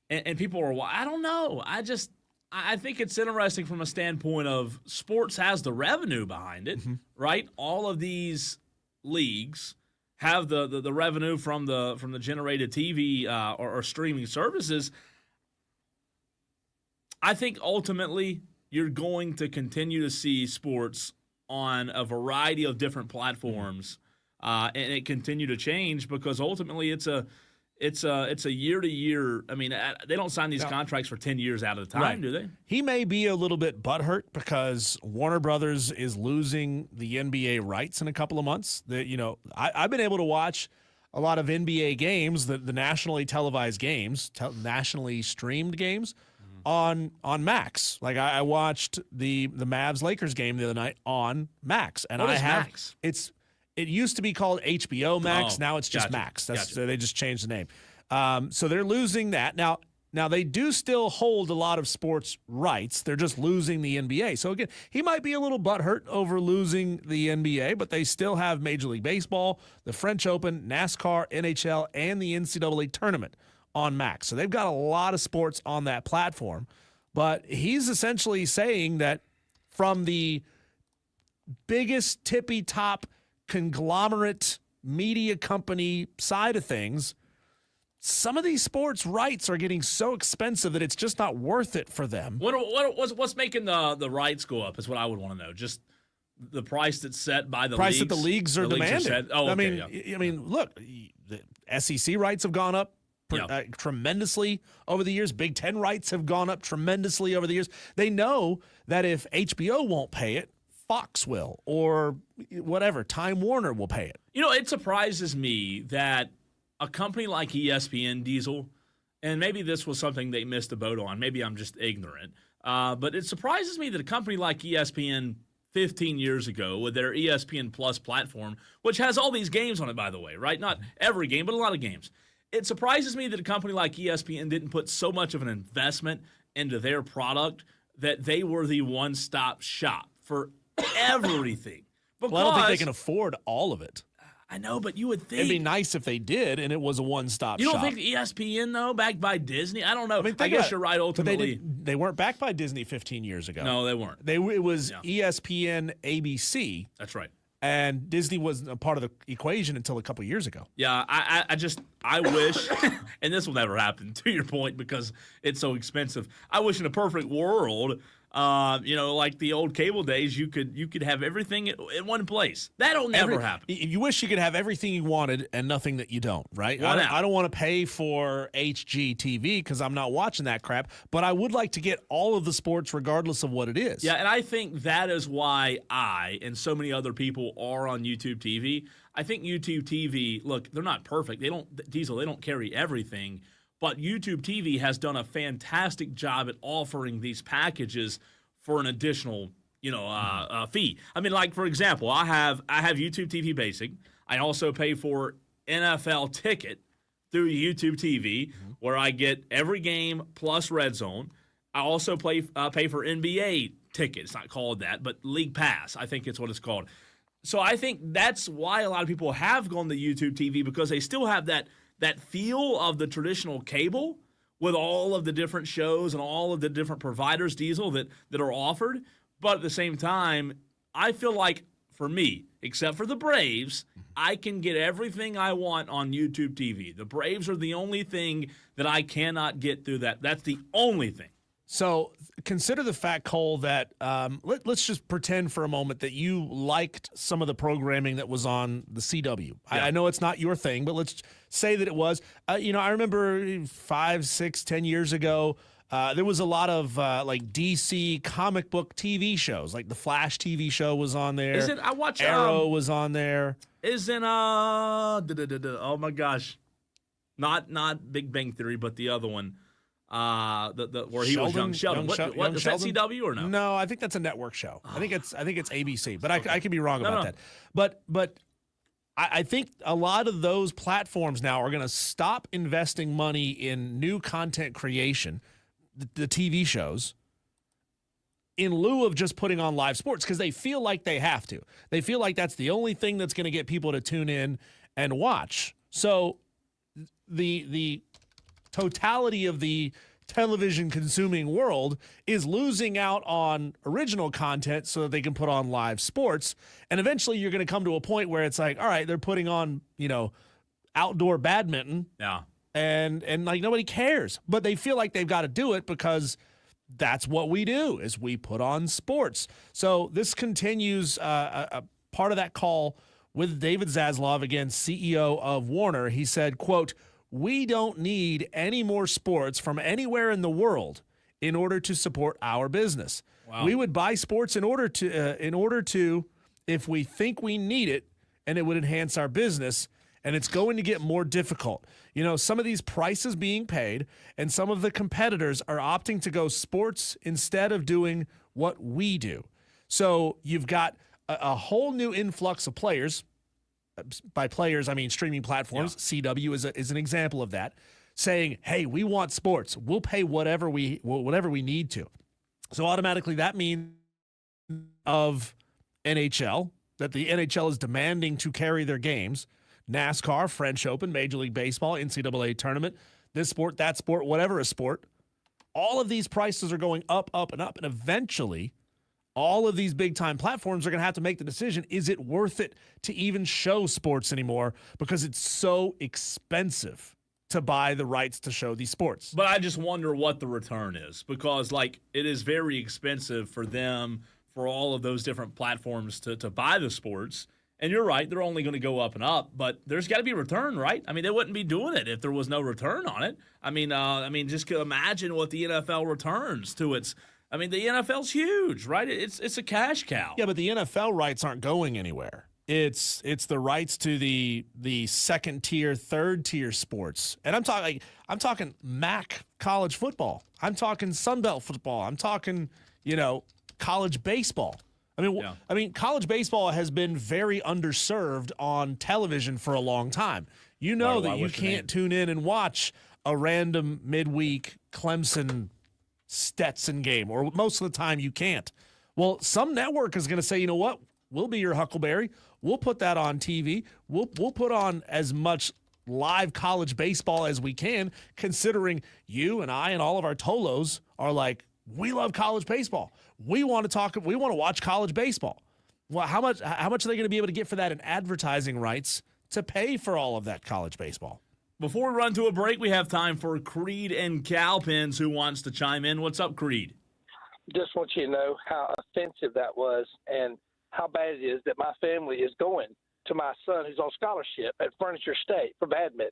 And people are, I don't know. I think it's interesting from a standpoint of sports has the revenue behind it, right? All of these leagues have the revenue from the generated TV or streaming services. I think ultimately you're going to continue to see sports on a variety of different platforms, and it continue to change because ultimately it's a it's a year to year. I mean, they don't sign these contracts for 10 years out of the time, Right. do they? He may be a little bit butthurt because Warner Brothers is losing the NBA rights in a couple of months. I've been able to watch a lot of NBA games, the nationally televised games, nationally streamed games on Max. Like I watched the Mavs Lakers game the other night on Max, and What is Max? It used to be called HBO Max. Oh, Now it's just gotcha, Max. gotcha. So they just changed the name. So they're losing that. Now they do still hold a lot of sports rights. They're just losing the NBA. So again, he might be a little butthurt over losing the NBA, but they still have Major League Baseball, the French Open, NASCAR, NHL, and the NCAA tournament on Max. So they've got a lot of sports on that platform. But he's essentially saying that from the biggest tippy top conglomerate media company side of things, some of these sports rights are getting so expensive that it's just not worth it for them. What's making the rights go up is what I would want to know. Just the price that's set by the Price leagues? that the leagues are demanding. set? Oh, okay, I mean, look, the SEC rights have gone up tremendously over the years. Big Ten rights have gone up tremendously over the years. They know that if HBO won't pay it, Fox will, or whatever, Time Warner will pay it. It surprises me that a company like ESPN, Diesel, and maybe this was something they missed the boat on. Maybe I'm just ignorant. But it surprises me that a company like ESPN 15 years ago with their ESPN Plus platform, which has all these games on it, by the way, right? Not every game, but a lot of games. It surprises me that a company like ESPN didn't put so much of an investment into their product that they were the one-stop shop for everything. Because, Well, I don't think they can afford all of it. I know, but you would think It'd be nice if they did, and it was a one-stop shop. You don't think ESPN, though, backed by Disney? I don't know. I guess you're right, ultimately. But they weren't backed by Disney 15 years ago. No, they weren't. It was ESPN, ABC. That's right. And Disney wasn't a part of the equation until a couple of years ago. Yeah, I wish, and this will never happen, to your point, because it's so expensive. I wish in a perfect world, like the old cable days, you could have everything in one place. That'll never happen. You wish you could have everything you wanted and nothing that you don't, right? I don't want to pay for HGTV because I'm not watching that crap, but I would like to get all of the sports regardless of what it is. Yeah, and I think that is why I and so many other people are on YouTube TV. I think YouTube TV, look, they're not perfect. They don't carry everything. But YouTube TV has done a fantastic job at offering these packages for an additional, fee. I mean, like for example, I have YouTube TV Basic. I also pay for NFL Ticket through YouTube TV, where I get every game plus Red Zone. I also pay for NBA Ticket. It's not called that, but League Pass, I think it's what it's called. So I think that's why a lot of people have gone to YouTube TV, because they still have that feel of the traditional cable with all of the different shows and all of the different providers, Diesel, that are offered. But at the same time, I feel like, for me, except for the Braves, I can get everything I want on YouTube TV. The Braves are the only thing that I cannot get through that. That's the only thing. So consider the fact, Cole, that let's just pretend for a moment that you liked some of the programming that was on the CW. I know it's not your thing, but let's say that it was. I remember 5, 6, 10 years ago, there was a lot of like DC comic book TV shows, like the Flash TV show was on there. I watch Arrow was on there. Oh my gosh, not Big Bang Theory, but the other one. Where he was young Sheldon. What is that, CW or no? No, I think that's a network show. I think it's ABC, but I could be wrong about that. But I think a lot of those platforms now are going to stop investing money in new content creation, the TV shows, in lieu of just putting on live sports, because they feel like they have to. They feel like that's the only thing that's going to get people to tune in and watch. So the totality of the television consuming world is losing out on original content so that they can put on live sports. And eventually you're going to come to a point where it's like, all right, they're putting on, outdoor badminton. Yeah. And like nobody cares, but they feel like they've got to do it because that's what we do, is we put on sports. So this continues a part of that call with David Zaslav, again, CEO of Warner. He said, quote, we don't need any more sports from anywhere in the world in order to support our business. Wow. We would buy sports in order to, if we think we need it and it would enhance our business, and it's going to get more difficult. You know, some of these prices being paid and some of the competitors are opting to go sports instead of doing what we do. So you've got a whole new influx of players. By players, I mean streaming platforms. Yeah. CW is an example of that, saying, hey, we want sports. We'll pay whatever we need to. So automatically that means of NHL, that the NHL is demanding to carry their games, NASCAR, French Open, Major League Baseball, NCAA tournament, this sport, that sport, whatever a sport. All of these prices are going up, up, and up, and eventually all of these big-time platforms are going to have to make the decision, is it worth it to even show sports anymore because it's so expensive to buy the rights to show these sports. But I just wonder what the return is because, like, it is very expensive for them, for all of those different platforms to buy the sports. And you're right, they're only going to go up and up, but there's got to be a return, right? I mean, they wouldn't be doing it if there was no return on it. I mean, just imagine what the NFL returns to its. I mean, the NFL's huge, right? It's a cash cow. Yeah, but the NFL rights aren't going anywhere. It's the rights to the second tier, third tier sports, and I'm talking MAC college football. I'm talking Sun Belt football. I'm talking college baseball. I mean, college baseball has been very underserved on television for a long time. You know that you can't tune in and watch a random midweek Clemson Stetson game, or most of the time you can't. Well, some network is going to say, you know what? We'll be your Huckleberry. We'll put that on TV. We'll put on as much live college baseball as we can, considering you and I and all of our Tolos are like, we love college baseball. We want to watch college baseball. Well, how much are they going to be able to get for that in advertising rights to pay for all of that college baseball? Before we run to a break, we have time for Creed and Cowpens, who wants to chime in. What's up, Creed? Just want you to know how offensive that was and how bad it is that my family is going to my son who's on scholarship at Furniture State for badminton.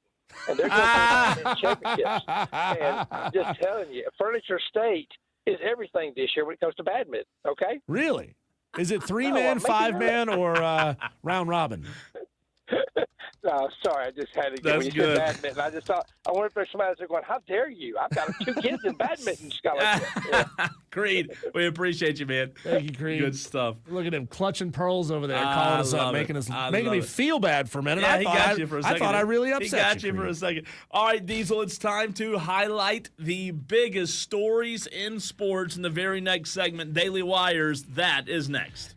And they're going to win championships. And I'm just telling you, Furniture State is everything this year when it comes to badminton, okay? Really? Is it 3-man, 5-man, or round robin? No, sorry, I just had to get when you said badminton. I just thought, I wonder if there's somebody that's going, how dare you? I've got 2 kids in badminton scholarship. Yeah. Creed, we appreciate you, man. Thank you, Creed. Good stuff. Look at him clutching pearls over there, calling us up, making me feel bad for a minute. Yeah, he got you for a second. I thought I really upset you. He got you for a second. All right, Diesel, it's time to highlight the biggest stories in sports in the very next segment, Daily Wires. That is next.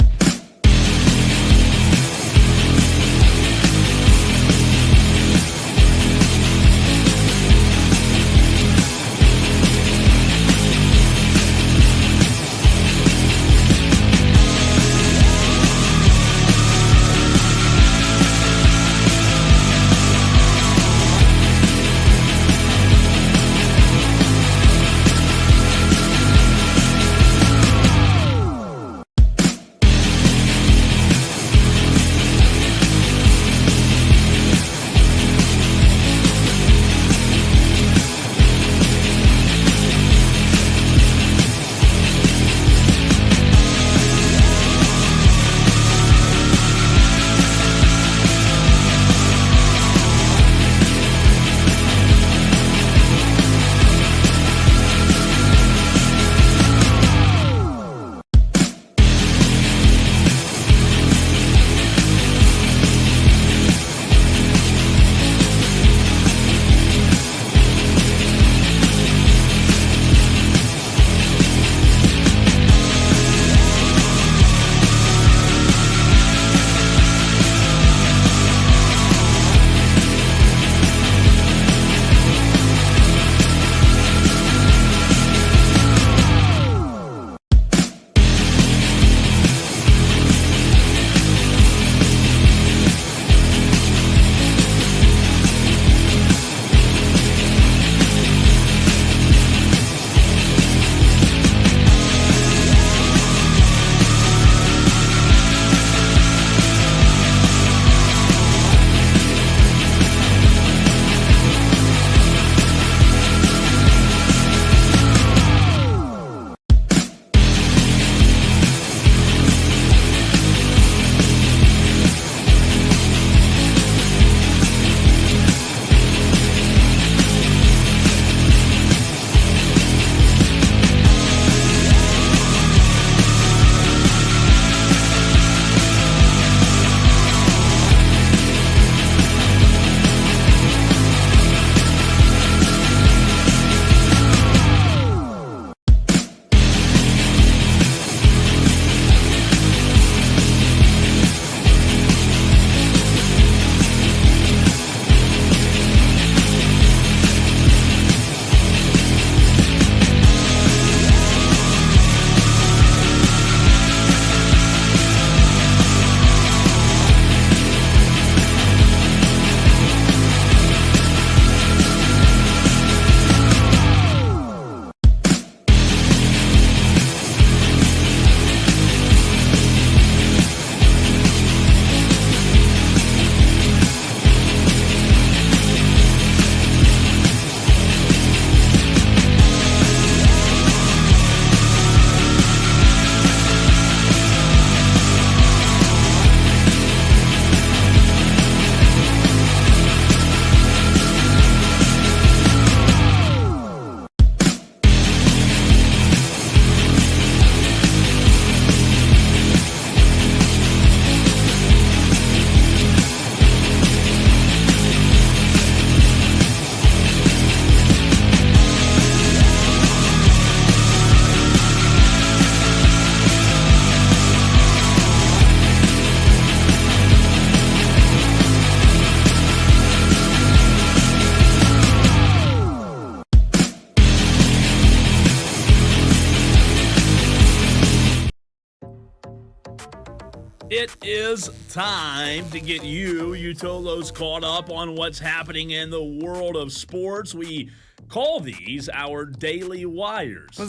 It is time to get you Utolos caught up on what's happening in the world of sports. We call these our daily wires.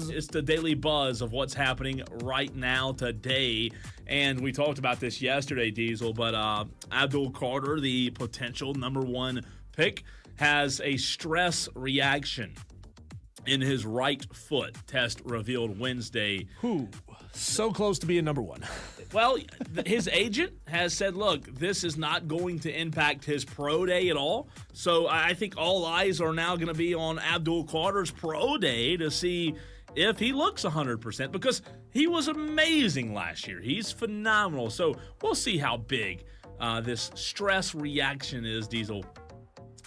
It's the daily buzz of what's happening right now today. And we talked about this yesterday, Diesel, but Abdul Carter, the potential number one pick, has a stress reaction in his right foot. Test revealed Wednesday. So close to being number one. Well, his agent has said, look, this is not going to impact his pro day at all. So I think all eyes are now going to be on Abdul Carter's pro day to see if he looks 100%, because he was amazing last year. He's phenomenal. So we'll see how big this stress reaction is, Diesel,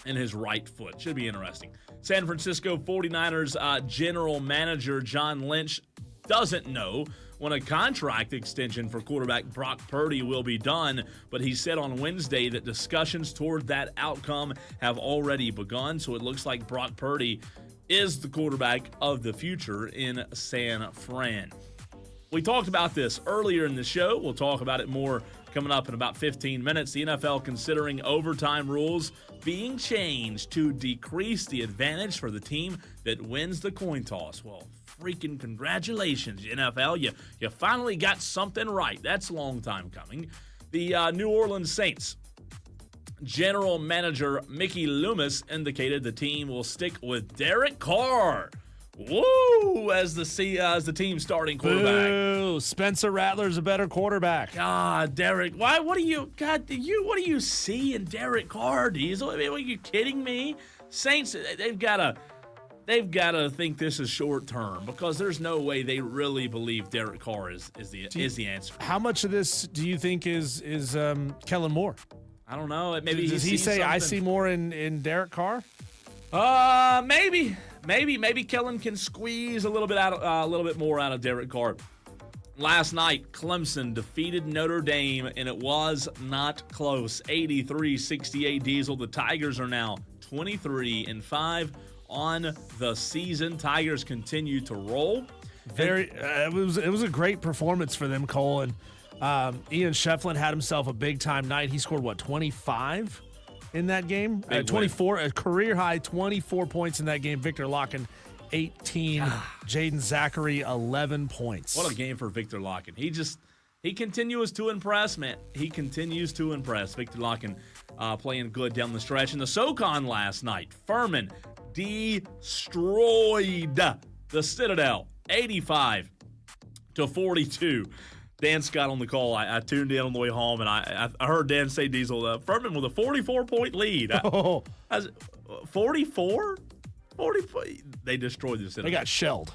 in his right foot. Should be interesting. San Francisco 49ers general manager John Lynch doesn't know when a contract extension for quarterback Brock Purdy will be done, but he said on Wednesday that discussions toward that outcome have already begun, so it looks like Brock Purdy is the quarterback of the future in San Fran. We talked about this earlier in the show. We'll talk about it more coming up in about 15 minutes. The NFL considering overtime rules being changed to decrease the advantage for the team that wins the coin toss. Well, freaking congratulations, NFL. You finally got something right. That's a long time coming. The New Orleans Saints general manager Mickey Loomis indicated the team will stick with Derek Carr. Woo! As the team starting quarterback. Boo! Spencer Rattler's a better quarterback. God, Derek. Why? What do you see in Derek Carr, Diesel? I mean, are you kidding me? Saints, they've got to think this is short term, because there's no way they really believe Derek Carr is the answer. How much of this do you think is Kellen Moore? I don't know. Maybe does he say something? I see more in Derek Carr? Maybe Kellen can squeeze a little bit more out of Derek Carr. Last night, Clemson defeated Notre Dame, and it was not close. 83-68 Diesel. The Tigers are now 23-5 on the season. Tigers continue to roll. It was a great performance for them, Cole. And Ian Shefflin had himself a big time night. He scored 25 in that game. 24, a career high 24 points in that game. Victor Locken 18, Jaden Zachary 11 points. What a game for Victor Locken. He continues to impress, man. He continues to impress. Victor Locken playing good down the stretch. In the SoCon last night, Furman destroyed the Citadel 85-42. Dan Scott on the call. I tuned in on the way home, and I heard Dan say, Diesel, Furman with a 44-point lead. 44? 44? They destroyed the Citadel. They got shelled.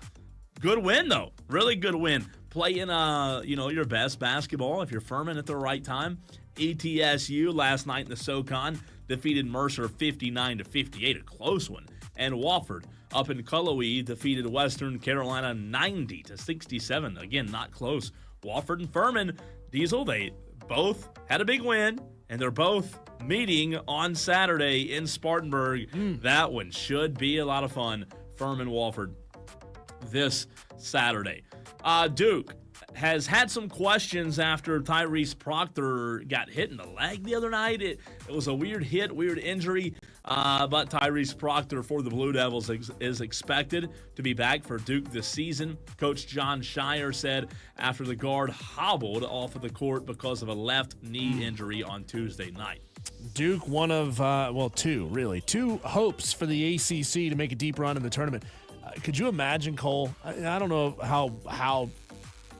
Good win, though. Really good win. Playing, your best basketball if you're Furman at the right time. ETSU last night in the SoCon defeated Mercer 59-58, a close one. And Wofford up in Cullowhee defeated Western Carolina 90-67. Again, not close. Wofford and Furman, Diesel, they both had a big win, and they're both meeting on Saturday in Spartanburg. That one should be a lot of fun. Furman-Wofford this Saturday. Duke has had some questions after Tyrese Proctor got hit in the leg the other night. It was a weird hit, weird injury, but Tyrese Proctor for the Blue Devils is expected to be back for Duke this season. Coach John Shire said after the guard hobbled off of the court because of a left knee injury on Tuesday night. Duke, one of, two hopes for the ACC to make a deep run in the tournament. Could you imagine, Cole? I don't know how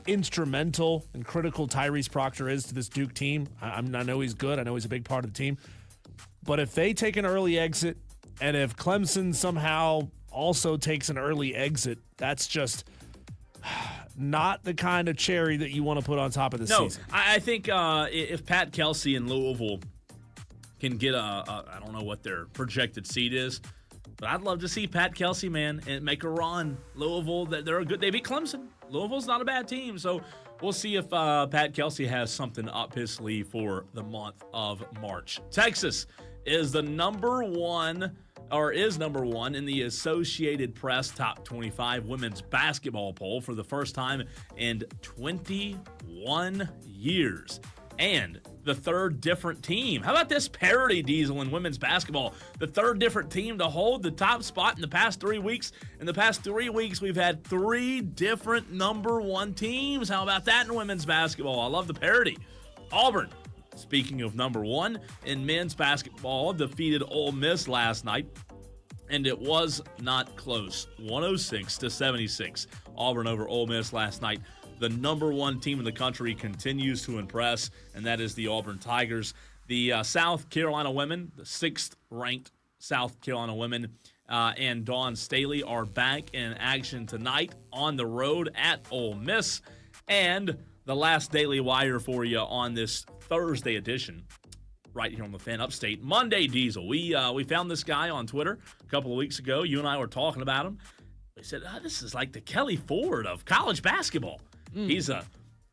instrumental and critical Tyrese Proctor is to this Duke team. I know he's good. I know he's a big part of the team. But if they take an early exit, and if Clemson somehow also takes an early exit, that's just not the kind of cherry that you want to put on top of the season. I think if Pat Kelsey in Louisville can get I don't know what their projected seed is, but I'd love to see Pat Kelsey, man, and make a run. Louisville, they're good. They beat Clemson. Louisville's not a bad team, so we'll see if Pat Kelsey has something up his sleeve for the month of March. Texas is number one in the Associated Press Top 25 women's basketball poll for the first time in 21 21 years. And the third different team. How about this parity, Diesel, in women's basketball? The third different team to hold the top spot in the past 3 weeks. In the past 3 weeks, we've had 3 different number 1 teams. How about that in women's basketball? I love the parity. Auburn, speaking of number 1 in men's basketball, defeated Ole Miss last night. And it was not close. 106-76. Auburn over Ole Miss last night. The number 1 team in the country continues to impress, and that is the Auburn Tigers. The South Carolina women, the 6th-ranked South Carolina women, and Dawn Staley are back in action tonight on the road at Ole Miss. And the last Daily Wire for you on this Thursday edition, right here on the Fan Upstate. Monday Diesel. We found this guy on Twitter a couple of weeks ago. You and I were talking about him. We said, this is like the Kelly Ford of college basketball. He's a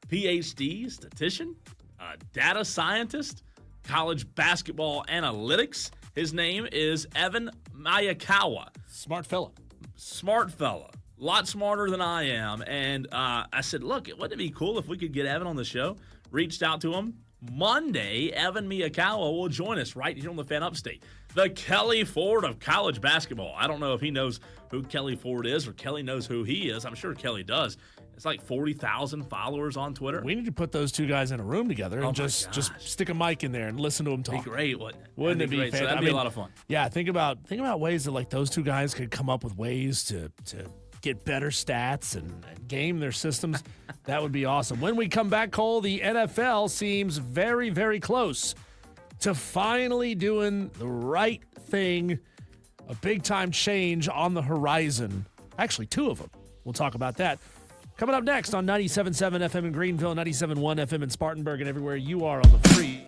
PhD statistician, a data scientist, college basketball analytics. His name is Evan Miyakawa. Smart fella. Smart fella. A lot smarter than I am. And I said, look, wouldn't it be cool if we could get Evan on the show? Reached out to him. Monday, Evan Miyakawa will join us right here on the Fan Upstate. The Kelly Ford of college basketball. I don't know if he knows who Kelly Ford is or Kelly knows who he is. I'm sure Kelly does. It's like 40,000 followers on Twitter. We need to put those two guys in a room together and just stick a mic in there and listen to them talk. Be great, wouldn't it be great? fantastic? So that'd be a lot of fun. Yeah, think about ways that like those two guys could come up with ways to get better stats and game their systems. That would be awesome. When we come back, Cole, the NFL seems very, very close to finally doing the right thing. A big-time change on the horizon. Actually, 2 of them. We'll talk about that. Coming up next on 97.7 FM in Greenville, 97.1 FM in Spartanburg, and everywhere you are on the free.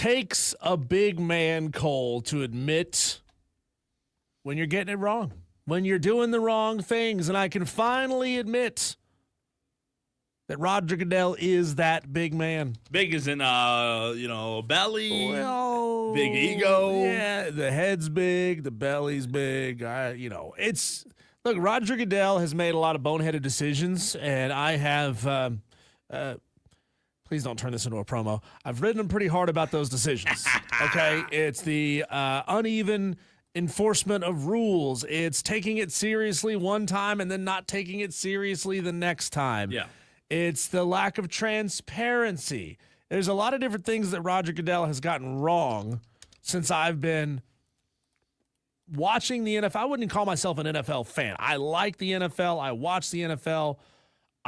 takes a big man, Cole, to admit when you're getting it wrong, when you're doing the wrong things. And I can finally admit that Roger Goodell is that big man. Big as in, belly, Well, big ego. Yeah, the head's big, the belly's big. Look, Roger Goodell has made a lot of boneheaded decisions, and I have please don't turn this into a promo. I've ridden him pretty hard about those decisions. Okay? It's the uneven enforcement of rules. It's taking it seriously one time and then not taking it seriously the next time. Yeah. It's the lack of transparency. There's a lot of different things that Roger Goodell has gotten wrong since I've been watching the NFL. I wouldn't call myself an NFL fan. I like the NFL. I watch the NFL.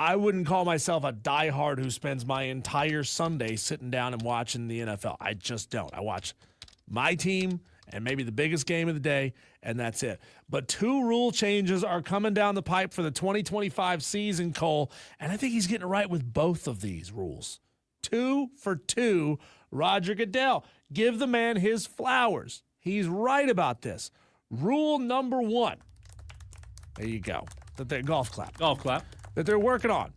I wouldn't call myself a diehard who spends my entire Sunday sitting down and watching the NFL. I just don't. I watch my team and maybe the biggest game of the day, and that's it. But 2 rule changes are coming down the pipe for the 2025 season, Cole, and I think he's getting it right with both of these rules. 2 for 2, Roger Goodell. Give the man his flowers. He's right about this. Rule number 1. There you go. Golf clap. Golf clap. That they're working on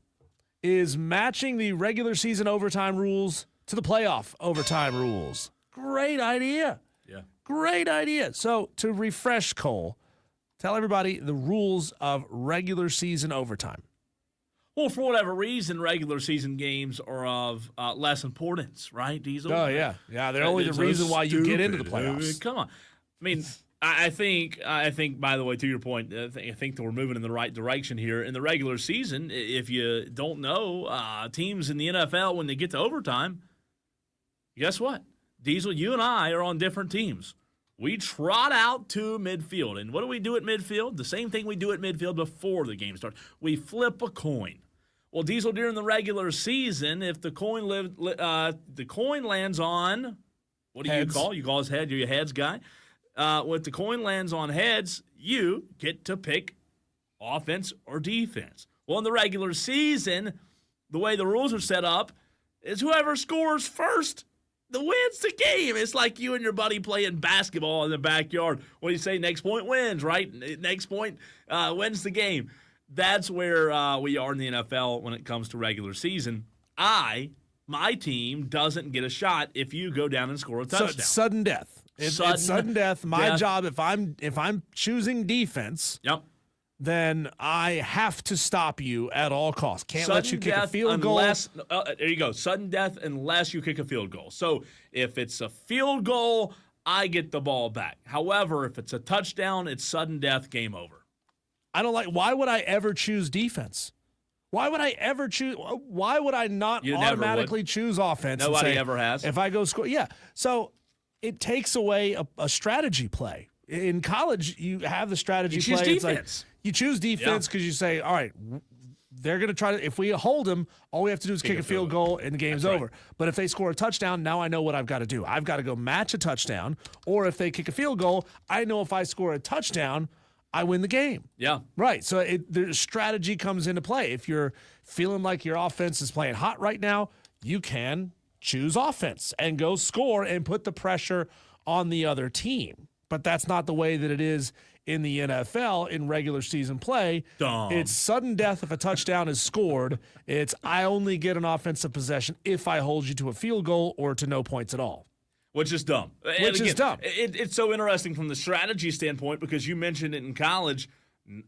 is matching the regular season overtime rules to the playoff overtime rules. Great idea. Yeah. Great idea. So to refresh, Cole, tell everybody the rules of regular season overtime. Well, for whatever reason, regular season games are of less importance, right, Diesel? Oh, yeah. Yeah, they're only the reason why you get into the playoffs. Come on. I mean, I think, by the way, to your point, I think that we're moving in the right direction here. In the regular season, if you don't know, teams in the NFL, when they get to overtime, guess what? Diesel, you and I are on different teams. We trot out to midfield. And what do we do at midfield? The same thing we do at midfield before the game starts. We flip a coin. Well, Diesel, during the regular season, if the coin lands on, what do heads. You call? You call his head. You're a heads guy. When the coin lands on heads, you get to pick offense or defense. Well, in the regular season, the way the rules are set up is whoever scores first wins the game. It's like you and your buddy playing basketball in the backyard. What do you say? Next point wins, right? Next point wins the game. That's where we are in the NFL when it comes to regular season. My team doesn't get a shot if you go down and score a touchdown. So it's sudden death. It's sudden death. My job, if I'm choosing defense, yep, then I have to stop you at all costs. Can't sudden let you kick a field goal. There you go. Sudden death unless you kick a field goal. So if it's a field goal, I get the ball back. However, if it's a touchdown, it's sudden death, game over. I don't like. Why would I ever choose defense? Why would I ever choose? Why would I not automatically choose offense? Nobody ever has. If I go score, yeah. So it takes away a strategy play. In college, you have the strategy play. You choose defense. You choose defense because you say, all right, they're going to try to – if we hold them, all we have to do is kick a field goal and the game's over. Right. But if they score a touchdown, now I know what I've got to do. I've got to go match a touchdown. Or if they kick a field goal, I know if I score a touchdown, I win the game. Yeah. Right. So the strategy comes into play. If you're feeling like your offense is playing hot right now, you can choose offense and go score and put the pressure on the other team. But that's not the way that it is in the NFL in regular season play. Dumb. It's sudden death if a touchdown is scored. It's I only get an offensive possession if I hold you to a field goal or to no points at all. Which is dumb. It's so interesting from the strategy standpoint because you mentioned it in college.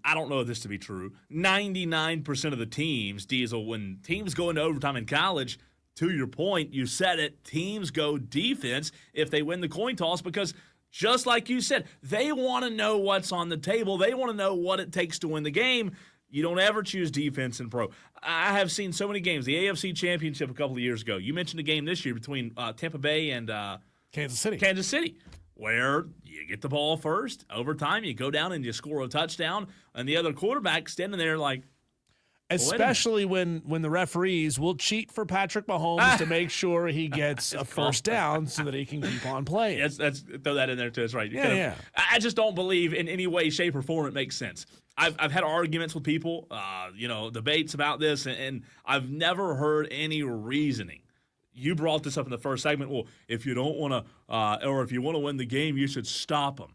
I don't know this to be true. 99% of the teams, Diesel, when teams go into overtime in college, to your point, you said it, teams go defense if they win the coin toss because just like you said, they want to know what's on the table. They want to know what it takes to win the game. You don't ever choose defense in pro. I have seen so many games. The AFC Championship a couple of years ago. You mentioned a game this year between Tampa Bay and Kansas City. Where you get the ball first, overtime, you go down and you score a touchdown, and the other quarterback standing there like, especially when the referees will cheat for Patrick Mahomes to make sure he gets a first down so that he can keep on playing. Let's throw that in there too. That's right. Yeah. I just don't believe in any way, shape, or form it makes sense. I've had arguments with people, debates about this, and I've never heard any reasoning. you brought this up in the first segment. Well, if you don't want to, or if you want to win the game, you should stop them.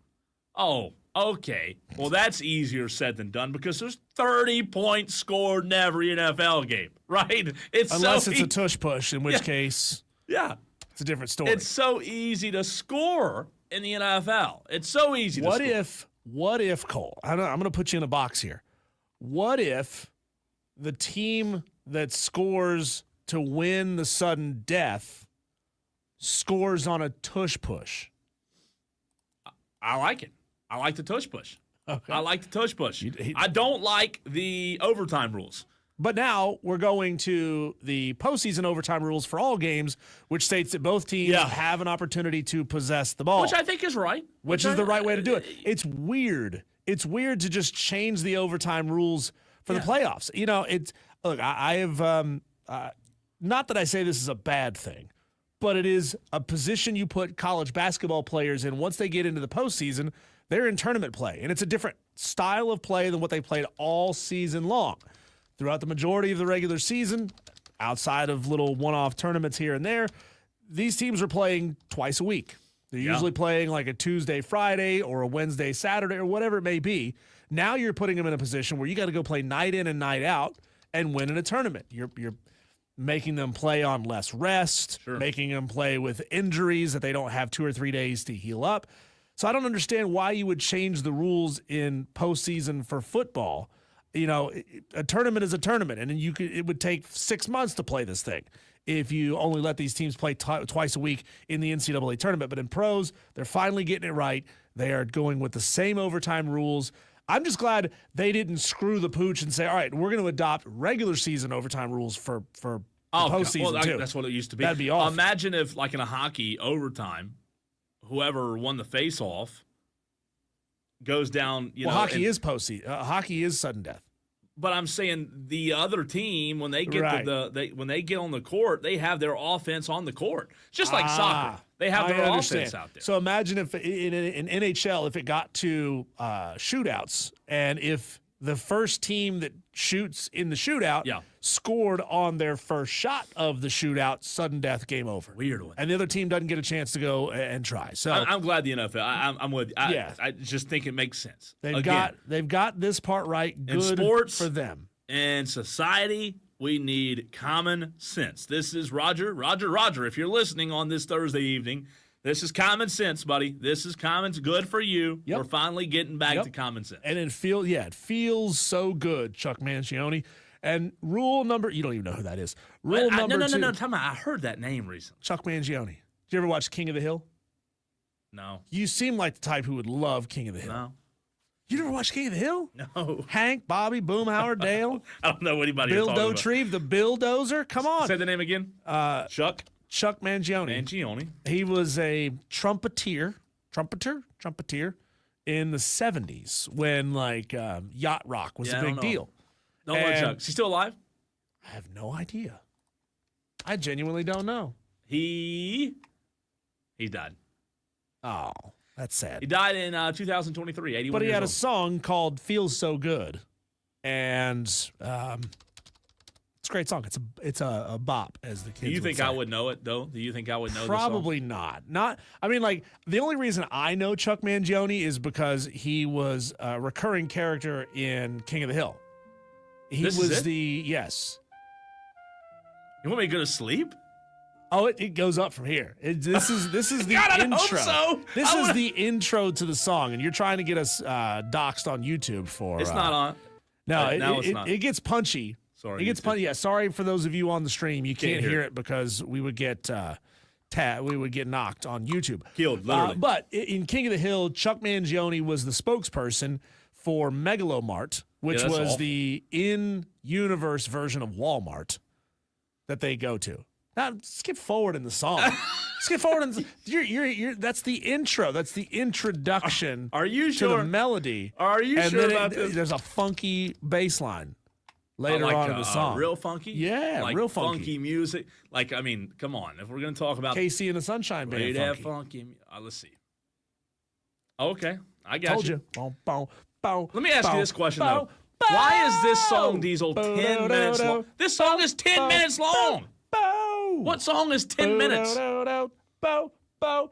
Oh, okay. Well, that's easier said than done because there's 30 points scored in every NFL game, right? Unless it's a tush push, in which case, it's a different story. It's so easy to score in the NFL. It's so easy to score. What if, Cole, I'm going to put you in a box here. What if the team that scores to win the sudden death scores on a tush push? I like it. I like the tush push. Okay. I like the tush push. I don't like the overtime rules. But now we're going to the postseason overtime rules for all games, which states that both teams have an opportunity to possess the ball. Which I think is right. Which is the right way to do it. It's weird. It's weird to just change the overtime rules for the playoffs. You know, look, I have not that I say this is a bad thing, but it is a position you put college basketball players in. Once they get into the postseason, they're in tournament play, and it's a different style of play than what they played all season long. Throughout the majority of the regular season, outside of little one-off tournaments here and there, these teams are playing twice a week. They're usually playing like a Tuesday, Friday, or a Wednesday, Saturday, or whatever it may be. Now you're putting them in a position where you got to go play night in and night out and win in a tournament. You're making them play on less rest, making them play with injuries that they don't have 2 or 3 days to heal up. So I don't understand why you would change the rules in postseason for football. You know, a tournament is a tournament, and it would take 6 months to play this thing if you only let these teams play twice a week in the NCAA tournament. But in pros, they're finally getting it right. They are going with the same overtime rules. I'm just glad they didn't screw the pooch and say, all right, we're going to adopt regular season overtime rules for postseason too. That's what it used to be. That'd be awesome. Imagine if, like in a hockey overtime, whoever won the face-off goes down. Hockey is postseason. Hockey is sudden death. But I'm saying the other team, when they get when they get on the court, they have their offense on the court. Just like soccer, they have their offense out there. So imagine if in NHL, if it got to shootouts, and if the first team that shoots in the shootout scored on their first shot of the shootout, sudden death, game over. Weird one. And the other team doesn't get a chance to go and try. So I'm glad the NFL. I'm with you. I just think it makes sense. They've got this part right. Good in sports, for them. In society, we need common sense. This is Roger. If you're listening on this Thursday evening, this is common sense, buddy. This is good for you. Yep. We're finally getting back to common sense. And it feels so good, Chuck Mangione. And rule number, you don't even know who that is. Rule number two. No. Tell me, I heard that name recently. Chuck Mangione. Did you ever watch King of the Hill? No. You seem like the type who would love King of the Hill. No. You never watched King of the Hill? No. Hank, Bobby, Boomhauer, Dale. I don't know anybody. Bill Dotrieve, the Bulldozer. Come on. Say the name again. Chuck Mangione. He was a trumpeter in the 70s when yacht rock was a big deal. Don't know Chuck. Is he still alive? I have no idea. I genuinely don't know. He died. Oh, that's sad. He died in 2023, 81 But he had years a song called "Feels So Good," and it's a great song. It's a bop, as the kids Do you think would say. I would know it, though? Do you think I would know Probably the song? not. The only reason I know Chuck Mangione is because he was a recurring character in King of the Hill. Yes. You want me to go to sleep? Oh, it goes up from here. This is the God, intro. I hope so. This is the intro to the song, and you're trying to get us doxxed on YouTube for. It's not on. No, it's not. It gets punchy. Sorry, it gets punchy. Yeah, sorry for those of you on the stream. You can't hear it because we would get we would get knocked on YouTube. Killed, literally. But in King of the Hill, Chuck Mangione was the spokesperson for Megalomart, which was awful. the in-universe version of Walmart that they go to. Now, skip forward in the song. Skip forward in you're that's the intro. That's the introduction Are you to sure? the melody. Are you and sure then about this? There's a funky bass line later on in the song. Real funky? Yeah, like real funky. music. Come on. If we're going to talk about KC and the Sunshine Band. that funky. Let's see. Okay. I got Told you. you. Let me ask you this question, though. Why is this song, Diesel, 10 minutes long? This song is 10 minutes long. What song is 10 minutes? Bow, bow, bow,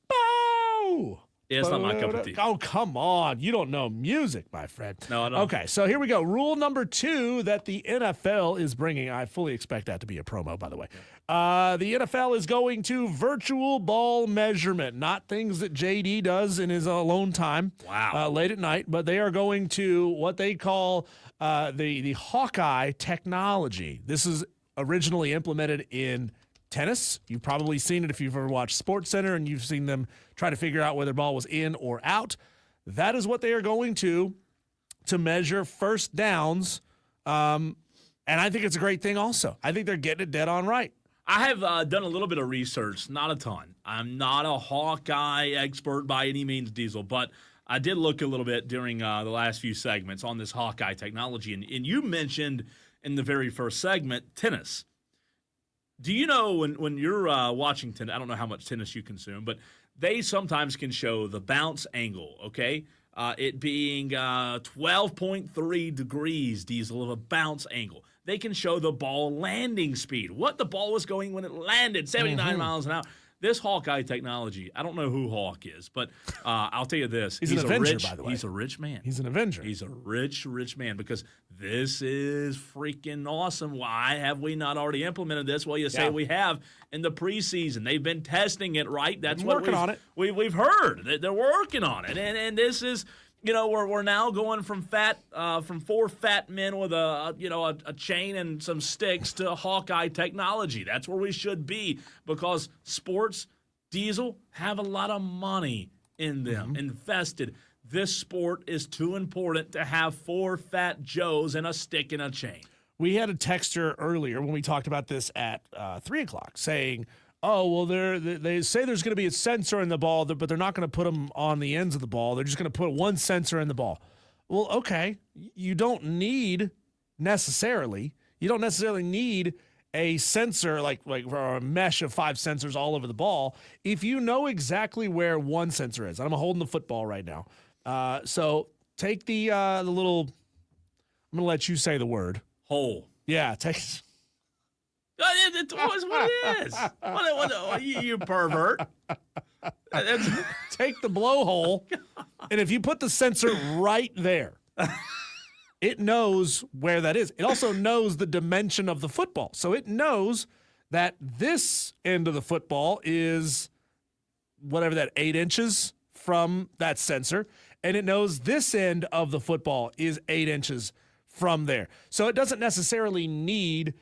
bow. Yeah, it's not my cup of tea. Oh, come on. You don't know music, my friend. No, I don't. Okay, so here we go. Rule number 2 that the NFL is bringing. I fully expect that to be a promo, by the way. The NFL is going to virtual ball measurement, not things that JD does in his alone time late at night, but they are going to what they call the Hawkeye technology. This is originally implemented in tennis. You've probably seen it if you've ever watched SportsCenter and you've seen them try to figure out whether the ball was in or out. That is what they are going to measure first downs. And I think it's a great thing also. I think they're getting it dead on right. I have done a little bit of research, not a ton. I'm not a Hawkeye expert by any means, Diesel, but I did look a little bit during the last few segments on this Hawkeye technology. And you mentioned in the very first segment tennis. Do you know when you're watching tennis, I don't know how much tennis you consume, but they sometimes can show the bounce angle, okay? It being 12.3 degrees, Diesel, of a bounce angle. They can show the ball landing speed, what the ball was going when it landed, 79 miles an hour. This Hawkeye technology, I don't know who Hawk is, but I'll tell you this. He's an Avenger, by the way. He's a rich man. He's an Avenger. He's a rich man because this is freaking awesome. Why have we not already implemented this? Well, you say we have in the preseason. They've been testing it, right? That's what working on it. We've heard that they're working on it, and this is. You know, we're now going from 4 fat men with a chain and some sticks to Hawkeye technology. That's where we should be because sports, Diesel, have a lot of money in them invested. This sport is too important to have 4 fat Joes and a stick and a chain. We had a texter earlier when we talked about this at 3 o'clock saying, oh, well, they say there's going to be a sensor in the ball, but they're not going to put them on the ends of the ball. They're just going to put one sensor in the ball. Well, okay, you don't necessarily need a sensor like a mesh of 5 sensors all over the ball if you know exactly where one sensor is. I'm holding the football right now. So take the little, I'm going to let you say the word. Hole. Yeah, take... It's what it is. What, you pervert. Take the blowhole, and if you put the sensor right there, it knows where that is. It also knows the dimension of the football. So it knows that this end of the football is whatever that 8 inches from that sensor, and it knows this end of the football is 8 inches from there. So it doesn't necessarily need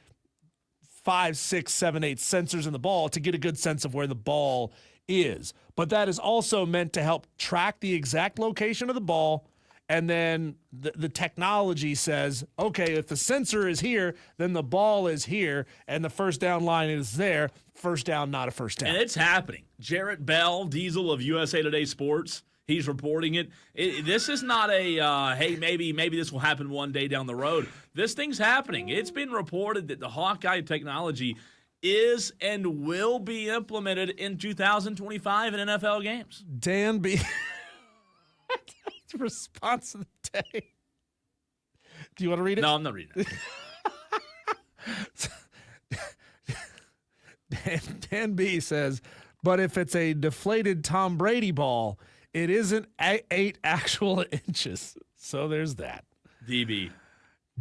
5, 6, 7, 8 sensors in the ball to get a good sense of where the ball is. But that is also meant to help track the exact location of the ball. And then the technology says, okay, if the sensor is here, then the ball is here, and the first down line is there. First down, not a first down. And it's happening. Jarrett Bell, Diesel of USA Today Sports, he's reporting it. This is not a, hey, maybe this will happen one day down the road. This thing's happening. It's been reported that the Hawkeye technology is and will be implemented in 2025 in NFL games. Dan B. Response of the day. Do you want to read it? No, I'm not reading it. Dan B says, but if it's a deflated Tom Brady ball, it isn't 8 actual inches. So there's that. DB.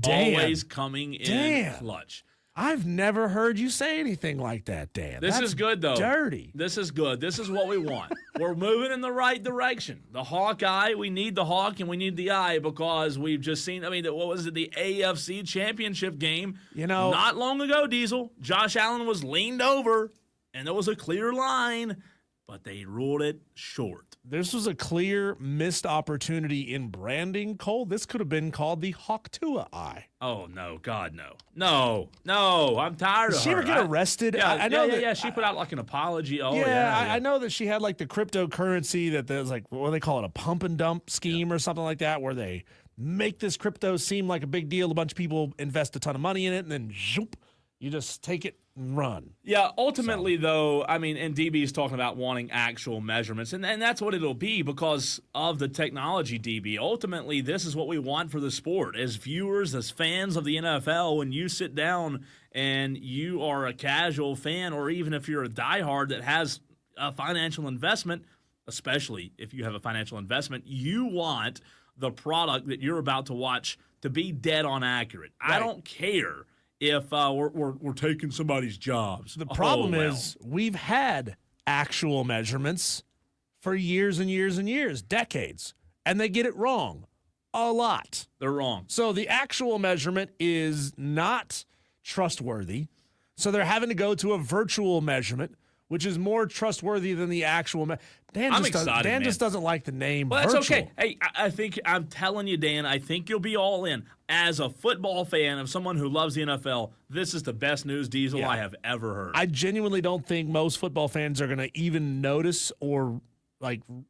Dan. Always coming in clutch. I've never heard you say anything like that, Dan. This is good, though. Dirty. This is good. This is what we want. We're moving in the right direction. The Hawkeye, we need the Hawk and we need the Eye because we've just seen, what was it, the AFC Championship game? Not long ago, Diesel. Josh Allen was leaned over and there was a clear line, but they ruled it short. This was a clear missed opportunity in branding, Cole. This could have been called the Hawk-Tua Eye. Oh, no. God, no. No. I'm tired of her. Did she ever get arrested? Yeah, I know that she put out like an apology. Oh, I know that she had like the cryptocurrency that there's like, what do they call it, a pump and dump scheme or something like that, where they make this crypto seem like a big deal. A bunch of people invest a ton of money in it, and then zoop, you just take it and run. Yeah, ultimately, though, and DB's talking about wanting actual measurements, and that's what it'll be because of the technology, DB. Ultimately, this is what we want for the sport. As viewers, as fans of the NFL, when you sit down and you are a casual fan, or even if you're a diehard that has a financial investment, especially if you have a financial investment, you want the product that you're about to watch to be dead on accurate. Right. I don't care if we're taking somebody's jobs. The problem is we've had actual measurements for years and years and years, decades, and they get it wrong a lot. They're wrong. So the actual measurement is not trustworthy. So they're having to go to a virtual measurement, which is more trustworthy than the actual. Dan just doesn't like the name. Well, that's virtual. okay. Hey, I'm telling you, Dan, I think you'll be all in. As a football fan, of someone who loves the NFL, this is the best news, Diesel, I have ever heard. I genuinely don't think most football fans are going to even notice or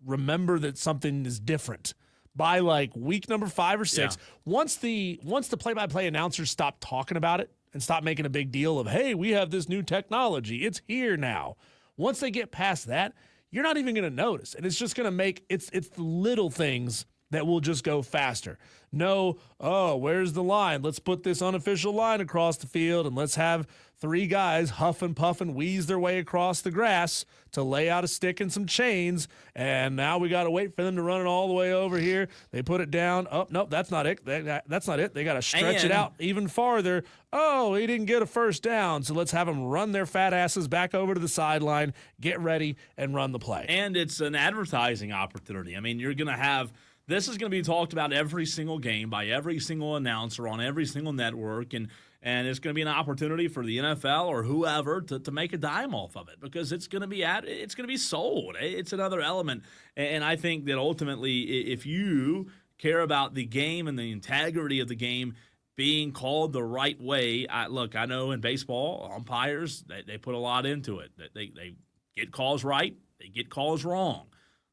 remember that something is different by week number 5 or 6. Yeah. Once the play-by-play announcers stop talking about it and stop making a big deal of, hey, we have this new technology, it's here now. Once they get past that, you're not even going to notice. And it's just going to make it's the little things that will just go faster. No, where's the line? Let's put this unofficial line across the field, and let's have 3 guys huff and puff and wheeze their way across the grass to lay out a stick and some chains, and now we got to wait for them to run it all the way over here. They put it down. Oh, nope, that's not it. That's not it. They got to stretch it out even farther. Oh, he didn't get a first down, so let's have them run their fat asses back over to the sideline, get ready, and run the play. And it's an advertising opportunity. I mean, you're going to have – this is going to be talked about every single game by every single announcer on every single network, and it's going to be an opportunity for the NFL or whoever to make a dime off of it, because it's going to be sold. It's another element, and I think that ultimately, if you care about the game and the integrity of the game being called the right way, I know in baseball, umpires they put a lot into it. They get calls right, they get calls wrong,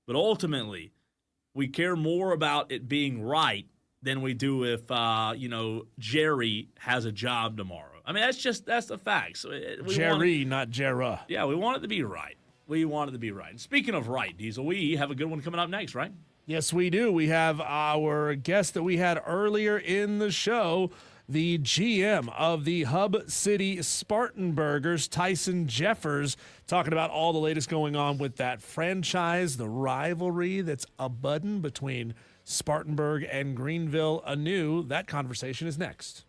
but ultimately, we care more about it being right than we do if, Jerry has a job tomorrow. I mean, that's the facts. Jerry, not Jera. Yeah, we want it to be right. And speaking of right, Diesel, we have a good one coming up next, right? Yes, we do. We have our guest that we had earlier in the show, the GM of the Hub City Spartanburgers, Tyson Jeffers, talking about all the latest going on with that franchise, the rivalry that's a-budding between Spartanburg and Greenville anew. That conversation is next.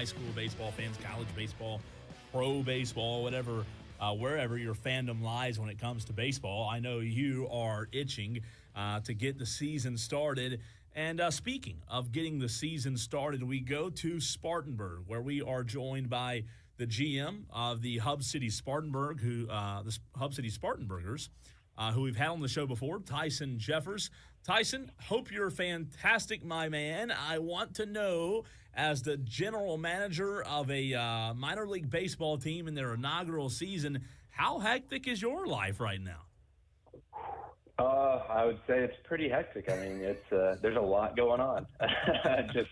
high school baseball fans, college baseball, pro baseball, whatever, wherever your fandom lies when it comes to baseball. I know you are itching to get the season started. And speaking of getting the season started, we go to Spartanburg, where we are joined by the GM of the Hub City Spartanburgers, who we've had on the show before, Tyson Jeffers. Tyson, hope you're fantastic, my man. I want to know, as the general manager of a minor league baseball team in their inaugural season, how hectic is your life right now? I would say it's pretty hectic. I mean, there's a lot going on. Just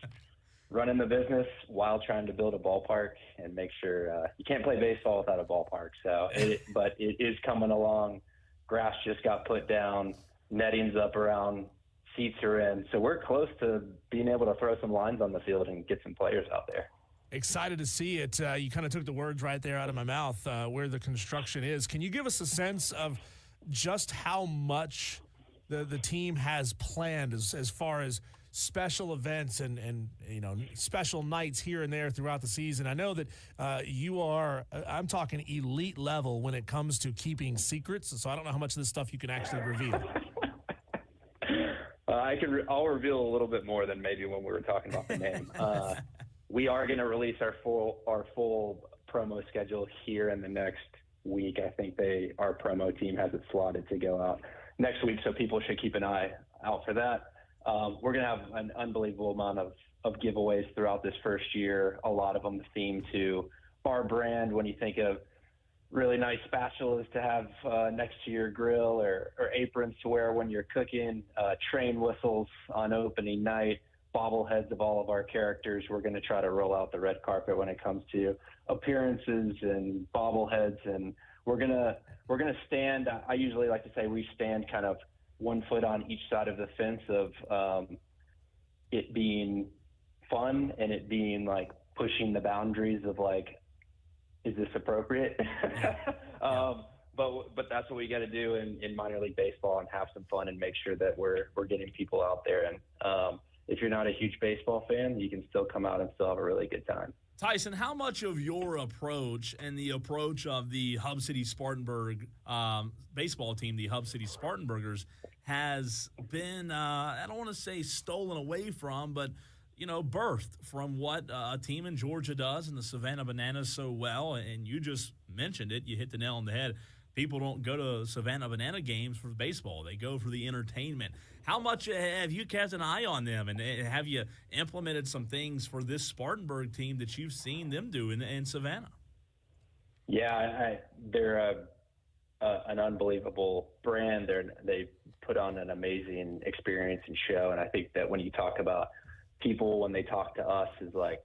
running the business while trying to build a ballpark and make sure you can't play baseball without a ballpark. But it is coming along. Grass just got put down, netting's up around, seats are in. So we're close to being able to throw some lines on the field and get some players out there. Excited to see it. You kind of took the words right there out of my mouth, where the construction is. Can you give us a sense of just how much the team has planned as far as special events and special nights here and there throughout the season? I know that you are, I'm talking elite level when it comes to keeping secrets, so I don't know how much of this stuff you can actually reveal. I'll reveal a little bit more than maybe when we were talking about the name. We are going to release our full promo schedule here in the next week. I think our promo team has it slotted to go out next week, so people should keep an eye out for that. We're going to have an unbelievable amount of giveaways throughout this first year, a lot of them themed to our brand. When you think of really nice spatulas to have next to your grill, or aprons to wear when you're cooking, train whistles on opening night, bobbleheads of all of our characters. We're going to try to roll out the red carpet when it comes to appearances and bobbleheads, and we're going to stand. I usually like to say we stand kind of 1 foot on each side of the fence of it being fun and it being like pushing the boundaries of like, is this appropriate? But that's what we got to do in minor league baseball, and have some fun and make sure that we're getting people out there. And if you're not a huge baseball fan, you can still come out and still have a really good time. Tyson, how much of your approach and the approach of the Hub City Spartanburg baseball team, the Hub City Spartanburgers, has been, I don't want to say stolen away from, but, birthed from what a team in Georgia does and the Savannah Bananas so well? And you just mentioned it. You hit the nail on the head. People don't go to Savannah Banana games for baseball. They go for the entertainment. How much have you cast an eye on them, and have you implemented some things for this Spartanburg team that you've seen them do in Savannah? Yeah, they're an unbelievable brand. They put on an amazing experience and show, and I think that when you talk about people, when they talk to us, is like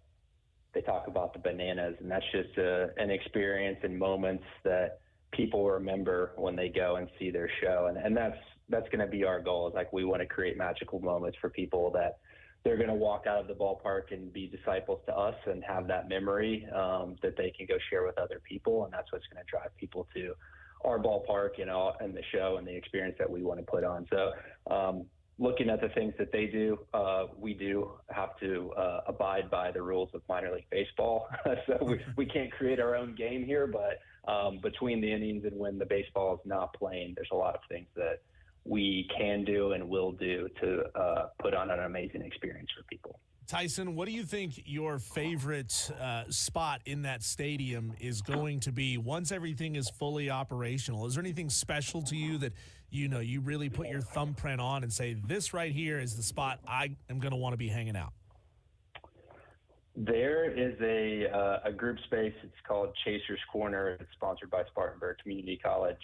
they talk about the bananas, and that's just an experience and moments that people remember when they go and see their show. And that's going to be our goal. Is like, we want to create magical moments for people that they're going to walk out of the ballpark and be disciples to us and have that memory that they can go share with other people. And that's what's going to drive people to our ballpark, and the show and the experience that we want to put on. So looking at the things that they do, we do have to abide by the rules of minor league baseball. So we can't create our own game here, but between the innings and when the baseball is not playing, there's a lot of things that we can do and will do to put on an amazing experience for people. Tyson, what do you think your favorite spot in that stadium is going to be once everything is fully operational? Is there anything special to you that you really put your thumbprint on and say, this right here is the spot I am going to want to be hanging out? There is a group space. It's called Chaser's Corner. It's sponsored by Spartanburg Community College.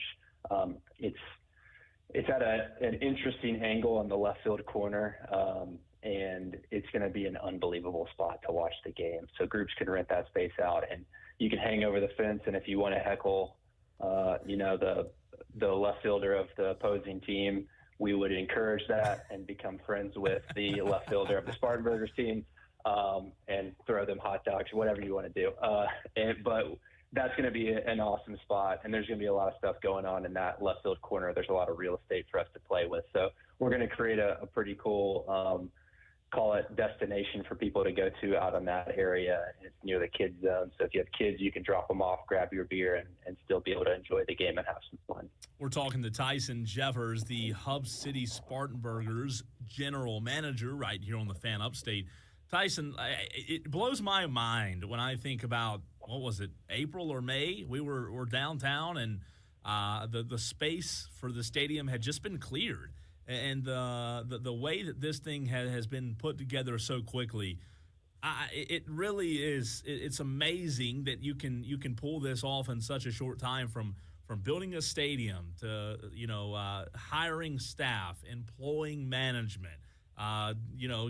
It's at an interesting angle on the left field corner, and it's going to be an unbelievable spot to watch the game. So groups can rent that space out, and you can hang over the fence. And if you want to heckle, the left fielder of the opposing team, we would encourage that and become friends with the left fielder of the Spartanburgers team. And throw them hot dogs, whatever you want to do. But that's going to be an awesome spot, and there's going to be a lot of stuff going on in that left field corner. There's a lot of real estate for us to play with. So we're going to create a pretty cool call it destination for people to go to out in that area. It's near the kids zone. So if you have kids, you can drop them off, grab your beer, and still be able to enjoy the game and have some fun. We're talking to Tyson Jeffers, the Hub City Spartanburgers general manager right here on the Fan Upstate. Tyson, it blows my mind when I think about, what was it, April or May? We're downtown, and the space for the stadium had just been cleared. And the way that this thing has been put together so quickly, it really is. It's amazing that you can pull this off in such a short time, from building a stadium to hiring staff, employing management,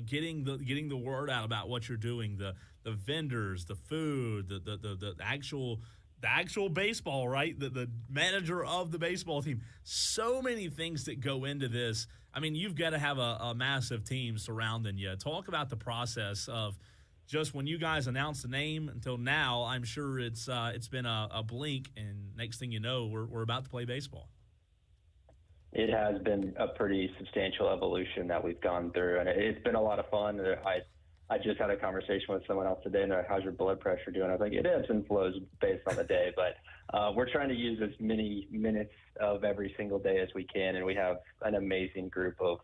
getting the word out about what you're doing, the vendors, the food, the actual baseball, right? The manager of the baseball team. So many things that go into this. I mean, you've got to have a massive team surrounding you. Talk about the process of just when you guys announced the name until now. I'm sure it's been a blink, and next thing you know, we're about to play baseball. It has been a pretty substantial evolution that we've gone through, and it's been a lot of fun. I just had a conversation with someone else today, and they're like, "How's your blood pressure doing?" I was like, "It ebbs and flows based on the day," but we're trying to use as many minutes of every single day as we can, and we have an amazing group of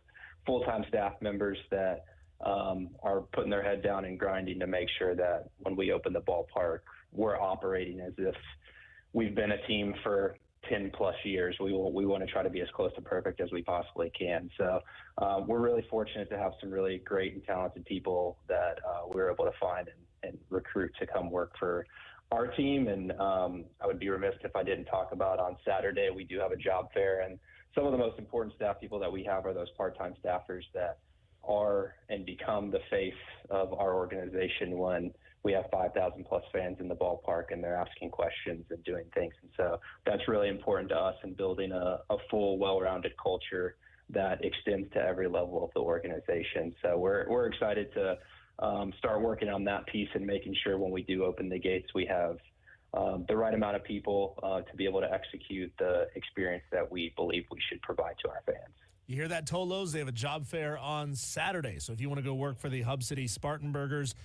full-time staff members that are putting their head down and grinding to make sure that when we open the ballpark, we're operating as if we've been a team for 10 plus years. We want to try to be as close to perfect as we possibly can. So we're really fortunate to have some really great and talented people that we're able to find and recruit to come work for our team. And I would be remiss if I didn't talk about, on Saturday, we do have a job fair, and some of the most important staff people that we have are those part-time staffers that are and become the face of our organization when we have 5,000 plus fans in the ballpark and they're asking questions and doing things. And so that's really important to us in building a full, well-rounded culture that extends to every level of the organization. So we're excited to start working on that piece and making sure when we do open the gates, we have the right amount of people to be able to execute the experience that we believe we should provide to our fans. You hear that, Tolos? They have a job fair on Saturday. So if you want to go work for the Hub City Spartanburgers,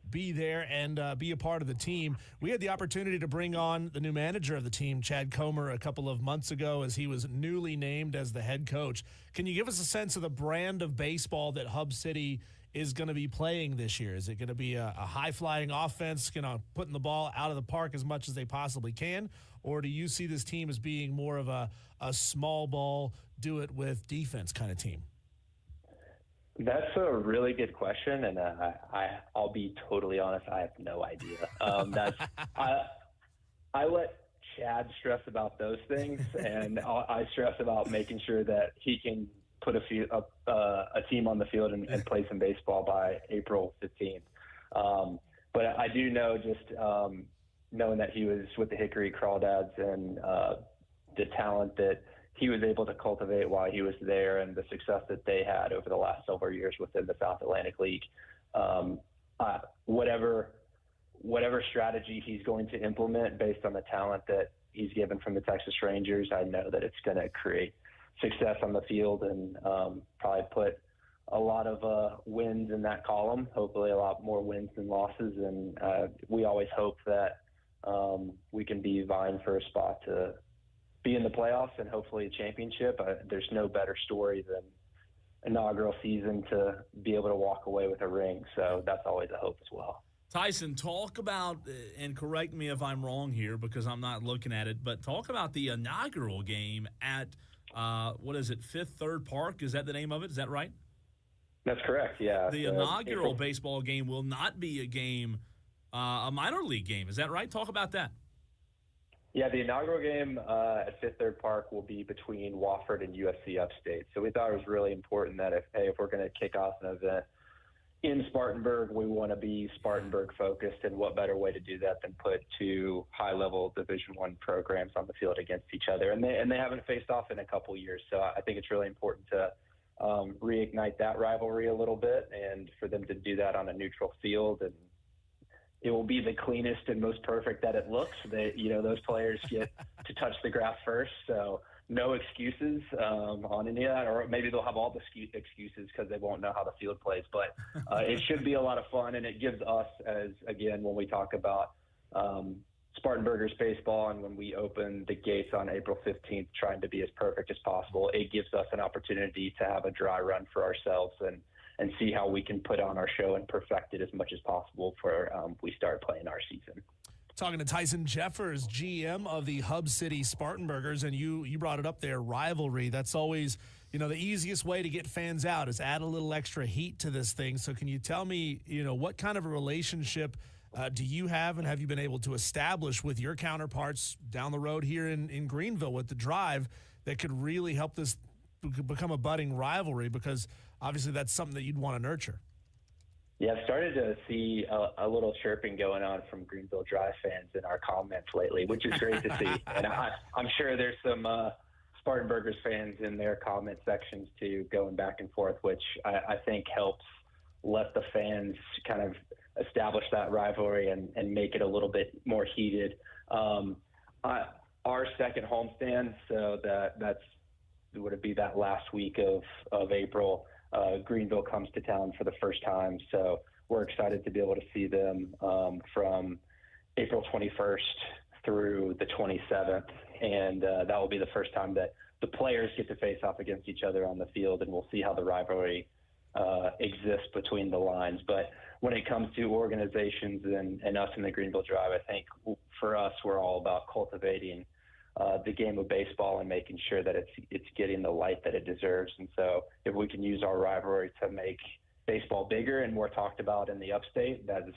be there and be a part of the team. We had the opportunity to bring on the new manager of the team, Chad Comer, a couple of months ago as he was newly named as the head coach. Can you give us a sense of the brand of baseball that Hub City is going to be playing this year? Is it going to be a high-flying offense, putting the ball out of the park as much as they possibly can? Or do you see this team as being more of a small ball, do it with defense kind of team? That's a really good question, and I'll be totally honest, I have no idea. I let Chad stress about those things, and I stress about making sure that he can put a team on the field and play some baseball by April 15th. But I do know, just knowing that he was with the Hickory Crawdads and the talent that he was able to cultivate while he was there and the success that they had over the last several years within the South Atlantic League. Whatever strategy he's going to implement based on the talent that he's given from the Texas Rangers, I know that it's going to create success on the field and probably put a lot of wins in that column, hopefully a lot more wins than losses. And we always hope that we can be vying for a spot to be in the playoffs and hopefully a championship. There's no better story than inaugural season to be able to walk away with a ring. So that's always a hope as well. Tyson, talk about, and correct me if I'm wrong here because I'm not looking at it, but talk about the inaugural game at, Fifth Third Park? Is that the name of it? Is that right? That's correct, yeah. The inaugural baseball game will not be a game, a minor league game. Is that right? Talk about that. Yeah, the inaugural game at Fifth Third Park will be between Wofford and USC Upstate. So we thought it was really important that if we're going to kick off an event in Spartanburg, we want to be Spartanburg focused, and what better way to do that than put two high-level Division I programs on the field against each other. And they haven't faced off in a couple years, so I think it's really important to reignite that rivalry a little bit and for them to do that on a neutral field. And it will be the cleanest and most perfect that it looks. Those players get to touch the grass first, so no excuses on any of that, or maybe they'll have all the excuses because they won't know how the field plays. But it should be a lot of fun, and it gives us, as again, when we talk about Spartanburgers baseball and when we open the gates on April 15th, trying to be as perfect as possible, it gives us an opportunity to have a dry run for ourselves and see how we can put on our show and perfect it as much as possible for we start playing our season. Talking to Tyson Jeffers, GM of the Hub City Spartanburgers, and you brought it up there, rivalry. That's always, the easiest way to get fans out is add a little extra heat to this thing. So can you tell me, what kind of a relationship do you have and have you been able to establish with your counterparts down the road here in Greenville with the Drive that could really help this become a budding rivalry? Because obviously that's something that you'd want to nurture. Yeah, I've started to see a little chirping going on from Greenville Drive fans in our comments lately, which is great to see. And I'm sure there's some Spartanburgers fans in their comment sections too, going back and forth, which I think helps let the fans kind of establish that rivalry and make it a little bit more heated. Our second homestand, so that's would it be that last week of April. Greenville comes to town for the first time, so we're excited to be able to see them from April 21st through the 27th, and that will be the first time that the players get to face off against each other on the field, and we'll see how the rivalry exists between the lines. But when it comes to organizations and us in the Greenville Drive, I think for us, we're all about cultivating the game of baseball and making sure that it's getting the light that it deserves. And so if we can use our rivalry to make baseball bigger and more talked about in the upstate, that is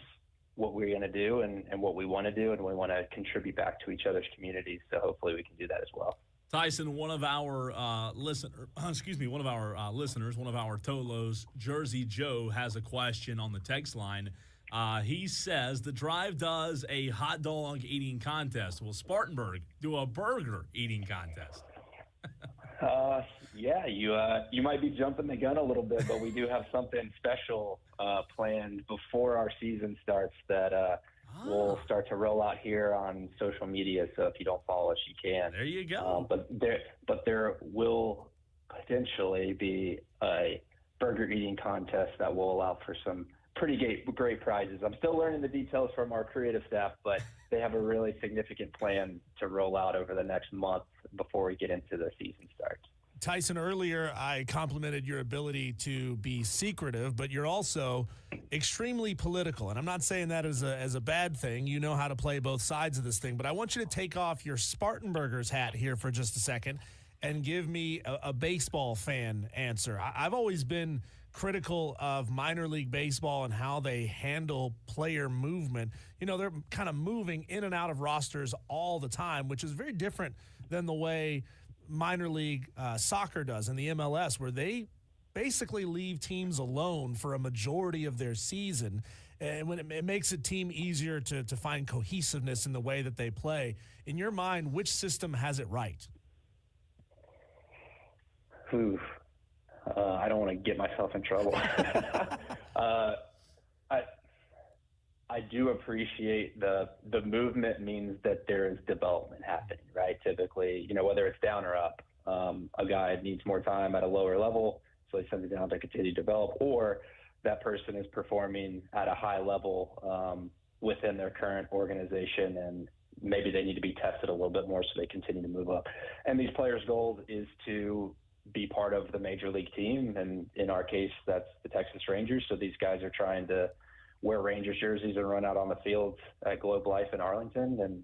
what we're going to do and what we want to do, and we want to contribute back to each other's communities. So hopefully we can do that as well. Tyson, one of our listeners, one of our Tolos, Jersey Joe, has a question on the text line. He says the Drive does a hot dog eating contest. Will Spartanburg do a burger eating contest? Yeah, you might be jumping the gun a little bit, but we do have something special planned before our season starts that we'll start to roll out here on social media. So if you don't follow us, you can. There you go. But there will potentially be a burger eating contest that will allow for some pretty great prizes. I'm still learning the details from our creative staff, but they have a really significant plan to roll out over the next month before we get into the season starts. Tyson, earlier I complimented your ability to be secretive, but you're also extremely political. And I'm not saying that as a bad thing. You know how to play both sides of this thing. But I want you to take off your Spartanburgers hat here for just a second and give me a baseball fan answer. I've always been critical of minor league baseball and how they handle player movement. They're kind of moving in and out of rosters all the time, which is very different than the way minor league soccer does in the MLS, where they basically leave teams alone for a majority of their season. And when it makes a team easier to find cohesiveness in the way that they play. In your mind, which system has it right? I don't want to get myself in trouble. I do appreciate the movement means that there is development happening, right? Typically, whether it's down or up, a guy needs more time at a lower level, so he sends it down to continue to develop, or that person is performing at a high level within their current organization, and maybe they need to be tested a little bit more so they continue to move up. And these players' goal is to be part of the major league team, and in our case, that's the Texas Rangers. So these guys are trying to wear Rangers jerseys and run out on the field at Globe Life in Arlington, and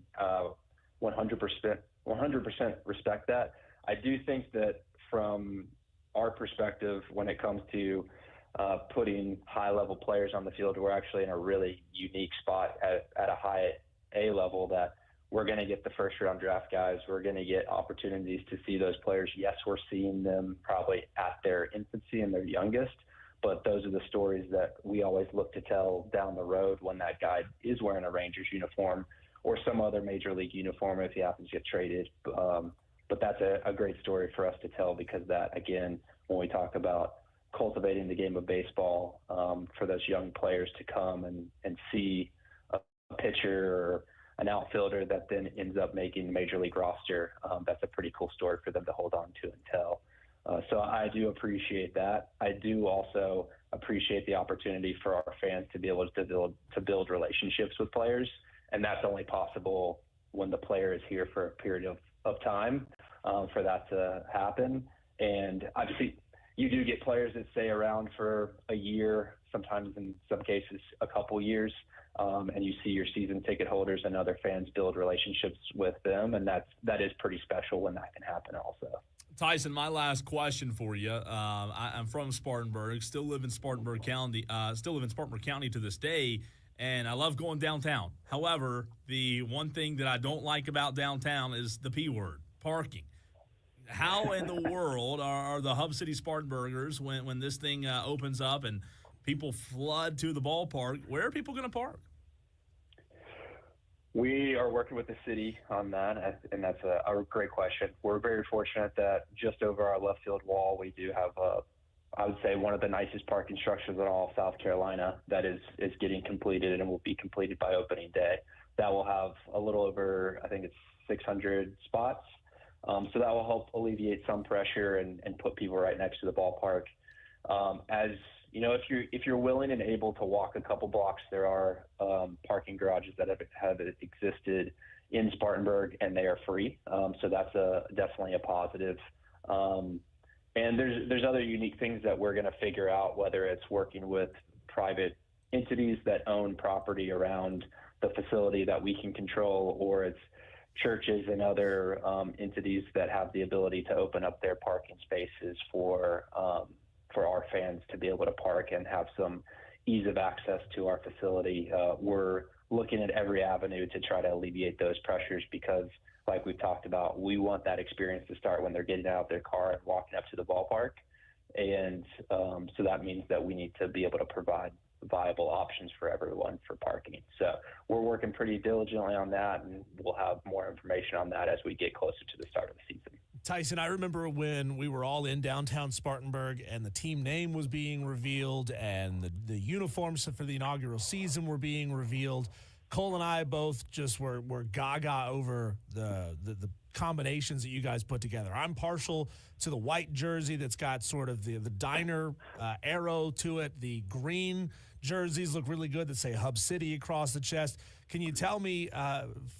100% respect that. I do think that from our perspective, when it comes to putting high-level players on the field, we're actually in a really unique spot at a high A level that we're going to get the first-round draft guys. We're going to get opportunities to see those players. Yes, we're seeing them probably at their infancy and their youngest, but those are the stories that we always look to tell down the road when that guy is wearing a Rangers uniform or some other major league uniform if he happens to get traded. But that's a great story for us to tell, because that, again, when we talk about cultivating the game of baseball, for those young players to come and see a pitcher or an outfielder that then ends up making major league roster. That's a pretty cool story for them to hold on to and tell. So I do appreciate that. I do also appreciate the opportunity for our fans to be able to build relationships with players, and that's only possible when the player is here for a period of time for that to happen. And obviously, you do get players that stay around for a year, sometimes in some cases a couple years, and you see your season ticket holders and other fans build relationships with them, and that is pretty special when that can happen also. Tyson, my last question for you. I'm from Spartanburg, still live in Spartanburg County to this day, and I love going downtown. However, the one thing that I don't like about downtown is the P word, parking. How in the world are the Hub City Spartanburgers when this thing opens up and people flood to the ballpark? Where are people going to park? We are working with the city on that, and that's a great question. We're very fortunate that just over our left field wall, we do have, I would say, one of the nicest parking structures in all of South Carolina that is getting completed and will be completed by opening day. That will have a little over, I think it's 600 spots. So that will help alleviate some pressure and put people right next to the ballpark. As you know, if you're willing and able to walk a couple blocks, there are parking garages that have existed in Spartanburg, and they are free. So that's definitely a positive. And there's other unique things that we're going to figure out, whether it's working with private entities that own property around the facility that we can control, or it's churches and other entities that have the ability to open up their parking spaces for our fans to be able to park and have some ease of access to our facility. We're looking at every avenue to try to alleviate those pressures because, like we've talked about, we want that experience to start when they're getting out of their car and walking up to the ballpark. And so that means that we need to be able to provide viable options for everyone for parking. So we're working pretty diligently on that, and we'll have more information on that as we get closer to the start of the season. Tyson, I remember when we were all in downtown Spartanburg and the team name was being revealed and the uniforms for the inaugural season were being revealed. Cole and I both just were gaga over the combinations that you guys put together. I'm partial to the white jersey that's got sort of the diner arrow to it. The green jerseys look really good that say Hub City across the chest. Can you tell me,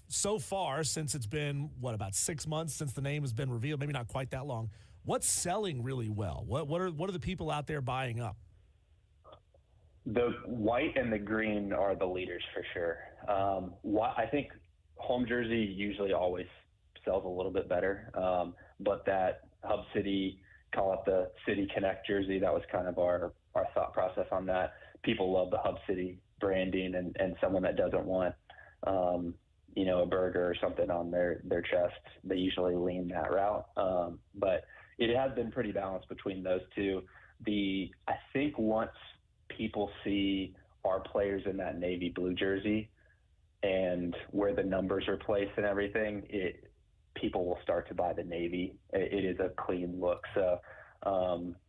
so far, since it's been, about 6 months since the name has been revealed, maybe not quite that long, what's selling really well? What are the people out there buying up? The white and the green are the leaders for sure. I think home jersey usually always sells a little bit better, but that Hub City, call it the City Connect jersey, that was kind of our thought process on that. People love the Hub City branding, and someone that doesn't want a burger or something on their chest, they usually lean that route. But it has been pretty balanced between those two. I think once people see our players in that navy blue jersey and where the numbers are placed and everything, people will start to buy the navy. It is a clean look. So,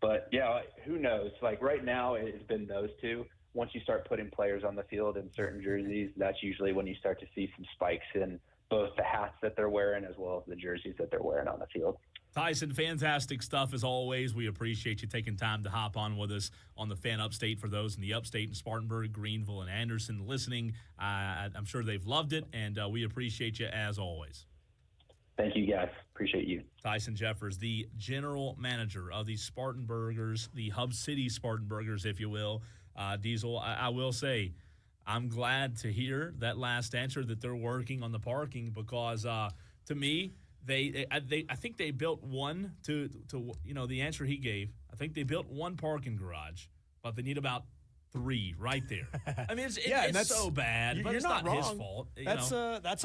but yeah, who knows? Like right now, it has been those two. Once you start putting players on the field in certain jerseys, that's usually when you start to see some spikes in both the hats that they're wearing as well as the jerseys that they're wearing on the field. Tyson, fantastic stuff as always. We appreciate you taking time to hop on with us on the Fan Upstate. For those in the Upstate in Spartanburg, Greenville, and Anderson listening, I'm sure they've loved it, and we appreciate you as always. Thank you, guys. Appreciate you. Tyson Jeffers, the general manager of the Spartanburgers, the Hub City Spartanburgers, if you will. Diesel, I will say, I'm glad to hear that last answer that they're working on the parking because, to me, I think they built one to the answer he gave. I think they built one parking garage, but they need about 3 right there. I mean, it's so bad, but it's not his fault. That's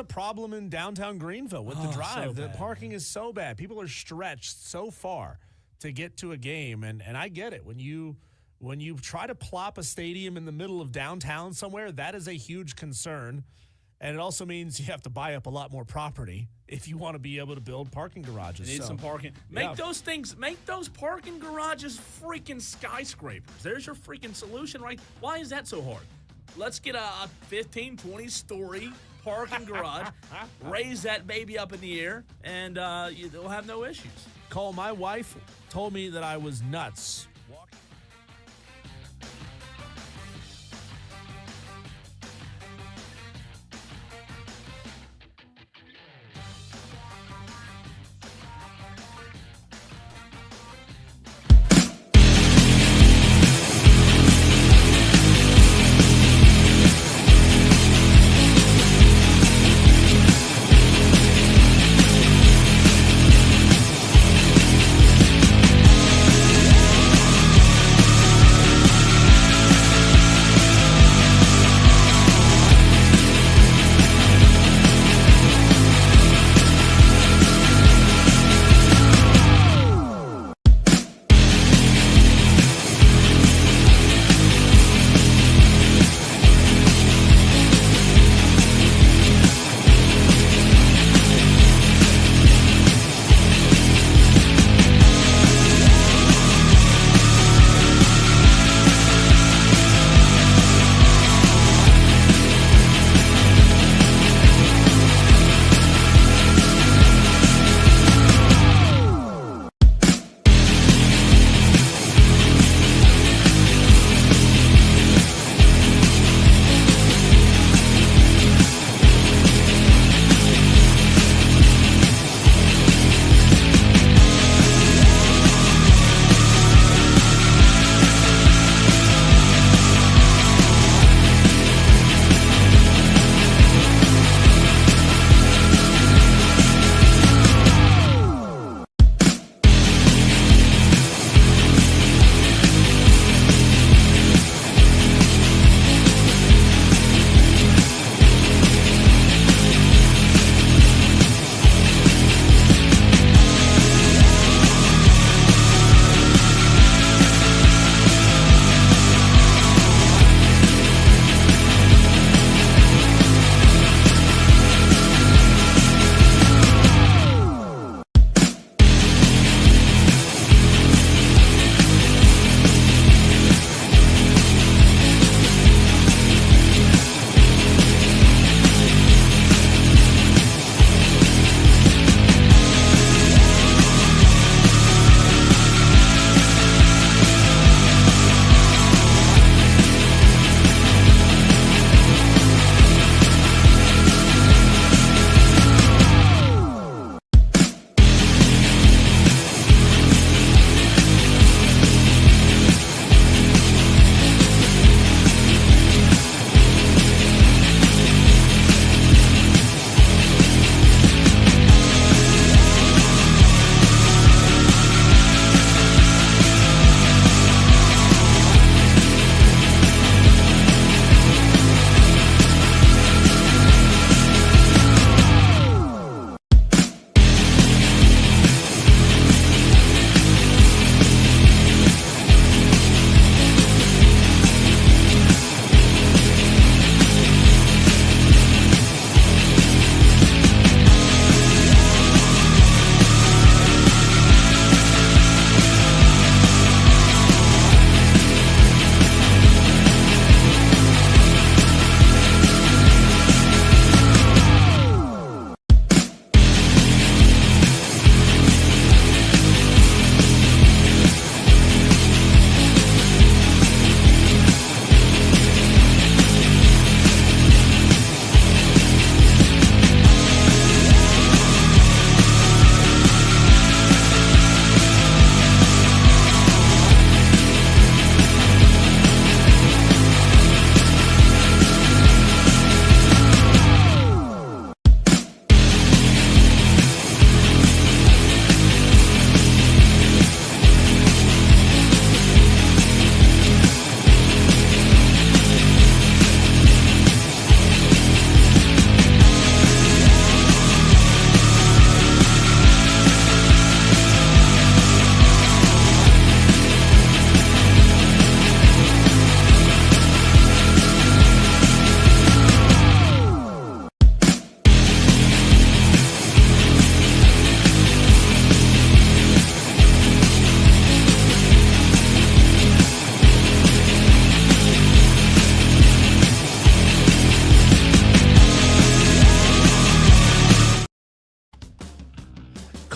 a problem in downtown Greenville with the drive. The parking is so bad. People are stretched so far to get to a game, and I get it. When you try to plop a stadium in the middle of downtown somewhere, that is a huge concern. And it also means you have to buy up a lot more property if you want to be able to build parking garages. You need some parking. Make those parking garages freaking skyscrapers. There's your freaking solution, right? Why is that so hard? Let's get a 15, 20-story parking garage, raise that baby up in the air, and you'll have no issues. Cole, my wife told me that I was nuts.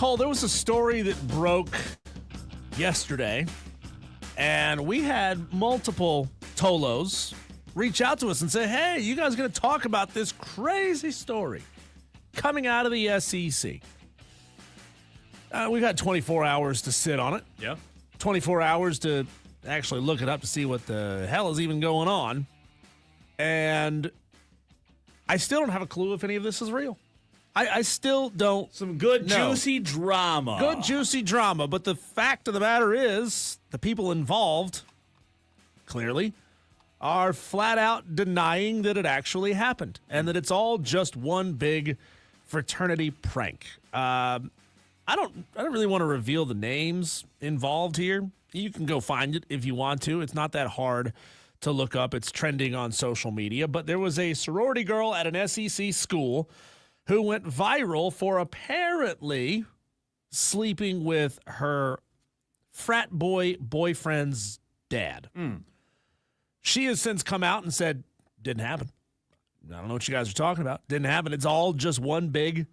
Cole, there was a story that broke yesterday, and we had multiple Tolos reach out to us and say, hey, you guys going to talk about this crazy story coming out of the SEC. We've got 24 hours to sit on it. Yeah. 24 hours to actually look it up to see what the hell is even going on. And I still don't have a clue if any of this is real. I still don't. Some good, know. juicy drama. Good, juicy drama. But the fact of the matter is, the people involved, clearly, are flat out denying that it actually happened and that it's all just one big fraternity prank. I don't really want to reveal the names involved here. You can go find it if you want to. It's not that hard to look up. It's trending on social media. But there was a sorority girl at an SEC school who went viral for apparently sleeping with her frat boyfriend's dad. She has since come out and said, didn't happen. I don't know what you guys are talking about. Didn't happen. It's all just one big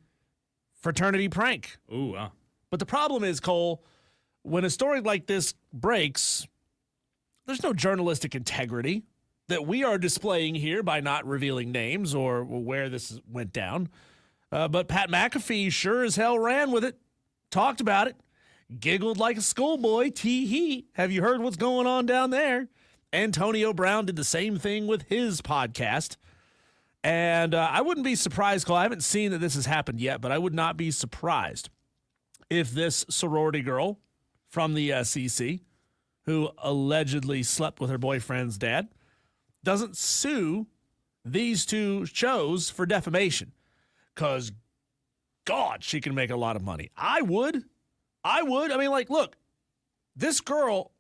fraternity prank. Ooh, wow. But the problem is, Cole, when a story like this breaks, there's no journalistic integrity that we are displaying here by not revealing names or where this went down. But Pat McAfee sure as hell ran with it, talked about it, giggled like a schoolboy, tee-hee. Have you heard what's going on down there? Antonio Brown did the same thing with his podcast. And I wouldn't be surprised, Cole. I haven't seen that this has happened yet, but I would not be surprised if this sorority girl from the SEC, who allegedly slept with her boyfriend's dad, doesn't sue these two shows for defamation. Because, God, she can make a lot of money. I would. I mean, like, look, this girl,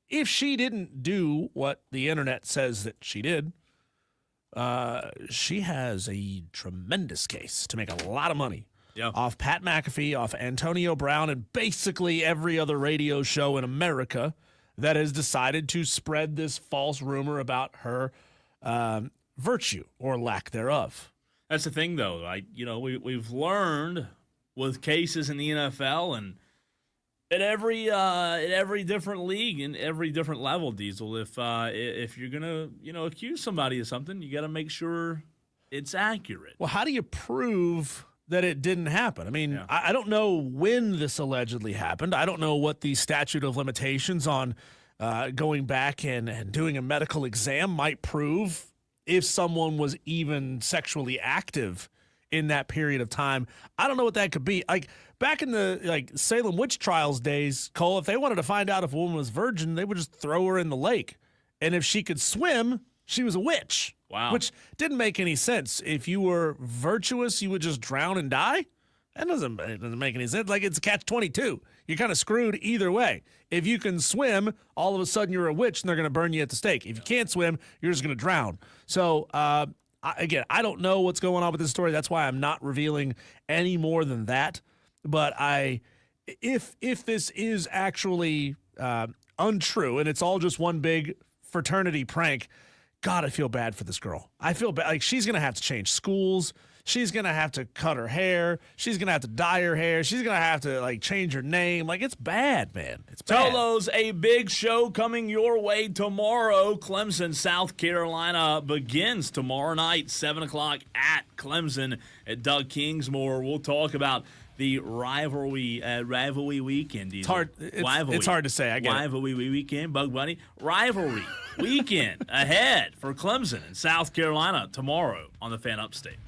if she didn't do what the internet says that she did, she has a tremendous case to make a lot of money off Pat McAfee, off Antonio Brown, and basically every other radio show in America that has decided to spread this false rumor about her virtue or lack thereof. That's the thing, though. We've learned with cases in the NFL and at every different league and every different level, Diesel. If you're gonna accuse somebody of something, you got to make sure it's accurate. Well, how do you prove that it didn't happen? I mean, I don't know when this allegedly happened. I don't know what the statute of limitations on going back and doing a medical exam might prove. If someone was even sexually active in that period of time, I don't know what that could be. Like back in the Salem witch trials days, Cole, if they wanted to find out if a woman was virgin, they would just throw her in the lake. And if she could swim, she was a witch. Wow. Which didn't make any sense. If you were virtuous, you would just drown and die? It doesn't make any sense. Like, it's a catch-22. You're kind of screwed either way. If you can swim, all of a sudden you're a witch and they're going to burn you at the stake. If you can't swim, you're just going to drown. So, again, I don't know what's going on with this story. That's why I'm not revealing any more than that. But if this is actually untrue and it's all just one big fraternity prank, God, I feel bad for this girl. I feel bad. Like, she's going to have to change schools. She's going to have to cut her hair. She's going to have to dye her hair. She's going to have to, change her name. Like, it's bad, man. It's bad. Tolos, a big show coming your way tomorrow. Clemson, South Carolina begins tomorrow night, 7 o'clock at Clemson at Doug Kingsmore. We'll talk about the rivalry weekend. It's hard to say. I get rivalry weekend, Bug Bunny. Rivalry weekend ahead for Clemson and South Carolina tomorrow on the Fan Upstate.